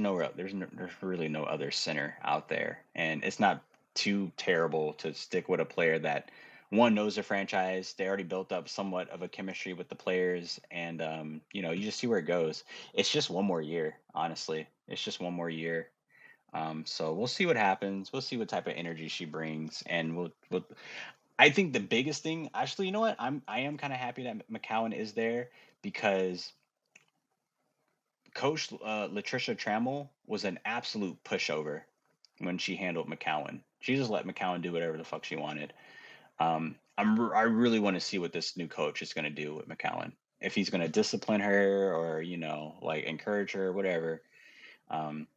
really no other center out there, and it's not too terrible to stick with a player that one knows the franchise. They already built up somewhat of a chemistry with the players, and you just see where it goes. It's just one more year, honestly. It's just one more year. So we'll see what happens. We'll see what type of energy she brings, and we'll. I think the biggest thing, actually, you know what? I am kind of happy that McCowan is there because Coach Latricia Trammell was an absolute pushover when she handled McCowan. She just let McCowan do whatever the fuck she wanted. I really want to see what this new coach is going to do with McCowan. If he's going to discipline her or like encourage her, whatever. Um,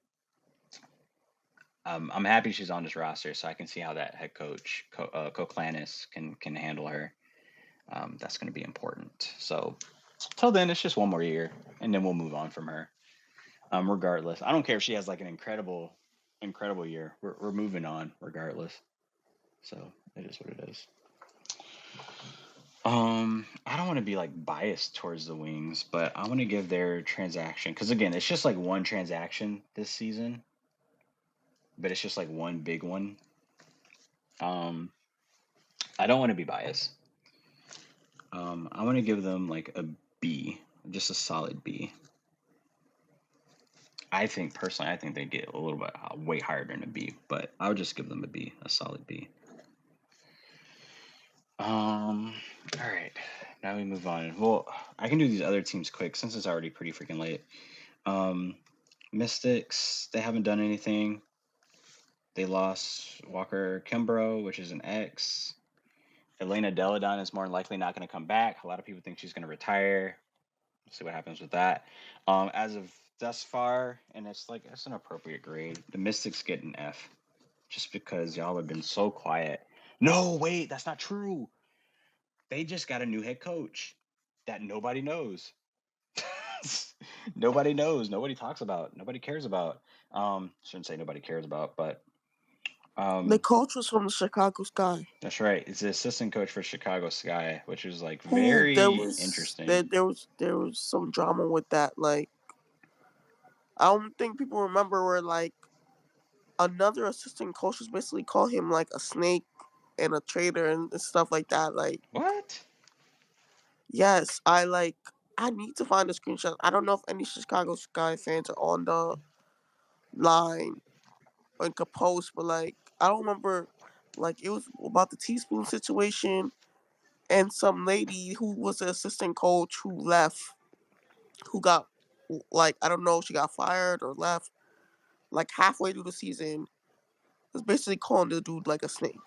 I'm happy she's on this roster, so I can see how that head coach Koklanis can handle her. That's going to be important. So till then, it's just one more year, and then we'll move on from her. Regardless, I don't care if she has like an incredible year. We're moving on regardless. So it is what it is. I don't want to be like biased towards the Wings, but I want to give their transaction because again, it's just like one transaction this season, but it's just like one big one. Um, I don't want to be biased. I want to give them like a B, just a solid B. I think personally, I think they get a little bit way higher than a B, but I would just give them a B, a solid B. All right. Now we move on. Well, I can do these other teams quick since it's already pretty freaking late. Um, Mystics, they haven't done anything. They lost Walker Kimbrough, which is an X. Elena Deladon is more than likely not going to come back. A lot of people think she's going to retire. We'll see what happens with that. As of thus far, and it's an appropriate grade. The Mystics get an F, just because y'all have been so quiet. No, wait, that's not true. They just got a new head coach that nobody knows. Nobody knows. Nobody talks about. Nobody cares about. Shouldn't say nobody cares about, but The um, coach was from the Chicago Sky. that's right. It's the assistant coach for Chicago Sky, which is like Who very interesting. there was some drama with that. Like, I don't think people remember where like another assistant coach was basically called him like a snake and a traitor and stuff like that. Like, What? yes, I need to find the screenshot. I don't know if any Chicago Sky fans are on the line and could post, but like I don't remember Like it was about the teaspoon situation and some lady who was the assistant coach who left, who got like I don't know, she got fired or left like halfway through the season. Was basically calling the dude like a snake.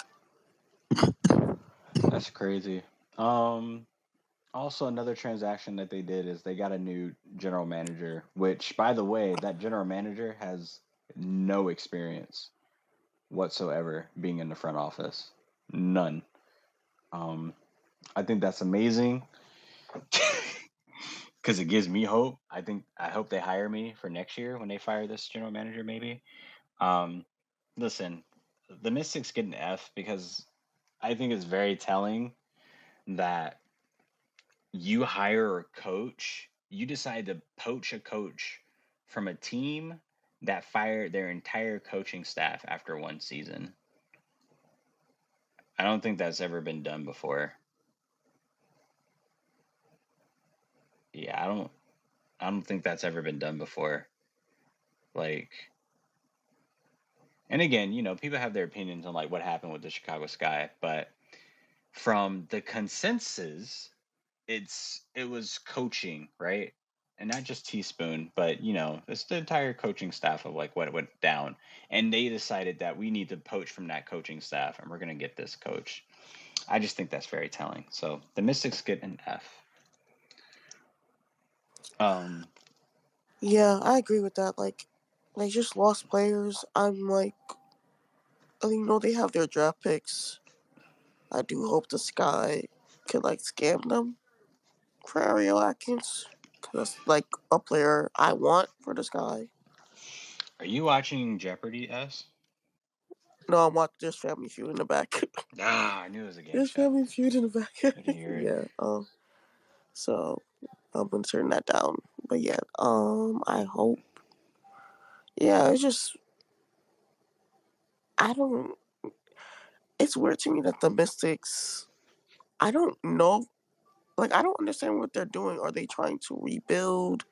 That's crazy. Um, Also, another transaction that they did is they got a new general manager, which, by the way, that general manager has no experience whatsoever being in the front office. None. Um, I think that's amazing because it gives me hope. I hope they hire me for next year when they fire this general manager, maybe. Um, Listen, the Mystics get an F because I think it's very telling that you hire a coach, you decide to poach a coach from a team that fired their entire coaching staff after one season. I don't think that's ever been done before. Yeah, I don't think that's ever been done before. Like, and again, people have their opinions on like what happened with the Chicago Sky, but from the consensus, it was coaching, right? And not just Teaspoon, but it's the entire coaching staff of like what went down. And they decided that we need to poach from that coaching staff and we're gonna get this coach. I just think that's very telling. So the Mystics get an F. Um Yeah, I agree with that. Like, they just lost players. I'm like, they have their draft picks. I do hope the Sky could like scam them for Ariel Atkins, because that's like a player I want for the Sky. are you watching Jeopardy S? No, I'm watching There's Family Feud in the back. Ah, I knew it was a game There's show. Family Feud in the back. I can hear it. Yeah. So I'm gonna turn that down. But yeah. I hope. Yeah. It's just I don't. It's weird to me that the Mystics. I don't know. Like I don't understand what they're doing. Are they trying to rebuild,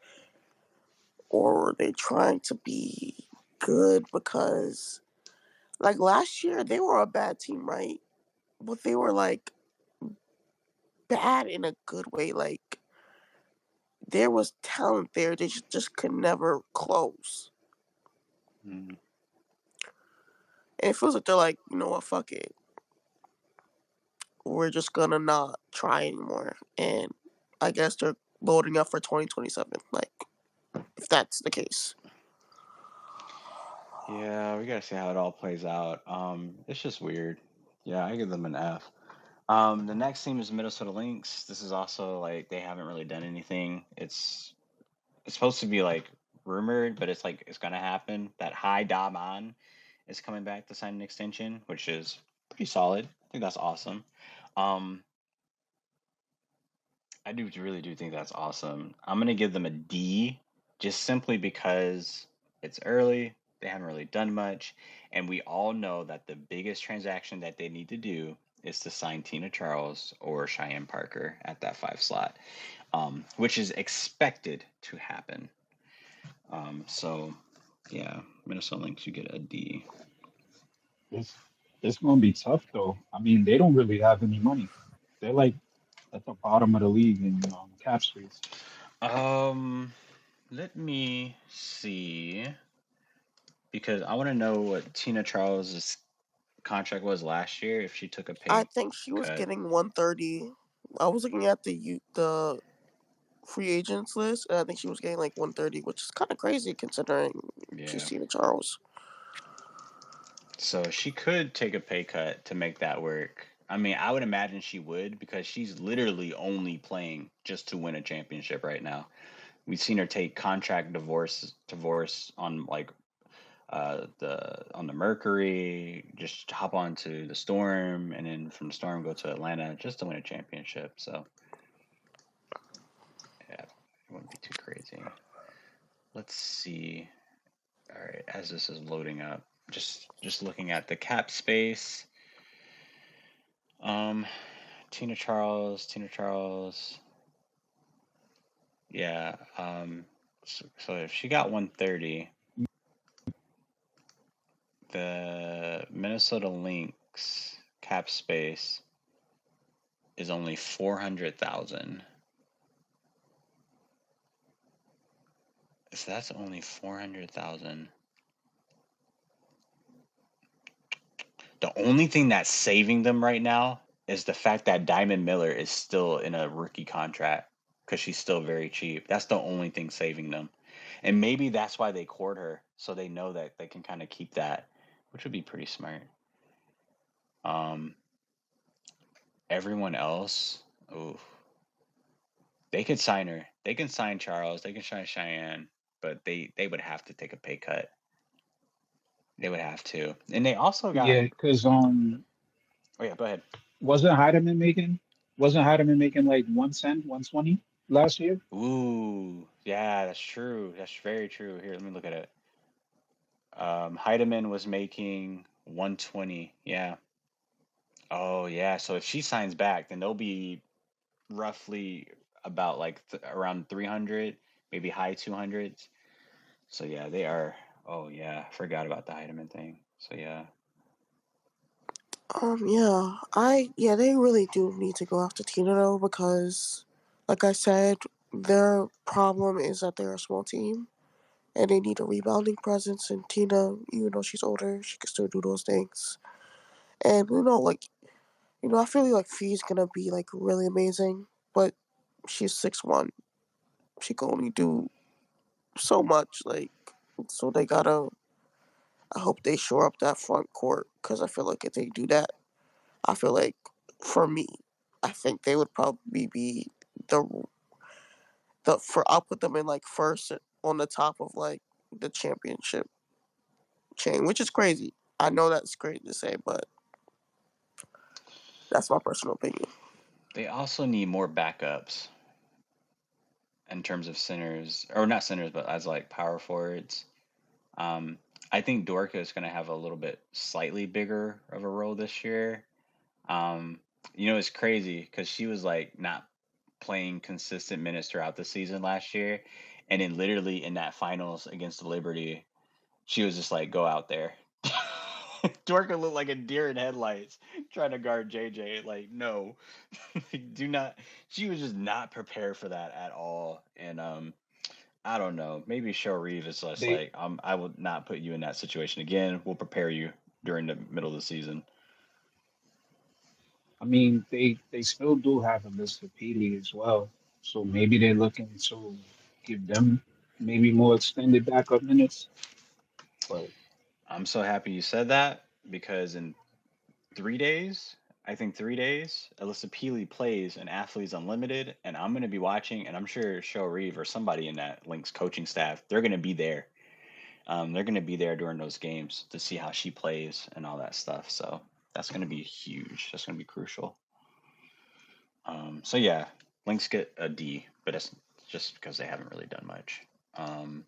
or are they trying to be good? Because like last year they were a bad team, right? But they were like bad in a good way. Like there was talent there. They just could never close. Mm. And it feels like they're like, you know what, fuck it. We're just gonna not try anymore. And I guess they're loading up for 2027. Like, if that's the case. Yeah, we gotta see how it all plays out. It's just weird. Yeah, I give them an F. The next team is Minnesota Lynx. This is also like they haven't really done anything. It's supposed to be like rumored, but it's like it's gonna happen. That High Daman is coming back to sign an extension, which is pretty solid. I think that's awesome. Um, I really do think that's awesome. I'm gonna give them a D, just simply because it's early. They haven't really done much, and we all know that the biggest transaction that they need to do is to sign Tina Charles or Cheyenne Parker at that 5 slot, which is expected to happen. So yeah, Minnesota Lynx, you get a D. It's it's gonna be tough though. I mean, they don't really have any money. They're like at the bottom of the league in cap space. Um, Let me see because I want to know what Tina Charles's contract was last year if she took a I pay think she was cut. getting 130. I was looking at the free agents list, and I think she was getting like 130, which is kind of crazy considering she's Yeah. Tina Charles. So she could take a pay cut to make that work. I mean, I would imagine she would because she's literally only playing just to win a championship right now. We've seen her take contract divorce on like the on the Mercury, just hop onto the Storm, and then from the Storm go to Atlanta just to win a championship. So yeah, it wouldn't be too crazy. Let's see. All right, as this is loading up, just looking at the cap space. Um, Tina Charles. Yeah. So if she got 130, the Minnesota Lynx max cap space is only 400,000. So that's only 400,000. The only thing that's saving them right now is the fact that Diamond Miller is still in a rookie contract because she's still very cheap. That's the only thing saving them. And maybe that's why they court her, so they know that they can kind of keep that, which would be pretty smart. Um, Everyone else, ooh, they could sign her. They can sign Charles. They can sign Cheyenne, but they would have to take a pay cut. They would have to, and they also got. Yeah, because Oh yeah, go ahead. wasn't Heidemann making like 1 cent, 120 last year? Ooh, yeah, that's true. That's very true. Here, let me look at it. Heidemann was making 120. Yeah. Oh yeah. So if she signs back, then they'll be roughly about like around 300, maybe high 200s. So yeah, they are. Oh yeah, forgot about the Heidemann thing. So yeah. Yeah, they really do need to go after Tina though because, like I said, their problem is that they're a small team and they need a rebounding presence. And Tina, even though she's older, she can still do those things. And I feel like Fee's gonna be like really amazing, but she's 6'1". She can only do so much. So they gotta. I hope they shore up that front court because I feel like if they do that, I feel like for me, I think they would probably be the I'll put them in like first on the top of like the championship chain, which is crazy. I know that's crazy to say, but that's my personal opinion. They also need more backups in terms of centers, or not centers, but as like power forwards. Um, I think Dorka is going to have a little bit slightly bigger of a role this year. Um, it's crazy because she was like not playing consistent minutes throughout the season last year, and then literally in that finals against the Liberty, she was just like, "Go out there." Dorka looked like a deer in headlights trying to guard JJ. Like, no, do not. She was just not prepared for that at all, and I don't know. Maybe Cheryl Reeve is just They, like, I will not put you in that situation again. We'll prepare you during the middle of the season. I mean, they still do have a list of PD as well, so maybe they're looking to give them maybe more extended backup minutes. But I'm so happy you said that because in 3 days, I think 3 days, Alyssa Peely plays in Athletes Unlimited, and I'm going to be watching, and I'm sure Cheryl Reeve or somebody in that Lynx coaching staff, they're going to be there. They're going to be there during those games to see how she plays and all that stuff. So that's going to be huge. That's going to be crucial. So yeah, Lynx get a D, but that's just because they haven't really done much. Um,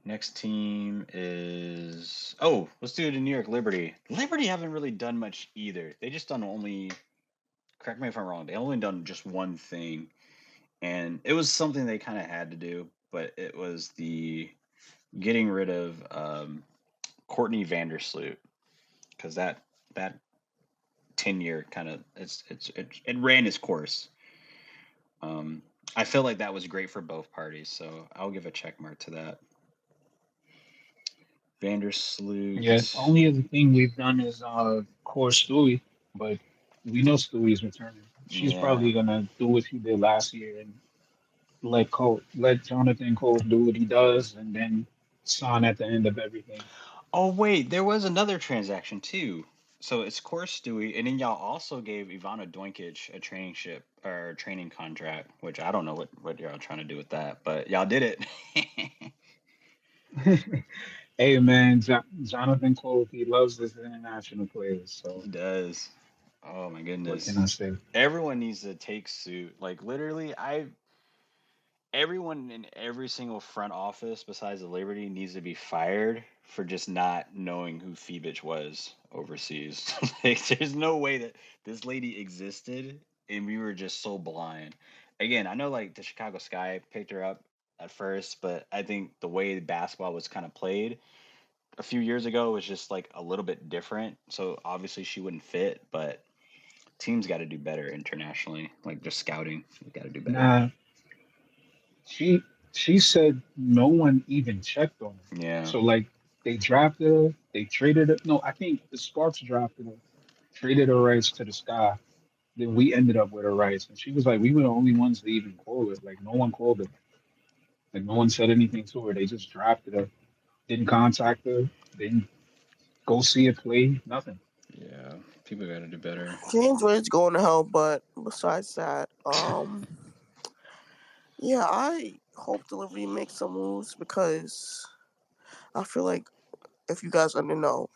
Next team is let's do it in New York Liberty. Liberty haven't really done much either. They just done only correct me if I'm wrong. They only done just one thing, and it was something they kind of had to do, but it was the getting rid of Courtney Vandersloot because that tenure kind of it ran its course. Um, I feel like that was great for both parties, so I'll give a check mark to that. yeah, Vandersloot. only other thing we've done is Core Stewie, but we know Stewie's returning. She's Yeah. probably gonna do what she did last year and let Jonathan Cole do what he does, and then sign at the end of everything. Oh wait, there was another transaction too. So it's course Stewie, and then y'all also gave Ivana Doinkic a training ship or training contract, which I don't know what y'all trying to do with that, but y'all did it. Hey man, Jonathan Cole, he loves his international players. So He does. Oh my what can goodness. I say? Everyone needs to take suit. Like literally, everyone in every single front office besides the Liberty needs to be fired for just not knowing who Phoebich was overseas. Like, there's no way that this lady existed and we were just so blind. Again, I know like the Chicago Sky picked her up at first, but I think the way basketball was kind of played, a few years ago was just like a little bit different. So obviously she wouldn't fit, but teams got to do better internationally. Like just scouting, got to do better. Nah, she she said no one even checked on her. Yeah. So like they drafted her, they traded her. No, I think the Sparks drafted her, traded her rights to the Sky. Then we ended up with her rights, and she was like, we were the only ones to even call it. Like no one called her. Like no one said anything to her. They just drafted her, didn't contact her, didn't go see her play, nothing. Yeah. People got to do better. James Wade's going to hell, but besides that, yeah, I hope Delivery makes some moves because I feel like if you guys know,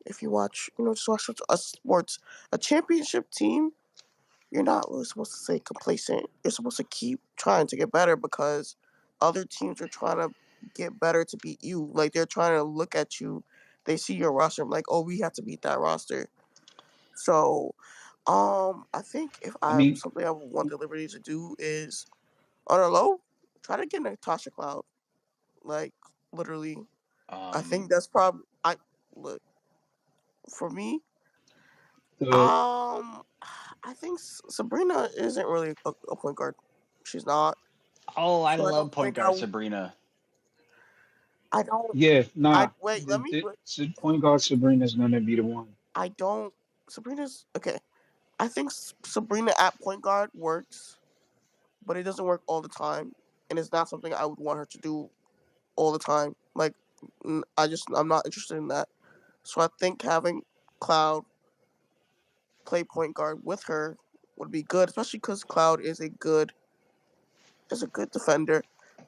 if you watch, just watch a sports, a championship team, you're not really supposed to stay complacent. You're supposed to keep trying to get better because other teams are trying to get better to beat you. Like they're trying to look at you, they see your roster, I'm like, oh, we have to beat that roster. So, I think if I I mean, something I would want the Liberty to do is on a low, try to get Natasha Cloud. Like literally, I think Um, that's probably I look for me. the I think Sabrina isn't really a point guard. She's not. oh, I So I love don't point think guard Sabrina. I don't. yeah, I nah, wait. Let me. Wait, point guard Sabrina's gonna be the one. I don't. Sabrina's okay. I think Sabrina at point guard works, but it doesn't work all the time, and it's not something I would want her to do all the time. Like, I'm not interested in that. So I think having Cloud play point guard with her would be good, especially because Cloud is a good defender.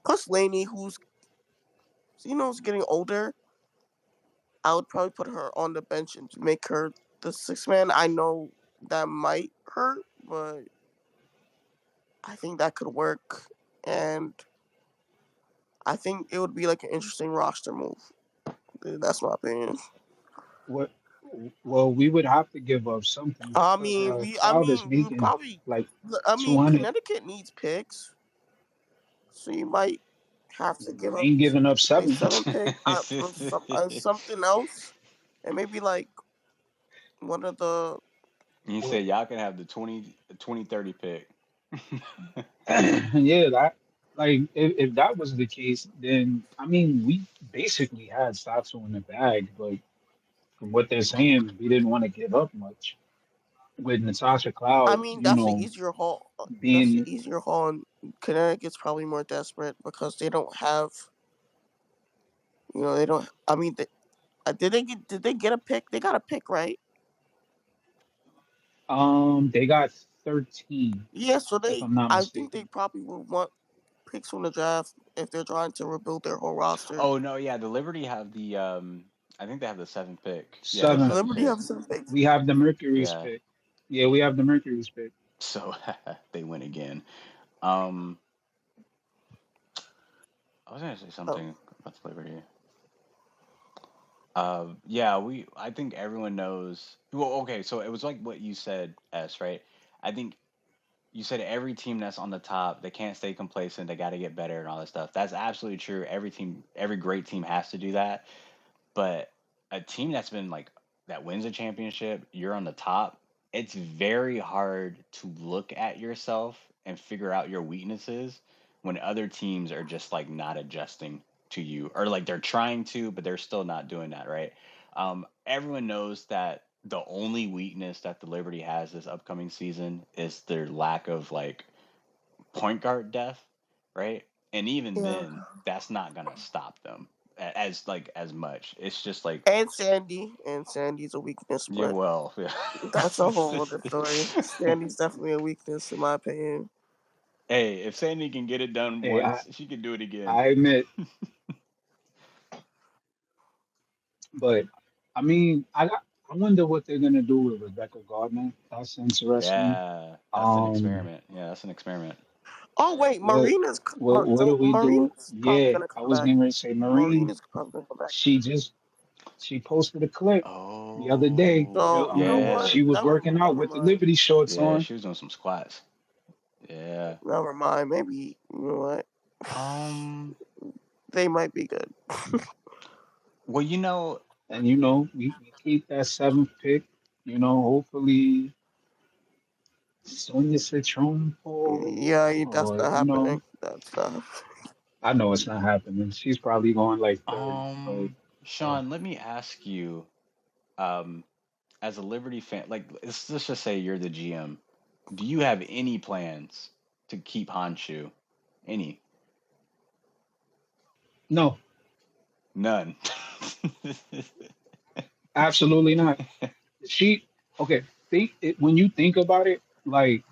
Plus Laney, who's is getting older, I would probably put her on the bench and make her the sixth man. I know that might hurt, but I think that could work, and I think it would be like an interesting roster move. That's my opinion. What? Well, we would have to give up something I because mean, Cloud is we would making probably. like I mean, 200. Connecticut needs picks, so you might have to give They up ain't giving up a seven. seven pick for something else, and maybe like one of the. You Well, said y'all can have the 2030 pick. yeah, that like if that was the case, then I mean we basically had Sato in the bag, but from what they're saying, we didn't want to give up much with Natasha I Cloud, mean, that's the easier haul. That's the being easier haul. And Connecticut's probably more desperate because they don't have. They don't. I mean, Did they get a pick? They got a pick, right? they got 13, Yeah. So if I'm not I think they mistaken. probably would want picks from the draft if they're trying to rebuild their whole roster. Oh no, yeah, the Liberty have the I think they have the seventh pick. Yeah, the Seventh. seventh Liberty pick. have some picks. We have the Mercury's Yeah. pick. Yeah, we have the Mercury's pick. So they win again. Um I was gonna say Oh, something about the Liberty. Yeah, I think everyone knows. Well, okay, so it was like what you said, S, right? I think you said every team that's on the top, they can't stay complacent, they got to get better and all that stuff. That's absolutely true. Every team, every great team has to do that. But a team that's been like that wins a championship, you're on the top. It's very hard to look at yourself and figure out your weaknesses when other teams are just like not adjusting to you, or like they're trying to, but they're still not doing that, right? Everyone knows that the only weakness that the Liberty has this upcoming season is their lack of like point guard depth, right? And even yeah. then, that's not gonna stop them as like as much. It's just like And Sandy's a weakness, yeah, but well, yeah. that's a whole other story. Sandy's definitely a weakness in my opinion. Hey, if Sandy can get it done Hey, once, she can do it again. I admit, but I mean, I wonder what they're gonna do with Rebecca Gardner. That's interesting. Yeah, that's an Um, experiment. Yeah, that's an experiment. Oh wait, what what are we doing? Marina's probably Yeah, gonna I come was back. getting ready to say Marine. Marina's probably gonna come back. She just she posted a clip the other day. Oh, So you know what? yeah, She was working out Never with the mind. Liberty shorts yeah. on. She was doing some squats. Yeah. Never mind. Maybe you know what? Um. They might be good. Well, you know, And we keep that seventh pick. Hopefully Sonia Citron Yeah, that's or not happening. That's not. I know it's not happening. She's probably going like third, but um, uh, Sean, let me ask you, um, as a Liberty fan, like let's just say you're the GM. Do you have any plans to keep Hanshu? Any? no, None. absolutely not. She okay. Think it when you think about it, like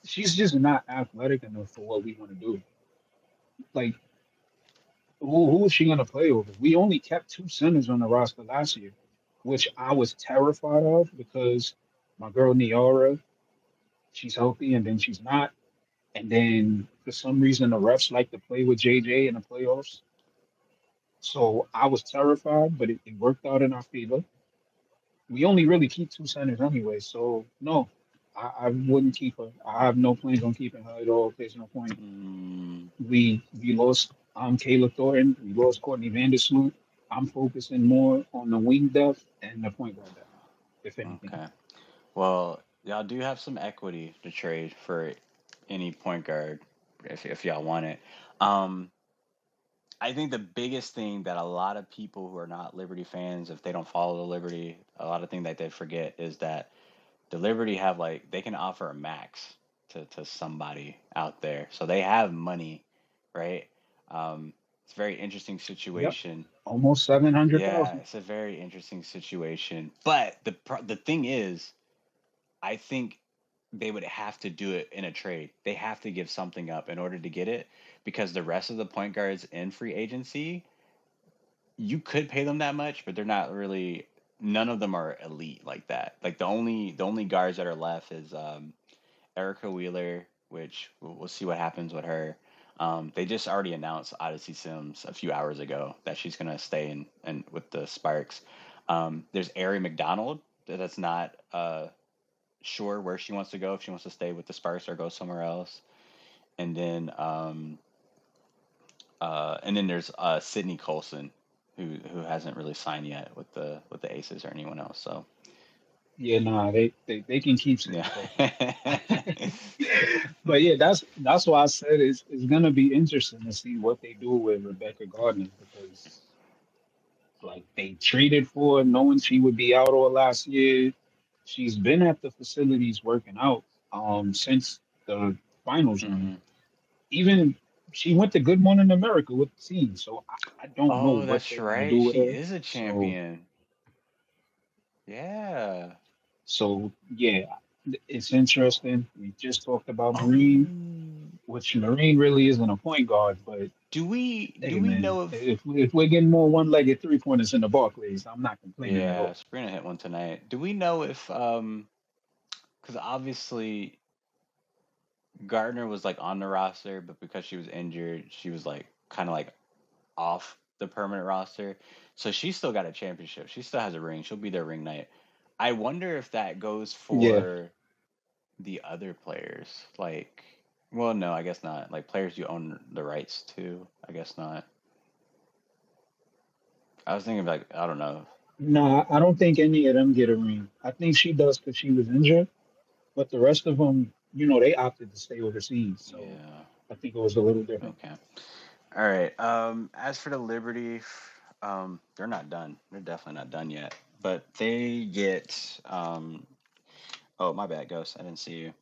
she's just not athletic enough for what we want to do. Like who is she gonna play over? We only kept two centers on the roster last year, which I was terrified of because my girl Niara, she's healthy and then she's not. And then for some reason the refs like to play with JJ in the playoffs. So I was terrified, but it worked out in our favor. We only really keep two centers anyway, so no, I wouldn't keep her. I have no plans on keeping her at all. There's no point. Mm, We lost Kayla Thornton. We lost Courtney Vandersloot. I'm focusing more on the wing depth and the point guard depth, if anything. okay. Well, y'all do have some equity to trade for any point guard if y'all want it. Um, I think the biggest thing that a lot of people who are not Liberty fans, if they don't follow the Liberty, a lot of things that they forget is that the Liberty have like they can offer a max to somebody out there, so they have money, right? It's a very interesting Yep, situation. almost Yeah, 700,000. it's a very interesting situation. But the thing is, I think they would have to do it in a trade. They have to give something up in order to get it because the rest of the point guards in free agency, you could pay them that much, but they're not really. None of them are elite like that. Like the only guards that are left is Erica Wheeler, which we'll see what happens with her. They just already announced Odyssey Sims a few hours ago that she's gonna stay in with the Sparks. There's Ari McDonald that's not sure where she wants to go, if she wants to stay with the Sparks or go somewhere else. And then there's Sydney Colson, who hasn't really signed yet with the Aces or anyone else. So Yeah, nah, they can keep yeah. Sidney Colson. But yeah, that's why I said it's gonna be interesting to see what they do with Rebecca Gardner because like they traded for her knowing she would be out all last year. She's been at the facilities working out since the finals run. hmm Even she went to Good Morning America with the team, so I don't know Oh, what that's they're gonna right. do with She her. is a So champion. Yeah. so yeah, it's interesting. We just talked about Marine, Oh. which Marine really isn't a point guard, but Do hey we man, know if if we're getting more one-legged three-pointers in the Barclays, I'm not complaining at yeah, all. Sabrina hit one tonight. Do we know if because obviously Gardner was like on the roster, but because she was injured, she was like kind of like off the permanent roster. So she still got a championship. She still has a ring. She'll be their ring night. I wonder if that goes Yeah. for the other players. Like, well, no, I guess not. Like players you own the rights to. I guess not. I was thinking like I don't know. No, I don't think any of them get a ring. I think she does because she was injured, but the rest of them, they opted to stay overseas. So Yeah. I think it was a little different. Okay. All right. As for the Liberty, they're not done. They're definitely not done yet. But they get. Oh, my bad, Ghost. I didn't see you.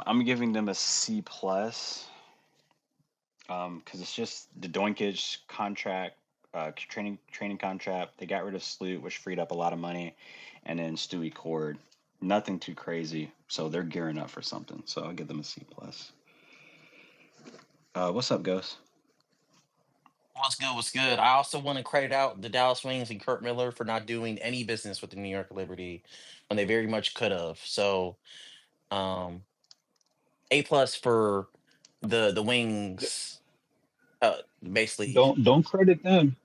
I'm giving them a C plus. Because it's just the Doinkage contract, training contract. They got rid of Sloot, which freed up a lot of money, and then Stewie Cord. Nothing too crazy, so they're gearing up for something. So I'll give them a C plus. What's up, Ghost? What's good? What's good? I also want to credit out the Dallas Wings and Kurt Miller for not doing any business with the New York Liberty when they very much could have. So, um, A plus for the Wings. Basically, Don't credit them.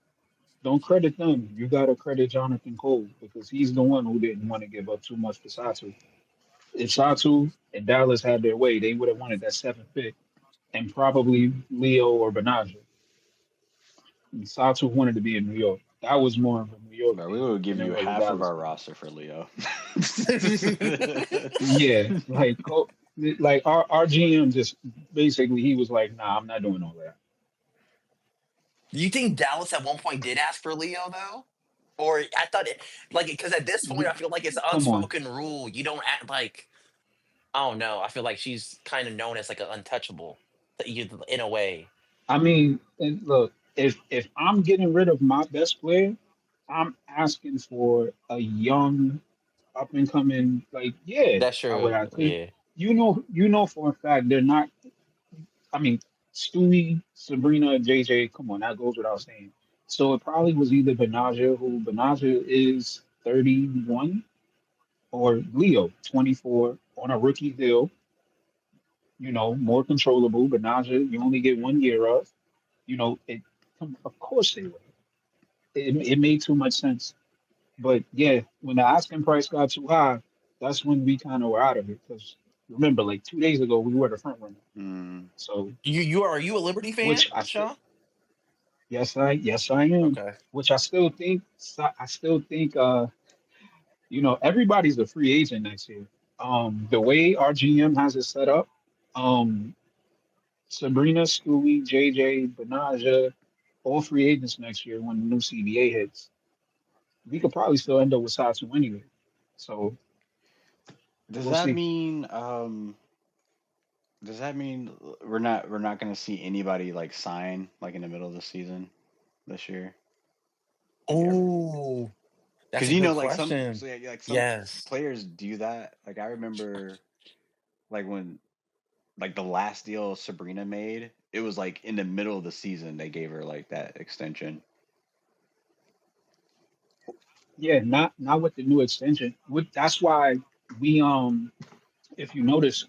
Don't credit them. You gotta credit Jonathan Cole because he's the one who didn't want to give up too much for Satou. If Satou and Dallas had their way, they would have wanted that seventh pick and probably Leo or Benaja. And Sato wanted to be in New York. That was more of a New York Bro, we thing would give than it you was a half of Dallas our thing. roster for Leo. Yeah, like our GM just basically he was like, nah, I'm not doing all that. You think Dallas at one point did ask for Leo though? Or I thought it like because at this point I feel like it's an Come on. unspoken rule. You don't act like I don't know. I feel like she's kind of known as like an untouchable in a way. I mean, and look, if I'm getting rid of my best player, I'm asking for a young, up and coming. Like, yeah, That's I would true. have. Cause Yeah. you know for a fact they're not. I mean, Stewie, Sabrina, JJ. Come on, that goes without saying. So it probably was either Benaja is 31, or Leo 24 on a rookie deal. More controllable. Benaja, you only get 1 year of. It. Of course they would. It made too much sense. But yeah, when the asking price got too high, that's when we kind of were out of it. Because remember, like 2 days ago, we were the front runner. Mm. So, You are you a Liberty fan, which I still, Sean? yes, I am. Okay. Which I still think, everybody's a free agent next year. The way our GM has it set up, um, Sabrina, Stewie, JJ, Benaja, all free agents next year when the new CBA hits. We could probably still end up with Satu anyway. So Does we'll that see. mean does that mean we're not going to see anybody like sign like in the middle of the season this year? Like ever? Oh, that's Because a good like some question. so yeah, like some Yes. players do that. Like I remember like when like the last deal Sabrina made, it was like in the middle of the season they gave her like that extension. Yeah, not with the new extension. That's why we if you notice,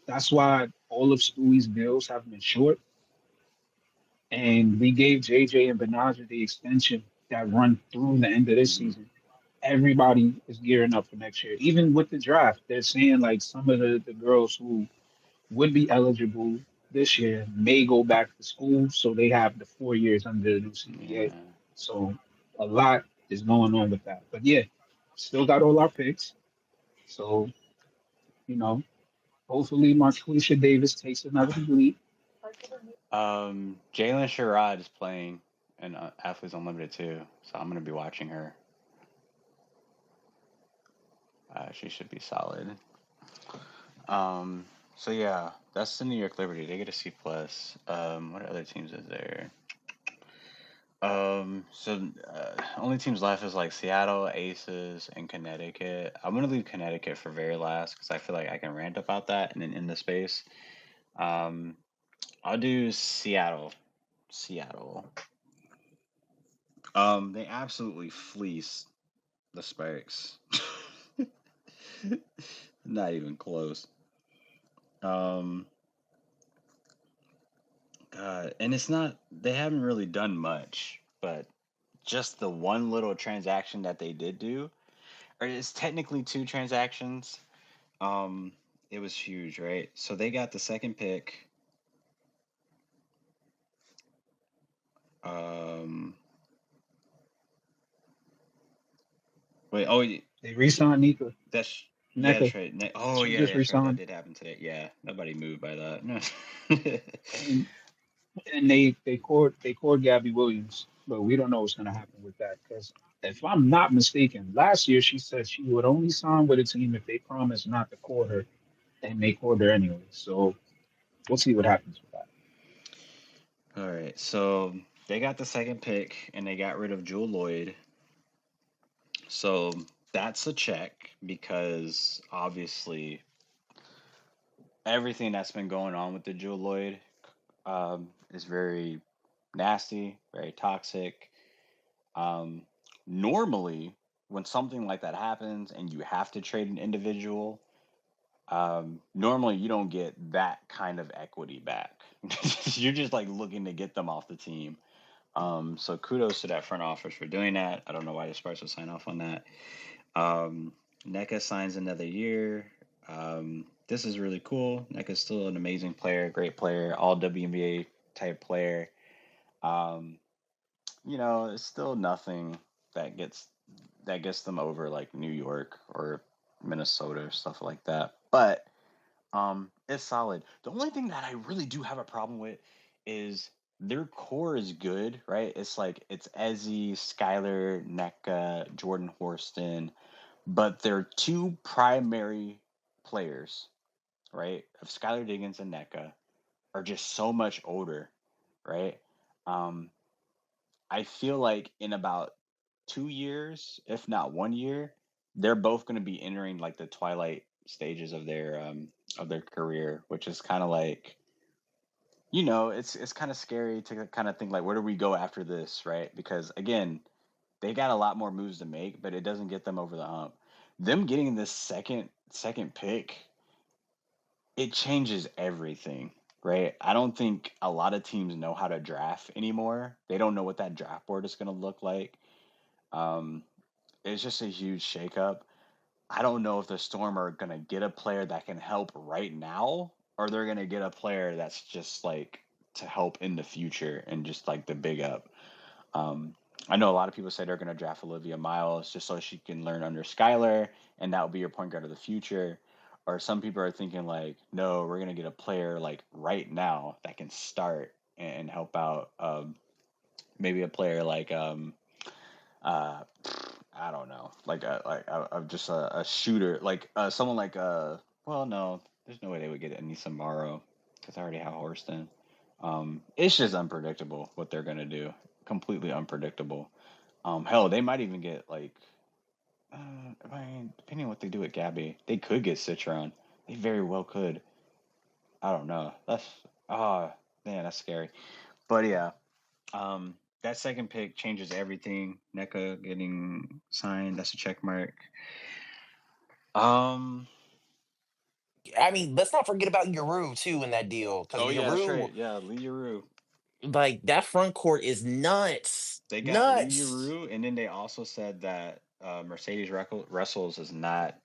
that's why all of Stewie's deals have been short, and we gave JJ and Benaja the extension that run through the end of this Hmm. season. Everybody is gearing up for next year. Even with the draft, they're saying like some of the girls who would be eligible this year may go back to school, so they have the 4 years under the new CBA. Yeah. So a lot is going on with that. But yeah, still got all our picks. So, you know, hopefully Marquisha Davis takes another leap. Jalen Sherrod is playing in Athletes Unlimited too, so I'm gonna be watching her. She should be solid. Um, so yeah, that's the New York Liberty. They get a C plus. What other teams is there? Only teams left is like Seattle, Aces, and Connecticut. I'm gonna leave Connecticut for very last because I feel like I can rant about that and then in the space. Um, I'll do Seattle. Seattle. They absolutely fleece the Sparks. Not even close. Um, God, and it's not. They haven't really done much, but just the one little transaction that they did do, or it's technically two transactions. Um, it was huge, right? So they got the second pick. Um, wait, oh, They re-signed Nika. that's yeah, NECA. that's right. Oh She yeah, just that's right. That re-signed. did happen today. Yeah, nobody moved by that. No. And they cored Gabby Williams, but we don't know what's gonna happen with that because if I'm not mistaken, last year she said she would only sign with a team if they promised not to court her, and they cored her anyway. So we'll see what happens with that. All right, so they got the second pick and they got rid of Jewel Lloyd. So that's a check because obviously everything that's been going on with the Jewel Lloyd is very nasty, very toxic. Um, Normally, when something like that happens and you have to trade an individual, normally you don't get that kind of equity back. You're just like looking to get them off the team. So kudos to that front office for doing that. I don't know why the Sparks would sign off on that. NECA signs another year. This is really cool. NECA's still an amazing player, great player, all WNBA type player. Um, it's still nothing that gets them over like New York or Minnesota or stuff like that. But it's solid. The only thing that I really do have a problem with is their core is good, right? It's like it's Ezzy, Skylar, NECA, Jordan Horston, but their two primary players, right, of Skylar Diggins and NECA are just so much older, right? Um, I feel like in about 2 years, if not 1 year, they're both going to be entering like the twilight stages of their career, which is kind of like it's kind of scary to kind of think like where do we go after this, right? Because again, they got a lot more moves to make, but it doesn't get them over the hump. Them getting this second pick, it changes everything, right? I don't think a lot of teams know how to draft anymore. They don't know what that draft board is going to look like. Um, it's just a huge shakeup. I don't know if the Storm are going to get a player that can help right now, or they're going to get a player that's just like to help in the future and just like the big up. Um, I know a lot of people say they're going to draft Olivia Miles just so she can learn under Skylar, and that will be your point guard of the future. Or some people are thinking like, no, we're going to get a player like right now that can start and help out. Maybe a player like uh, I don't know, just a shooter, like someone like well, no, there's no way they would get Anissa Morrow because I already have Horston. It's just unpredictable what they're gonna do. Completely unpredictable. Hell, they might even get like, I mean, depending on what they do with Gabby, they could get Citron. They very well could. I don't know. Ah, man, that's scary. But yeah, that second pick changes everything. NECA getting signed, that's a check mark. Um. I mean, let's not forget about Yuru too in that deal because Oh yeah, that's Yuru, right. Yeah, Lee Yuru. like that front court is nuts, They got Lee nuts. Yuru, and then they also said that Mercedes Russell's is not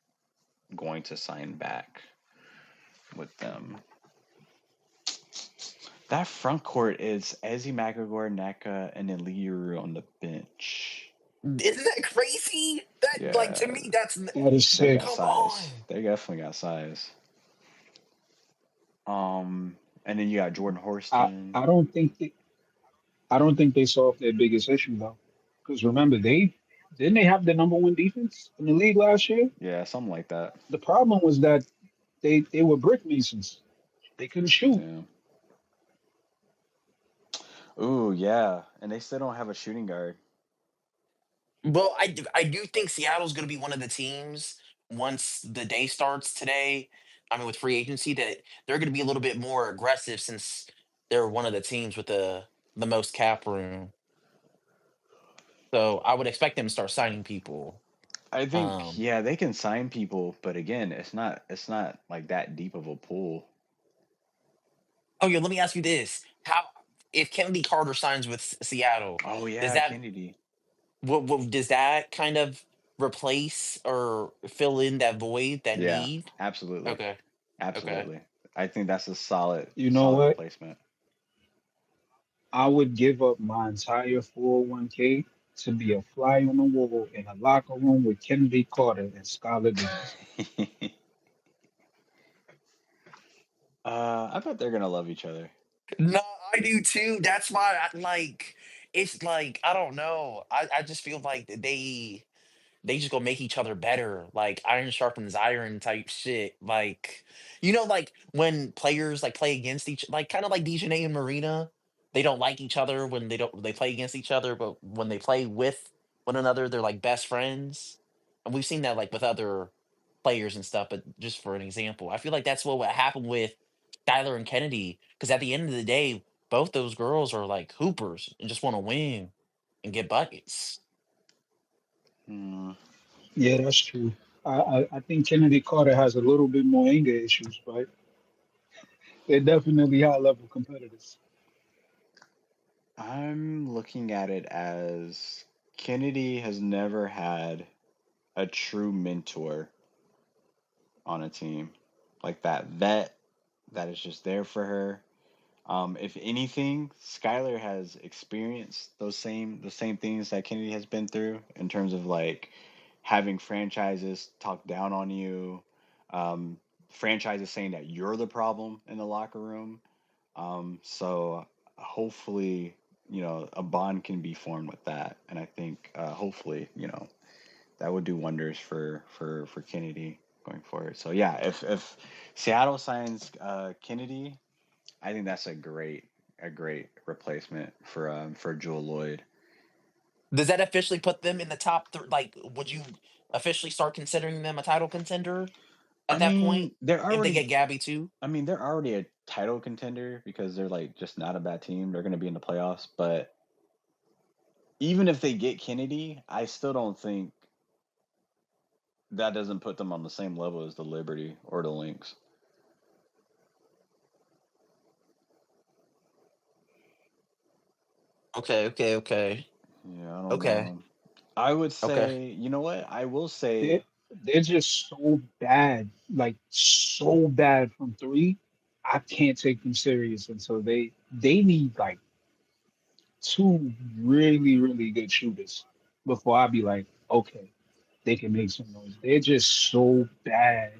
going to sign back with them. That front court is Ezzy McAgore, NECA, and then Lee Yuru on the bench. Isn't that crazy? That like to Yeah, me, that's That is they sick. got come on. size. They definitely got size. And then you got Jordan I, Horston. I don't think they, I don't think they solved their biggest issue though. Because remember, they didn't they have the number one defense in the league last year? Yeah, something like that. The problem was that they were brick masons. They couldn't shoot. Yeah. Ooh, yeah. And they still don't have a shooting guard. Well, I do think Seattle's going to be one of the teams once the day starts today. I mean, with free agency, that they're going to be a little bit more aggressive since they're one of the teams with the most cap room. So I would expect them to start signing people. I think Um, yeah, they can sign people, but again, it's not like that deep of a pool. oh yeah, let me ask you this: how if Kennedy Carter signs with Seattle, Oh does yeah, that Kennedy. what does that kind of replace or fill in that void, that Yeah, need? absolutely. Okay, okay. Absolutely. I think that's a solid You know solid what? replacement. I would give up my entire 401k to be a fly on the wall in a locker room with Kennedy Carter and Skylar Diggins. I bet they're gonna love each other. No, I do too. That's why I like it's like I don't know. I just feel like they just gonna make each other better. Like iron sharpens iron type shit. Like like when players like play against each like kind of like Dejanay and Marina, they don't like each other when they play against each other, but when they play with one another, they're like best friends. And we've seen that like with other players and stuff, but just for an example, I feel like that's what happened with Skylar and Kennedy. Because at the end of the day, both those girls are like hoopers and just want to win and get buckets. Hmm. Yeah, that's true. I think Kennedy Carter has a little bit more anger issues, but they're definitely high level competitors. I'm looking at it as Kennedy has never had a true mentor on a team. Like that vet that is just there for her. If anything, Skylar has experienced the same things that Kennedy has been through in terms of like having franchises talk down on you, um, franchises saying that you're the problem in the locker room. So hopefully, a bond can be formed with that, and I think hopefully, that would do wonders for Kennedy going forward. So yeah, if Seattle signs Kennedy, I think that's a great replacement for Jewel Lloyd. Does that officially put them in the top three? Like, would you officially start considering them a title contender I at that point mean, they're if they already get Gabby too? I mean, they're already a title contender because they're like just not a bad team. They're going to be in the playoffs, but even if they get Kennedy, I still don't think that doesn't put them on the same level as the Liberty or the Lynx. Okay, okay, okay, Yeah, I don't okay, know. I would okay. say, you know what? I will say, They're they're just so bad, like so bad from three. I can't take them serious until they need like two really really good shooters before I be like, okay, they can make some noise. They're just so bad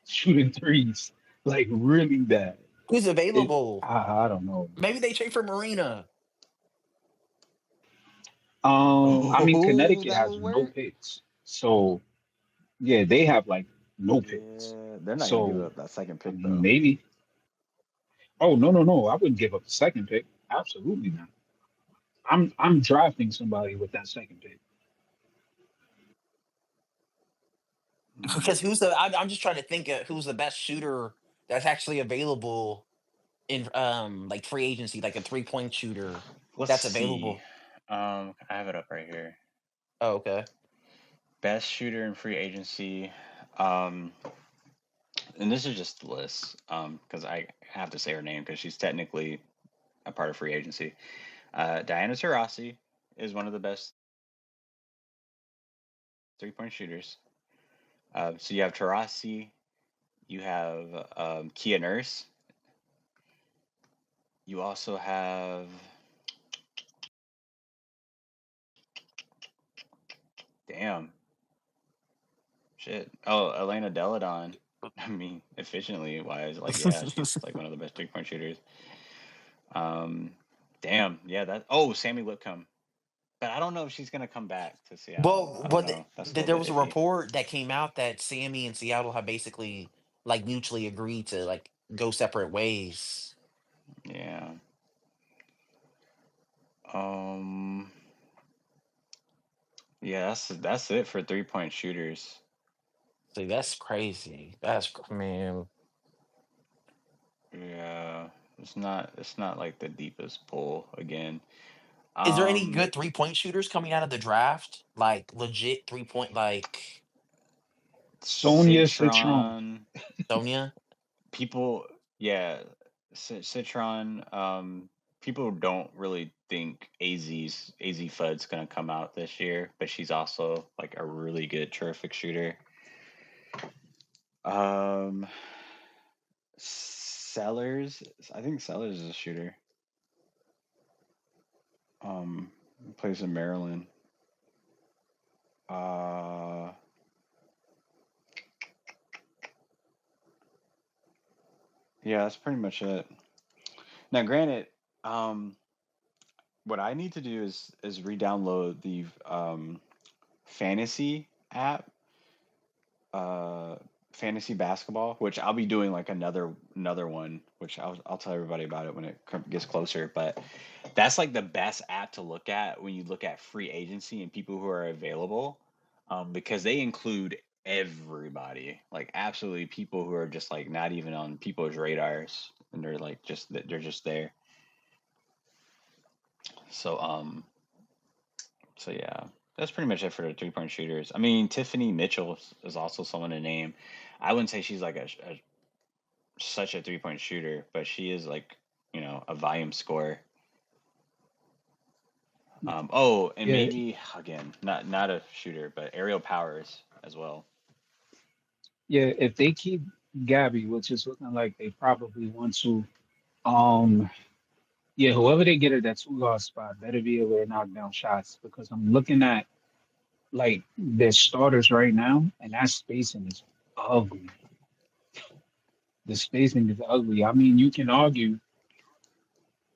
shooting threes, like really bad. Who's It available? I don't know. Maybe they trade for Marina. I mean oh, Connecticut that has would no work. picks, so yeah, they have like no picks. Yeah, they're not going to give So up that second I pick mean, though. maybe. Oh no! I wouldn't give up the second pick. Absolutely not. I'm drafting somebody with that second pick. Because Hmm. who's the? I'm just trying to think of who's the best shooter that's actually available in like free agency, like a 3-point shooter Let's that's see. available. I have it up right here. Oh, okay. Best shooter in free agency. Um, and this is just the list. Because I have to say her name because she's technically a part of free agency. Diana Taurasi is one of the best 3-point shooters. So you have Taurasi, you have Kia Nurse, you also have damn shit. Oh, Elena Deladon. I mean, efficiently wise, like yeah, she's like one of the best 3-point shooters. Um, damn, yeah, that. Oh, Sammy Whitcomb, but I don't know if she's gonna come back to Seattle. Well, I don't but know. That's a little there bit was a iffy. report that came out that Sammy and Seattle have basically like mutually agreed to like go separate ways. Yeah. Um. Yeah, that's it for 3-point shooters. See, that's crazy. Man. Yeah, it's not like the deepest pool again. Is there any Um, good 3-point shooters coming out of the draft? Like legit 3-point, like Sonia Citron. Citron Sonia? people, yeah, Citron. People don't really think AZ Fudd's gonna come out this year, but she's also like a really good, terrific shooter. Um, Sellers, I think Sellers is a shooter. Um, Plays in Maryland. Uh, yeah, that's pretty much it. Now, granted, um, what I need to do is re-download the fantasy app, uh, fantasy basketball, which I'll be doing like another one, which I'll tell everybody about it when it gets closer. But that's like the best app to look at when you look at free agency and people who are available, because they include everybody, like absolutely people who are just like not even on people's radars, and they're just there. So so yeah, that's pretty much it for the 3-point shooters. I mean, Tiffany Mitchell is also someone to name. I wouldn't say she's like such a 3-point shooter, but she is like a volume scorer. Oh, and Yeah, maybe again, not a shooter, but aerial powers as well. yeah. If they keep Gabby, which is looking like they probably want to, Um, yeah, whoever they get at that two guard spot better be able to knock down shots because I'm looking at like their starters right now, and that spacing is ugly. The spacing is ugly. I mean, you can argue,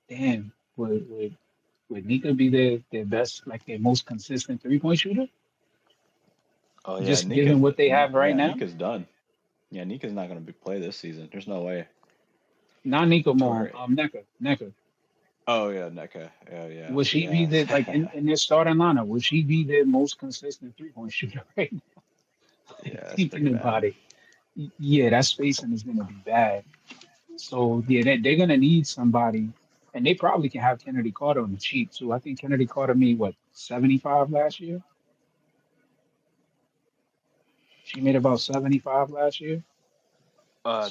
damn, would Nika be their best, like their most consistent 3-point shooter? Oh yeah, Just given what they have right now? Nika's done. Yeah, Nika's not going to play this season. There's no way. Not Nika Tore Mom, her. Neka. Oh yeah, Nika. Oh Would she be yeah, the like yeah. in their starting lineup? Would she be their most consistent 3-point shooter right now? Yeah, that's pretty Thinking bad. about it, yeah, that spacing is gonna be bad. So yeah, they're gonna need somebody, and they probably can have Kennedy Carter on the cheap too. I think Kennedy Carter made what 75 last year. She made about 75 last year.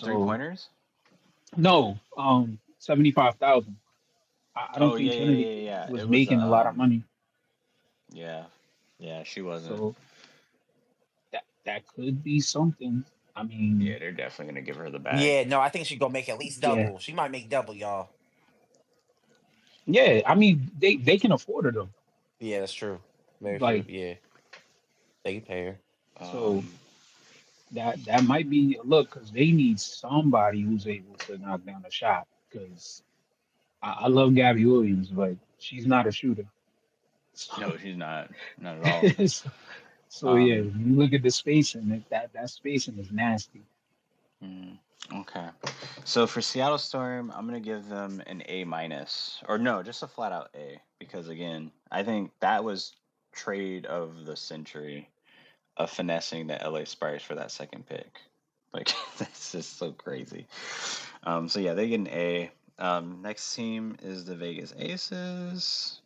Three So pointers. no, 75,000. I don't Oh think yeah, Kennedy yeah. was It was making a lot of money. yeah, yeah. She wasn't. So that could be something. I Yeah, mean, they're definitely gonna give her the bag. Yeah, no, I think she's gonna make at least yeah, double. She might make double, y'all. yeah. I mean, they can afford it though. Yeah, that's true. Very true. Like Yeah, they can pay her. so Um, that might be a look because they need somebody who's able to knock down a shot. Because I love Gabby Williams, but she's not a shooter. So, no, she's not at all. so yeah, Um, when you look at the spacing, that spacing is nasty. mm, okay. So for Seattle Storm, I'm gonna give them an A minus, or no, just a flat out A, because again, I think that was trade of the century of finessing the LA Spurs for that second pick. Like that's just so crazy. So yeah, they get an A. Next team is the Vegas Aces.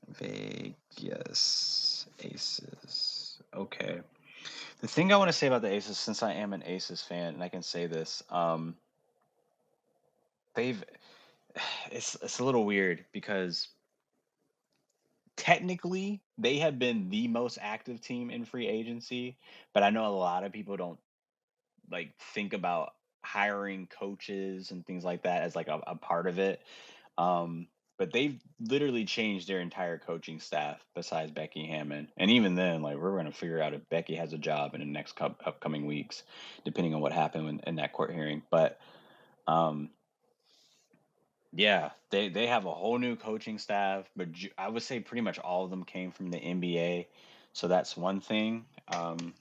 Vegas Aces. Okay. The thing I want to say about the Aces, since I am an Aces fan, and I can say this, they've it's a little weird because technically they have been the most active team in free agency, but I know a lot of people don't like think about hiring coaches and things like that as like a part of it. But they've literally changed their entire coaching staff besides Becky Hammond. And even then, like we're going to figure out if Becky has a job in the next upcoming weeks, depending on what happened in that court hearing. But um, yeah, they have a whole new coaching staff, but I would say pretty much all of them came from the NBA. So that's one thing.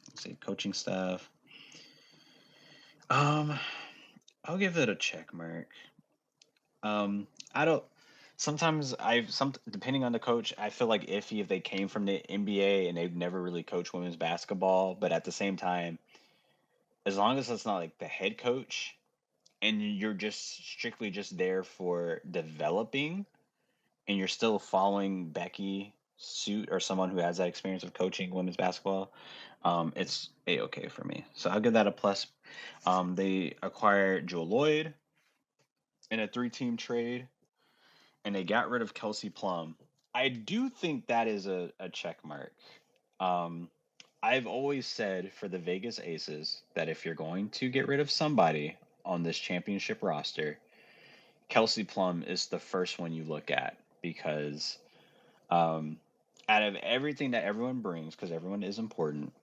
Let's see, coaching staff. Um, I'll give it a check mark. I don't. Sometimes some depending on the coach, I feel like iffy if they came from the NBA and they've never really coached women's basketball. But at the same time, as long as it's not like the head coach and you're just strictly just there for developing and you're still following Becky suit or someone who has that experience of coaching women's basketball, it's a okay for me. So I'll give that a plus. They acquired Jewel Lloyd in a three-team trade, and they got rid of Kelsey Plum. I do think that is a check mark. Um, I've always said for the Vegas Aces that if you're going to get rid of somebody on this championship roster, Kelsey Plum is the first one you look at because um, out of everything that everyone brings, because everyone is important,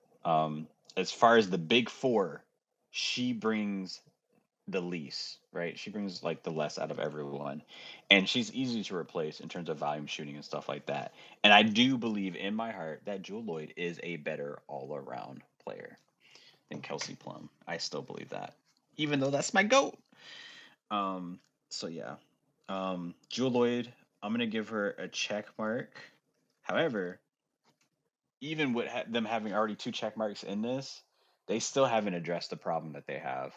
as far as the big four, she brings the least, right? She brings like the less out of everyone. And she's easy to replace in terms of volume shooting and stuff like that. And I do believe in my heart that Jewel Lloyd is a better all around player than Kelsey Plum. I still believe that. Even though that's my GOAT. Um, so yeah. Jewel Lloyd, I'm gonna give her a check mark. However, even with them having already two check marks in this, they still haven't addressed the problem that they have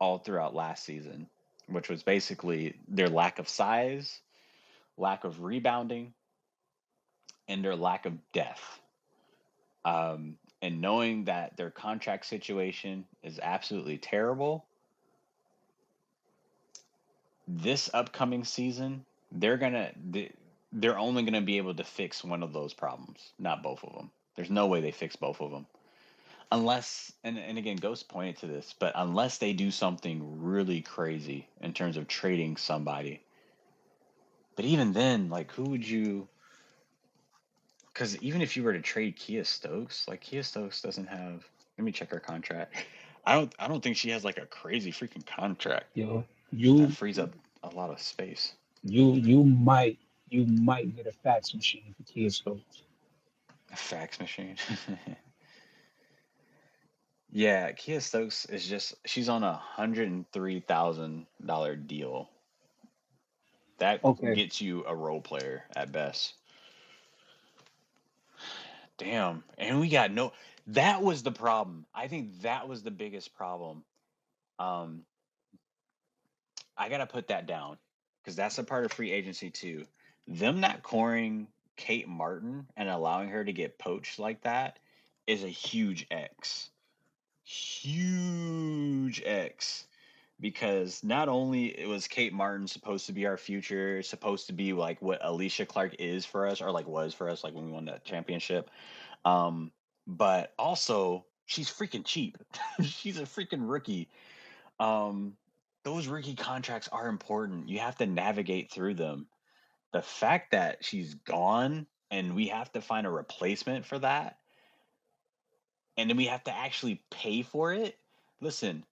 all throughout last season, which was basically their lack of size, lack of rebounding, and their lack of depth. And knowing that their contract situation is absolutely terrible, this upcoming season they're only gonna be able to fix one of those problems, not both of them. There's no way they fix both of them. unless and again, Ghost pointed to this, but unless they do something really crazy in terms of trading somebody. But even then, like, who would you? Because even if you were to trade Kia Stokes, like Kia Stokes doesn't have. Let me check her contract. I don't think she has like a crazy freaking contract Yo, that you frees up a lot of space. you might get a fax machine for Kia Stokes. A fax machine. Yeah, Kia Stokes is just she's on $103,000 deal. That Okay. gets you a role player at best. Damn. And we got no that was the problem. I think that was the biggest problem. Um I gotta put that down because that's a part of free agency too. Them not coring Kate Martin and allowing her to get poached like that is a huge X. Huge X. Because not only it was Kate Martin supposed to be our future, supposed to be like what Alicia Clark is for us, or like was for us, like when we won that championship. Um, but also she's freaking cheap. She's a freaking rookie. Um, those rookie contracts are important. You have to navigate through them. The fact that she's gone and we have to find a replacement for that, and then we have to actually pay for it. Listen,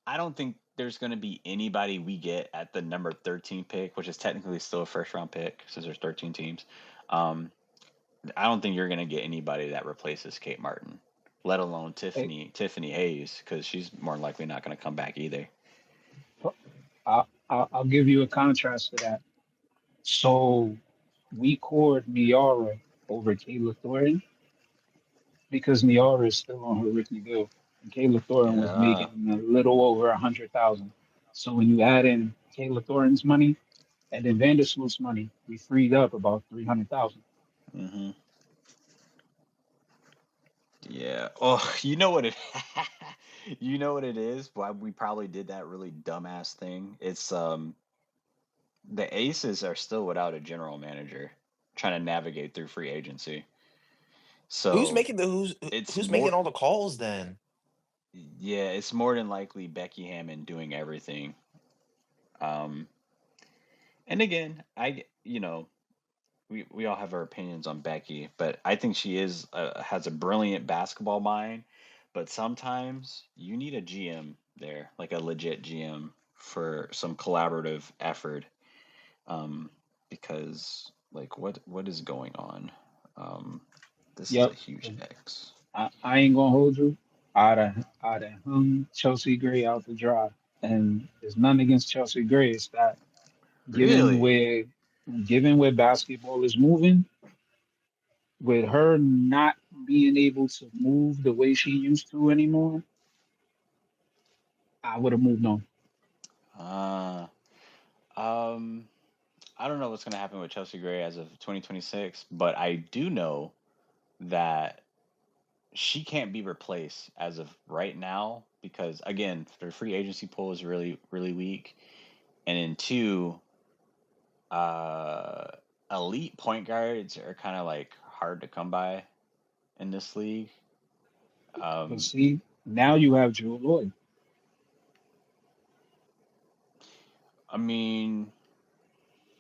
I don't think there's going to be anybody we get at the number 13 pick, which is technically still a first round pick since there's 13 teams. Um, I don't think you're going to get anybody that replaces Kate Martin, let alone Hey, Tiffany Hayes, because she's more than likely not going to come back either. I'll give you a contrast to that. So we cored Miara over Kayla Thornton because Miara is still on her rookie deal, and Kayla Thornton was Yeah. making a little over 100,000. So when you add in Kayla Thornton's money and then Vandersloot's money, we freed up about 300,000. Hmm. Yeah. Oh, you know what it you know what it is? Why we probably did that really dumbass thing? It's the Aces are still without a general manager trying to navigate through free agency. Who's So making the it's who's making more all the calls then? yeah, it's more than likely Becky Hammond doing everything. Um and again, we all have our opinions on Becky, but I think she is has a brilliant basketball mind. But sometimes you need a GM there, like a legit GM, for some collaborative effort. Um, because like what is going on? Um, this is a Yep. huge X. I ain't gonna hold you. I'd have hung Chelsea Gray out to dry. And there's nothing against Chelsea Gray. It's that given Really? where given where basketball is moving, with her not being able to move the way she used to anymore, I would have moved on. Uh, um, I don't know what's gonna happen with Chelsea Gray as of 2026, but I do know that she can't be replaced as of right now because again, their free agency pool is really really weak, and then two, uh, elite point guards are kind of like hard to come by in this league. But Um, see, now you have Drew Lloyd, I mean,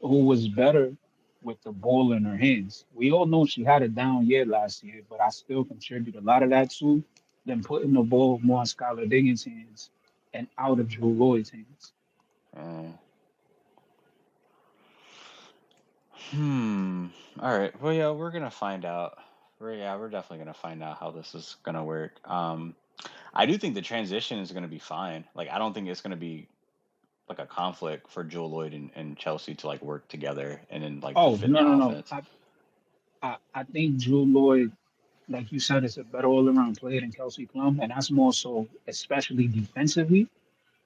who was better with the ball in her hands. We all know she had a down year last year, but I still contribute a lot of that to them putting the ball more in Skylar Diggins' hands and out of Drew Lloyd's hands. uh, hmm. All right. Well, yeah, we're gonna find out. We're definitely gonna find out how this is gonna work. I do think the transition is gonna be fine. Like, I don't think it's gonna be like a conflict for Joel Lloyd and Chelsea to like work together and then like Oh, defend no, the no, no. offense. I think Drew Lloyd, like you said, is a better all around player than Kelsey Plum. And that's more so, especially defensively.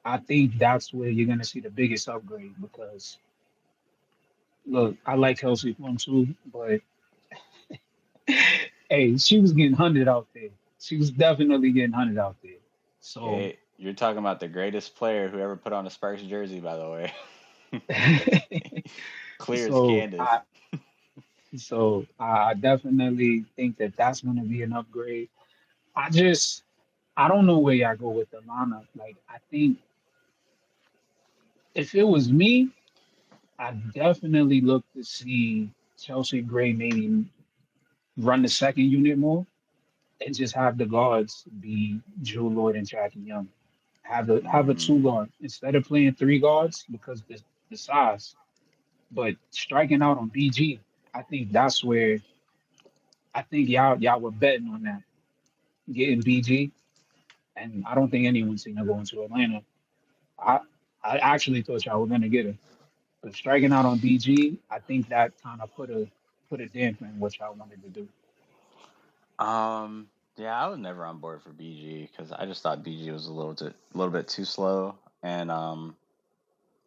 I think that's where you're going to see the biggest upgrade because, look, I like Kelsey Plum too, but hey, she was getting hunted out there. She was definitely getting hunted out there. So, Okay, you're talking about the greatest player who ever put on a Sparks jersey, by the way. Clear as so Candace. I, so I definitely think that that's going to be an upgrade. I just I don't know where y'all go with the lineup. Like, I think if it was me, I definitely look to see Chelsea Gray maybe run the second unit more and just have the guards be Drew Lloyd and Jackie Young. Have a two Mm, guard instead of playing three guards because the size. But striking out on BG, I think that's where I think y'all were betting on that getting BG, and I don't think anyone's seen her going to Atlanta. I I actually thought y'all were gonna get her, but striking out on BG, I think that kind of put a damper in what y'all wanted to do. yeah, I was never on board for BG because I just thought BG was a little bit too slow, and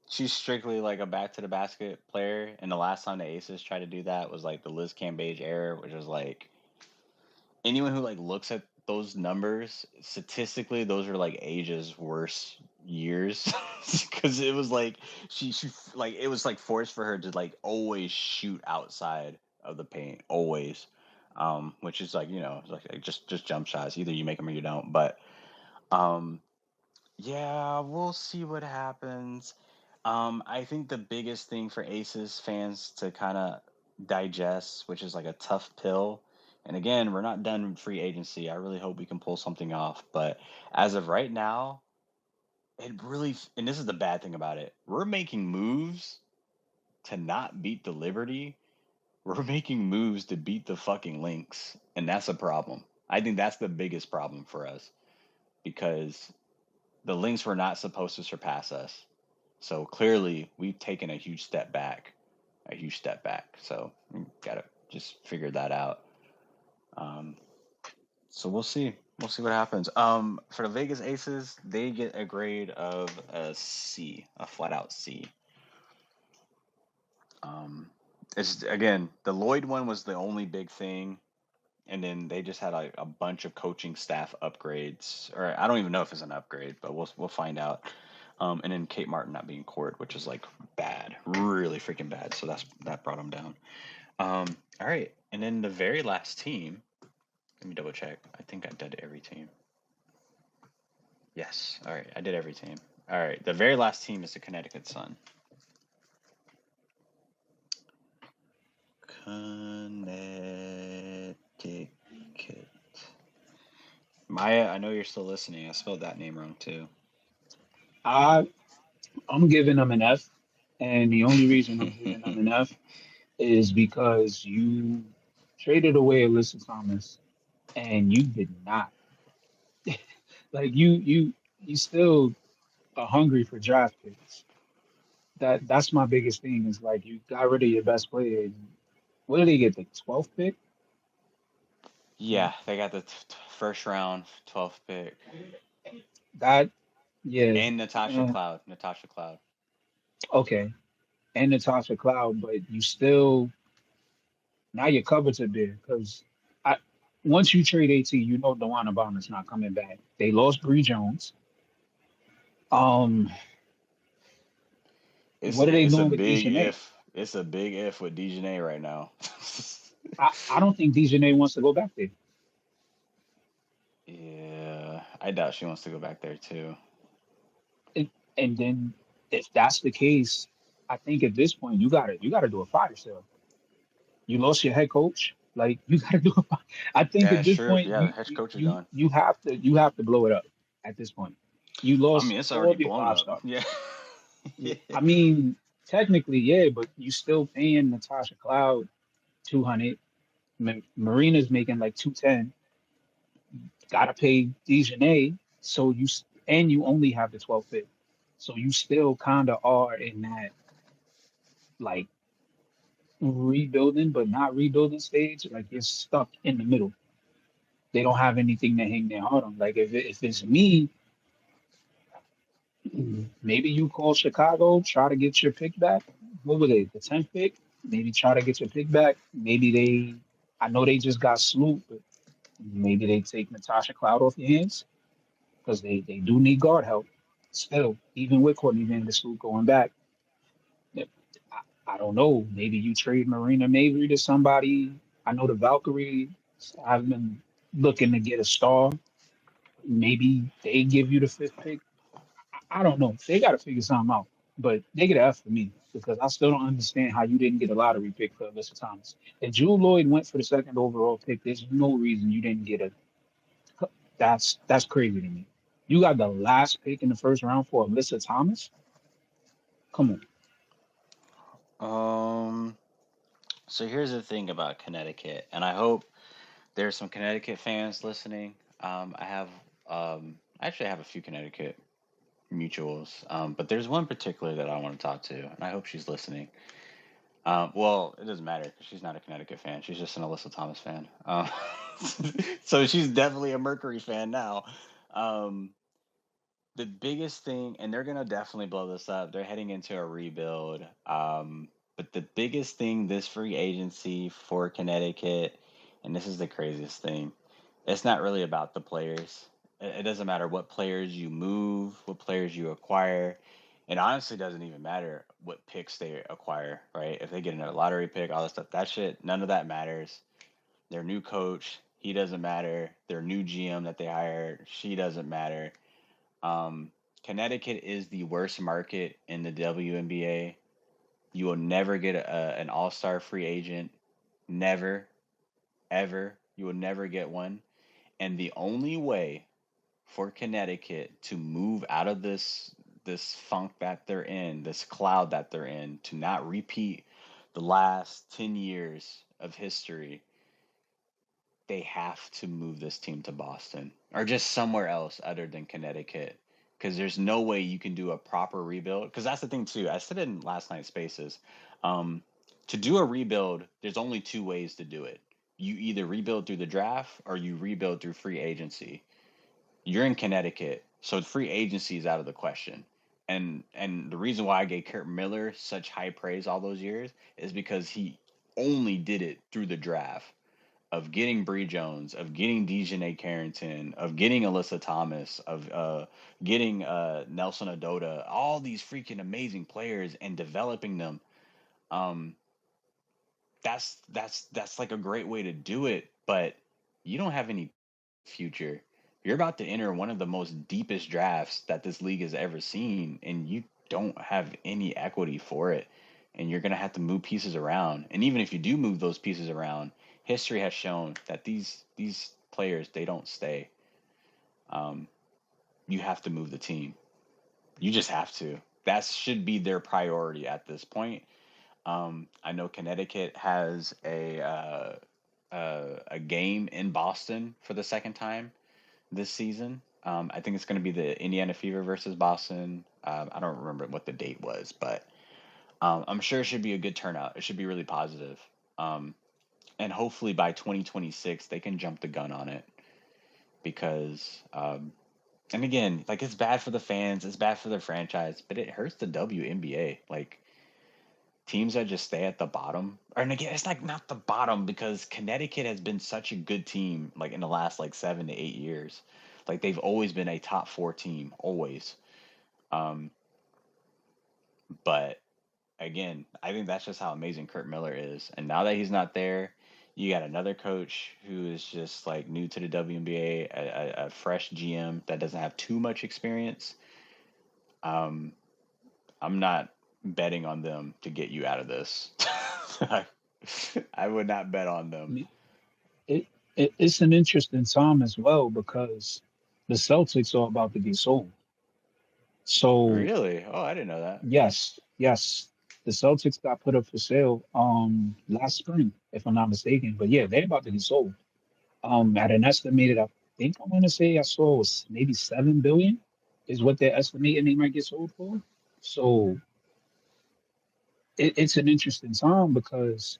she's strictly like a back to the basket player. And the last time the Aces tried to do that was like the Liz Cambage era, which was like anyone who like looks at those numbers statistically, those are like ages worse years because it was like she like it was like forced for her to like always shoot outside of the paint always, which is like like just jump shots, either you make them or you don't. But um yeah, we'll see what happens. I think the biggest thing for Aces fans to kind of digest, which is like a tough pill. And again, we're not done with free agency. I really hope we can pull something off. But as of right now, and this is the bad thing about it, we're making moves to not beat the Liberty. We're making moves to beat the fucking Lynx. And that's a problem. I think that's the biggest problem for us because the Lynx were not supposed to surpass us. So clearly, we've taken a huge step back, a huge step back. So we gotta just figure that out. Um, so we'll see. We'll see what happens. For the Vegas Aces, they get a grade of a C, a flat out C. Um, it's again the Lloyd one was the only big thing, and then they just had a bunch of coaching staff upgrades, or I don't even know if it's an upgrade, but we'll find out. And then Kate Martin not being court, which is like bad, really freaking bad. So that brought him down. All right, and then the very last team. Let me double check. I think I did every team. Yes. All right, I did every team. All right, the very last team is the Connecticut Sun. Connecticut. Maya, I know you're still listening. I spelled that name wrong too. I I'm giving them an F, and the only reason I'm giving them an F is because you traded away Alyssa Thomas, and you did not like you still are hungry for draft picks. That's my biggest thing is like you got rid of your best player. What did they get? The 12th pick? Yeah, they got the first round 12th pick That yeah. and Natasha Uh, Cloud. Natasha Cloud. okay. And Natasha Cloud, but you still now your cupboards are bare because I once you trade AT, you know DeWanna Bonner's not coming back. They lost Bree Jones. Um, It's what are they it's a doing with big Dejanay? if. It's a big if with Dejanay right now. I don't think Dejanay wants to go back there. Yeah, I doubt she wants to go back there too. And, and then if that's the case, I think at this point you gotta do a fire sale. You lost your head coach. Like you gotta do a I think Yeah, at it's this true. point Yeah, the head coach is gone. you have to blow it up at this point. You I lost mean, it's four already of your blown five up. stars. Yeah. Yeah, I mean, technically, yeah, but you still paying Natasha Cloud 200. Marina's making like 210. Gotta pay Dejanay, so and you only have the 12th pick. So you still kind of are in that like rebuilding, but not rebuilding stage. Like you're stuck in the middle. They don't have anything to hang their heart on. Like if it's me, maybe you call Chicago, try to get your pick back. What were they? The 10th pick? Maybe try to get your pick back. Maybe I know they just got Sloop, but maybe they take Natasha Cloud off your hands because they do need guard help. Still, even with Courtney Vandersloot going back, yeah, I don't know. Maybe you trade Marina Mavery to somebody. I know the Valkyrie have been looking to get a star. maybe they give you the fifth pick. I don't know. They got to figure something out. But they get an F for me because I still don't understand how you didn't get a lottery pick for Alyssa Thomas. If Jewel Lloyd went for the second overall pick, there's no reason you didn't get a. That's crazy to me. You got the last pick in the first round for Alyssa Thomas. Come on. Um, so here's the thing about Connecticut, and I hope there's some Connecticut fans listening. Actually I have a few Connecticut mutuals, but there's one particular that I want to talk to, and I hope she's listening. Well, it doesn't matter because she's not a Connecticut fan. She's just an Alyssa Thomas fan. So she's definitely a Mercury fan now. Um, the biggest thing, and they're gonna definitely blow this up. They're heading into a rebuild. But the biggest thing this free agency for Connecticut, and this is the craziest thing, it's not really about the players. It doesn't matter what players you move, what players you acquire. It honestly doesn't even matter what picks they acquire, right? If they get another lottery pick, all that stuff, that shit, none of that matters. Their new coach, he doesn't matter. Their new GM that they hired, she doesn't matter. Connecticut is the worst market in the WNBA. You will never get an all star free agent. Never, ever. You will never get one. And the only way for Connecticut to move out of this funk that they're in, this cloud that they're in, to not repeat the last 10 years of history, they have to move this team to Boston or just somewhere else other than Connecticut. Because there's no way you can do a proper rebuild. Because that's the thing too. I said it in last night's Spaces. Um, to do a rebuild, there's only two ways to do it. You either rebuild through the draft or you rebuild through free agency. You're in Connecticut, so free agency is out of the question. And the reason why I gave Kurt Miller such high praise all those years is because he only did it through the draft of getting Bree Jones, of getting Dejanay Carrington, of getting Alyssa Thomas, of getting Nelson Adota, all these freaking amazing players and developing them. Um, that's like a great way to do it, but you don't have any future. You're about to enter one of the most deepest drafts that this league has ever seen, and you don't have any equity for it. And you're gonna have to move pieces around. And even if you do move those pieces around, history has shown that these players they don't stay. Um, you have to move the team. You just have to. That should be their priority at this point. I know Connecticut has a game in Boston for the second time this season. I think it's going to be the Indiana Fever versus Boston. I don't remember what the date was, but I'm sure it should be a good turnout. It should be really positive. Um, and hopefully by 2026 they can jump the gun on it because and again, like it's bad for the fans, it's bad for the franchise, but it hurts the WNBA. Like teams that just stay at the bottom. And again, it's like not the bottom because Connecticut has been such a good team like in the last like 7 to 8 years. Like they've always been a top four team, always. Um, but again, I think that's just how amazing Kurt Miller is. And now that he's not there, you got another coach who is just like new to the WNBA, a fresh GM that doesn't have too much experience. Um, I'm not betting on them to get you out of this. I would not bet on I them. mean, it, it's an interesting time as well because the Celtics are about to be sold. So Really? Oh, I didn't know that. yes, the Celtics got put up for sale last spring, if I'm not mistaken. But yeah, they're about to be sold. At an estimated, I think I want to say I saw it was maybe 7 billion is what they're estimating they might get sold for. So it's an interesting time because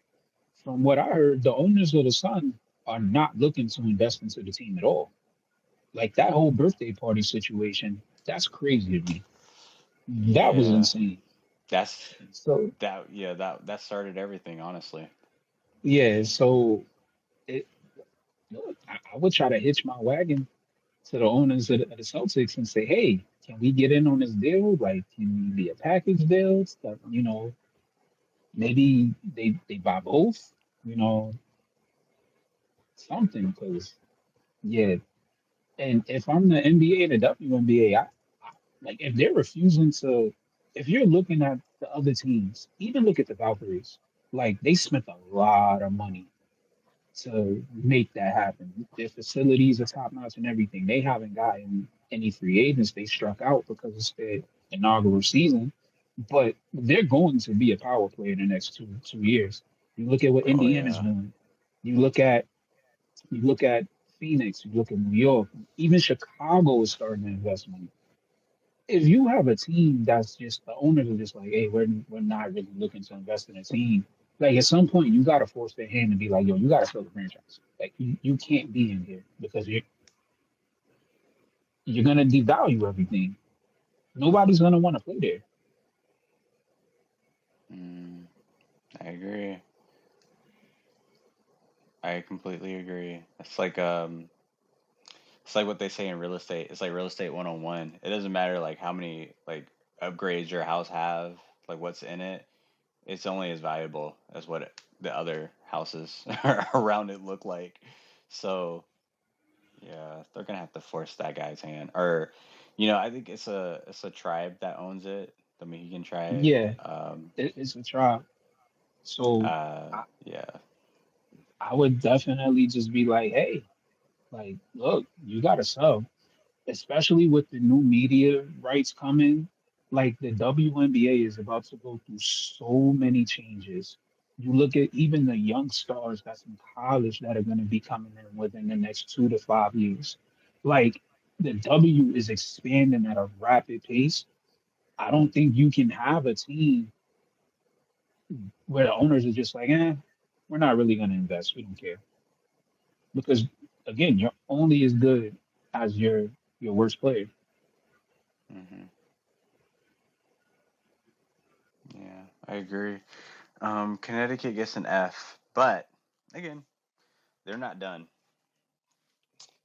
from what I heard, the owners of the Sun are not looking to invest into the team at all. Like that whole birthday party situation, that's crazy to me. That was Yeah, insane. that's So that. Yeah, that started everything. Honestly. yeah, so it, I would try to hitch my wagon to the owners of the Celtics and say, hey, can we get in on this deal? Like, can we be a package deal? Stuff, maybe they buy both, you know, something. Because, yeah, And if I'm the NBA and the WNBA, like if they're refusing to, if you're looking at the other teams, even look at the Valkyries, like they spent a lot of money to make that happen. Their facilities are top notch and everything. They haven't gotten any free agents. They struck out because it's their inaugural season, but they're going to be a power player in the next 2 years. You look at what Oh Indiana's yeah. doing. You look at you look at Phoenix. You look at New York. Even Chicago is starting to invest money. If you have a team that's just the owners are just like, hey, we're not really looking to invest in a team. Like at some point, you gotta force their hand and be like, yo, you gotta sell the franchise. Like you can't be in here because you're gonna devalue everything. Nobody's gonna want to play there. Mm, I agree. I completely agree. It's like what they say in real estate. It's like real estate 101. It doesn't matter like how many like upgrades your house have, like what's in it. It's only as valuable as what the other houses around it look like. So yeah, they're gonna have to force that guy's hand. Or, I think it's a tribe that owns it, the Mohegan tribe. Yeah, it's a trial. So Yeah. I would definitely just be like, hey, like, look, you gotta sell. Especially with the new media rights coming, like the WNBA is about to go through so many changes. You look at even the young stars that's in college that are going to be coming in within the next 2 to 5 years. Like the W is expanding at a rapid pace. I don't think you can have a team where the owners are just like, we're not really going to invest. We don't care. Because again, you're only as good as your worst player. Hmm. Yeah, I agree. Connecticut gets an F, but again, they're not done.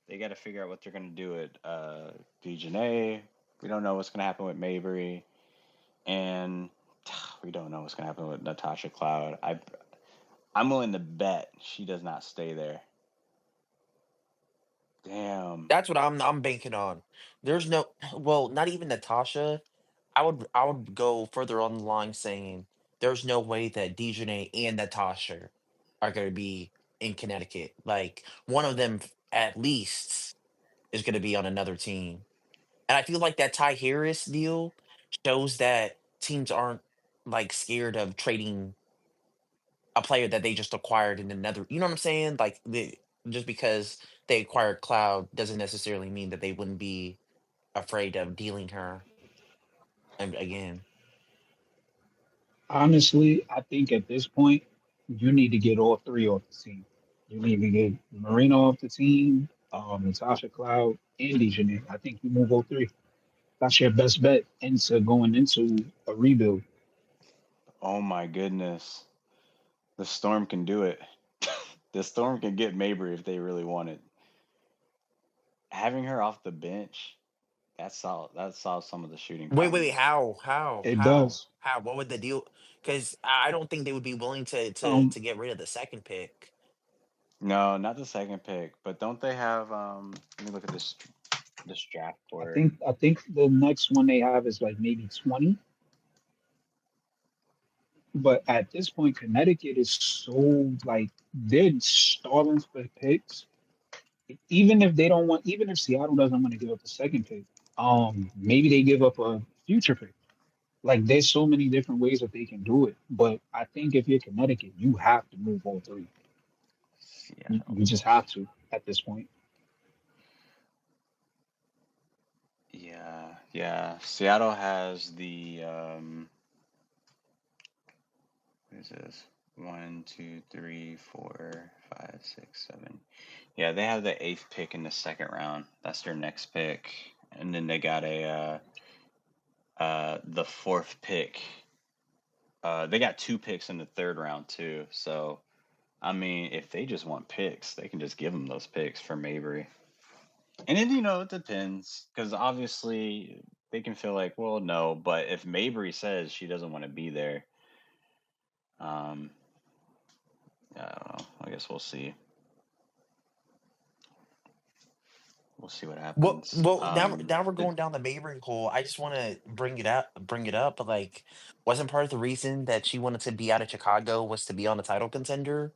They got to figure out what they're going to do at DeJounte. We don't know what's going to happen with Mabry, and we don't know what's going to happen with Natasha Cloud. I'm willing to bet she does not stay there. Damn. That's what I'm banking on. There's no well, not even Natasha. I would go further on the line saying there's no way that Dejanay and Natasha are going to be in Connecticut. Like one of them at least is going to be on another team. And I feel like that Ty Harris deal shows that teams aren't like scared of trading a player that they just acquired in another. You know what I'm saying? Like just because they acquired Cloud doesn't necessarily mean that they wouldn't be afraid of dealing her again. Honestly, I think at this point, you need to get all three off the team. You need to get Marina off the team, Natasha Cloud, and Dejanay. I think you move all three. That's your best bet into going into a rebuild. Oh my goodness. The Storm can do it. The Storm can get Mabry if they really want it. Having her off the bench, that solves some of the shooting Wait. problems. It does. How? What would the deal? Because I don't think they would be willing to Um, get rid of the second pick. No, not the second pick, but don't they have let me look at this draft I board. think I think the next one they have is like maybe 20. But at this point, Connecticut is so like they're stalling for picks. Even if they don't want, even if Seattle doesn't want to give up the second pick, maybe they give up a future pick. Like there's so many different ways that they can do it. But I think if you're Connecticut, you have to move all three. You just Seattle. have to at this point. Yeah, yeah. Seattle has the what is this? One, two, three, four, five, six, seven. Yeah, they have the eighth pick in the second round. That's their next pick. And then they got the fourth pick. They got two picks in the third round too. So I mean, if they just want picks, they can just give them those picks for Mabry. And then it depends because obviously they can feel like, well, no, but if Mabry says she doesn't want to be there, um, I don't know. I guess we'll see. we'll see what Well, happens. well, now we're going down the Mabry hole. I just want to bring it up. But like, wasn't part of the reason that she wanted to be out of Chicago was to be on the title contender?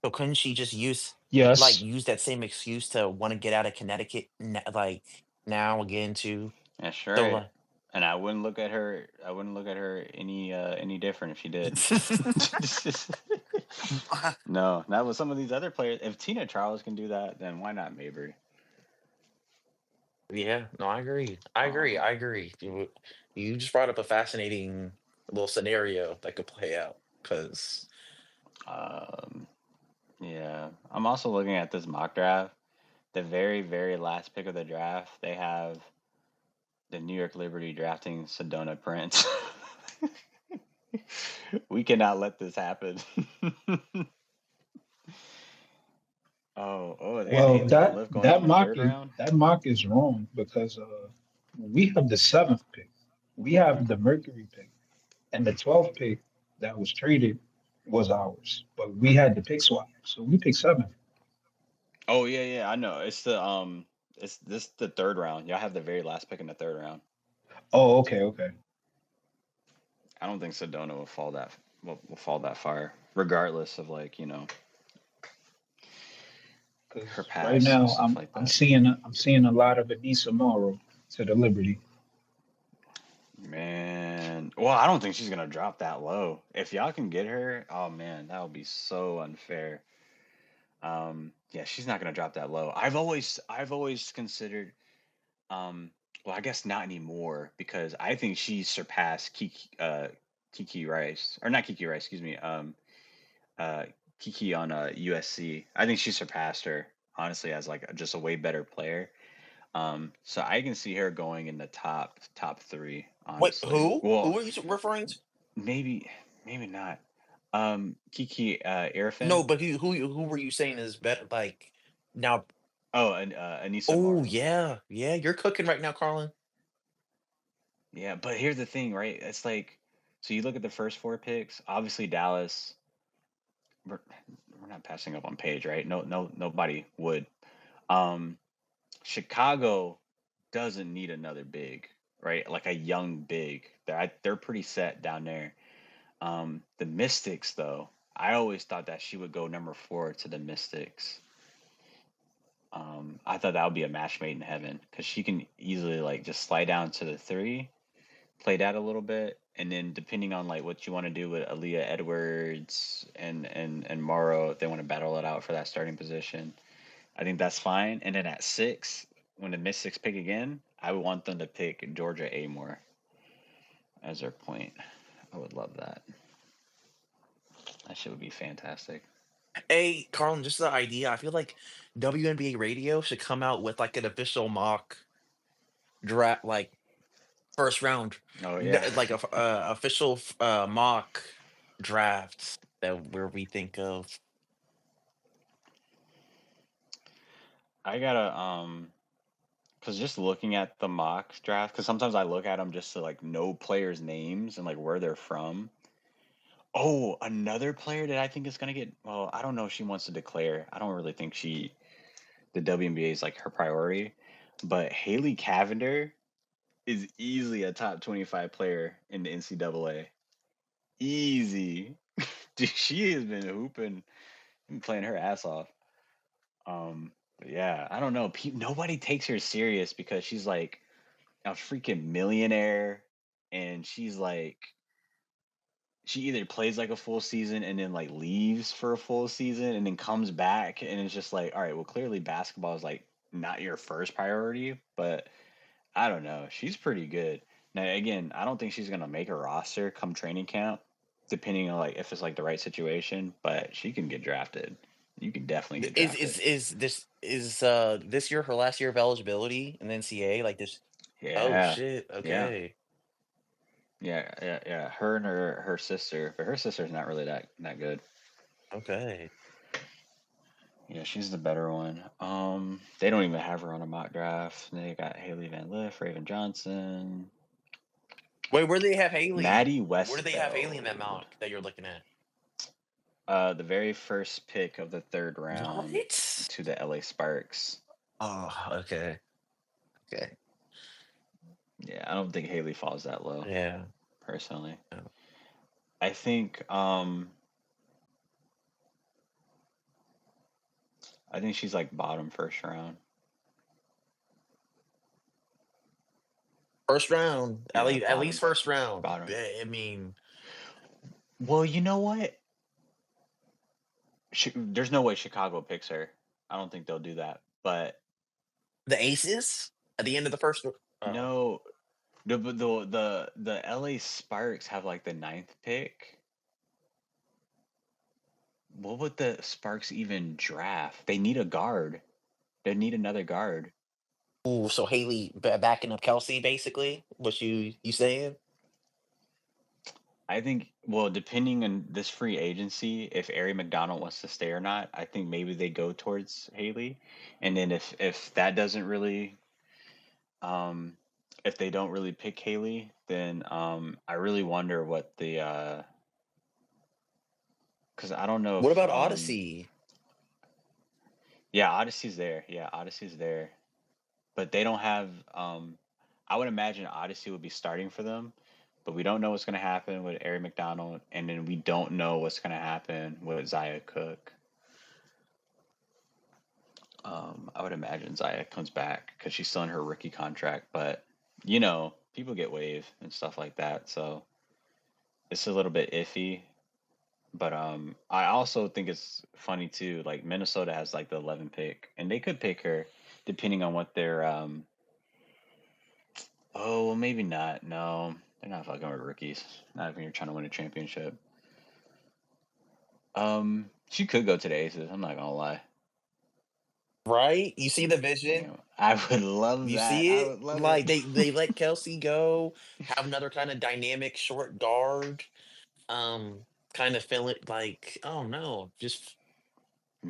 So couldn't she just Yes. use that same excuse to want to get out of Connecticut, like now again too? That's So right. And I wouldn't look at her. I wouldn't look at her any different if she did. No, not with some of these other players. If Tina Charles can do that, then why not Mabry? yeah, no, I agree. I agree. Um, I agree. You just brought up a fascinating little scenario that could play out because um, yeah. I'm also looking at this mock draft. The very, very last pick of the draft, they have the New York Liberty drafting Sedona Prince. We cannot let this happen. They got Well, Haley Van Lith going in the third round. that mock is wrong because we have the seventh pick, we have the Mercury pick, and the 12th pick that was traded was ours, but we had the pick swap, so we picked seventh. Oh yeah, yeah, I know. It's this the third round. Y'all have the very last pick in the third round. Oh, okay, okay. I don't think Sedona will fall that far, regardless of like her Because right past and now stuff like that. I'm seeing a lot of Anissa Morrow to the Liberty. Man, well, I don't think she's gonna drop that low. If y'all can get her, oh man, that would be so unfair. Yeah, she's not gonna drop that low. I've always considered, well, I guess not anymore because I think she surpassed Kiki Rice, or not Kiki Rice, excuse me, uh, Kiki on USC. I think she surpassed her honestly as like just a way better player. So I can see her going in the top three, wait, honestly. who? Well, Who are you referring to? maybe maybe not. Kiki No, Irfin. but who were you saying is better? Like now? Oh, and Anissa Oh Morrow. yeah, yeah, you're cooking right now, Carlin. Yeah, but here's the thing, right? It's like, so you look at the first four picks. Obviously, Dallas. We're, we're not passing up on Page, right? No, no, nobody would. Um, Chicago doesn't need another big, right? Like a young big. They're pretty set down there. The Mystics, though, I always thought that she would go number four to the Mystics. I thought that would be a match made in heaven because she can easily like just slide down to the three, play that a little bit, and then depending on like what you want to do with Aaliyah Edwards and Morrow, if they want to battle it out for that starting position, I think that's fine. And then at six, when the Mystics pick again, I would want them to pick Georgia Amore as their point. I would love that. That shit would be fantastic. Hey, Carlin, just the idea. I feel like WNBA radio should come out with like an official mock draft, like first round, Oh yeah. like a official mock draft that where we think of. I gotta because just looking at the mock draft, because sometimes I look at them just to like know players' names and like where they're from. Oh, another player that I think is gonna get. Well, I don't know if she wants to declare. I don't really think the WNBA is like her priority, but Haley Cavender is easily a top 25 player in the NCAA. Easy. Dude, she has been hooping and playing her ass off. But yeah, I don't know. Nobody takes her serious because she's like a freaking millionaire, and she's like she either plays like a full season and then like leaves for a full season and then comes back, and it's just like, all right, well, clearly basketball is like not your first priority, but I don't know. She's pretty good. Now, again, I don't think she's gonna make a roster come training camp, depending on like if it's like the right situation. But she can get drafted. You can definitely get drafted. Is this year her last year of eligibility in the NCAA? Like this? Oh Yeah, shit. yeah, Okay. yeah. Her and her sister, but her sister's not really that good. Okay. Yeah, she's the better one. They don't even have her on a mock draft. They got Haley Van Lith, Raven Johnson, Wait, where do they have Haley? Maddie Where do they have Haley in that Westfeld. mock that you're looking at? The very first pick of the third round What? to the LA Sparks. Oh, okay. Okay. Yeah, I don't think Haley falls that low, Yeah. personally. Yeah. I think I think she's like bottom first round. First round, Yeah, at least bottom, first round. bottom. I mean, Well, you know what? There's no way Chicago picks her. I don't think they'll do that. But the Aces at the end of the first. Oh, no, the LA Sparks have like the ninth pick. What would the Sparks even draft? They need a guard. They need another guard. ooh, so Haley backing up Kelsey, basically. What you saying? I think, well, depending on this free agency, if Ari McDonald wants to stay or not, I think maybe they go towards Haley. And then if that doesn't really, um, if they don't really pick Haley, then I really wonder what because I don't know What if, about Odyssey? yeah, Odyssey's there. Yeah, Odyssey's there. But they don't have, I would imagine Odyssey would be starting for them, but we don't know what's going to happen with Ari McDonald, and then we don't know what's going to happen with Zaya Cook. I would imagine Zaya comes back because she's still in her rookie contract, but people get waived and stuff like that, so it's a little bit iffy. But I also think it's funny too. Like Minnesota has like the 11 pick, and they could pick her depending on what their Oh, well, maybe not. No, they're not fucking with rookies. Not if you're trying to win a championship. She could go to the Aces. I'm not gonna lie. Right? You see the vision? Damn, I would love You that. see I it? would love Like it. they let Kelsey go, have another kind of dynamic short guard. Um, kind of feel it like, oh no, just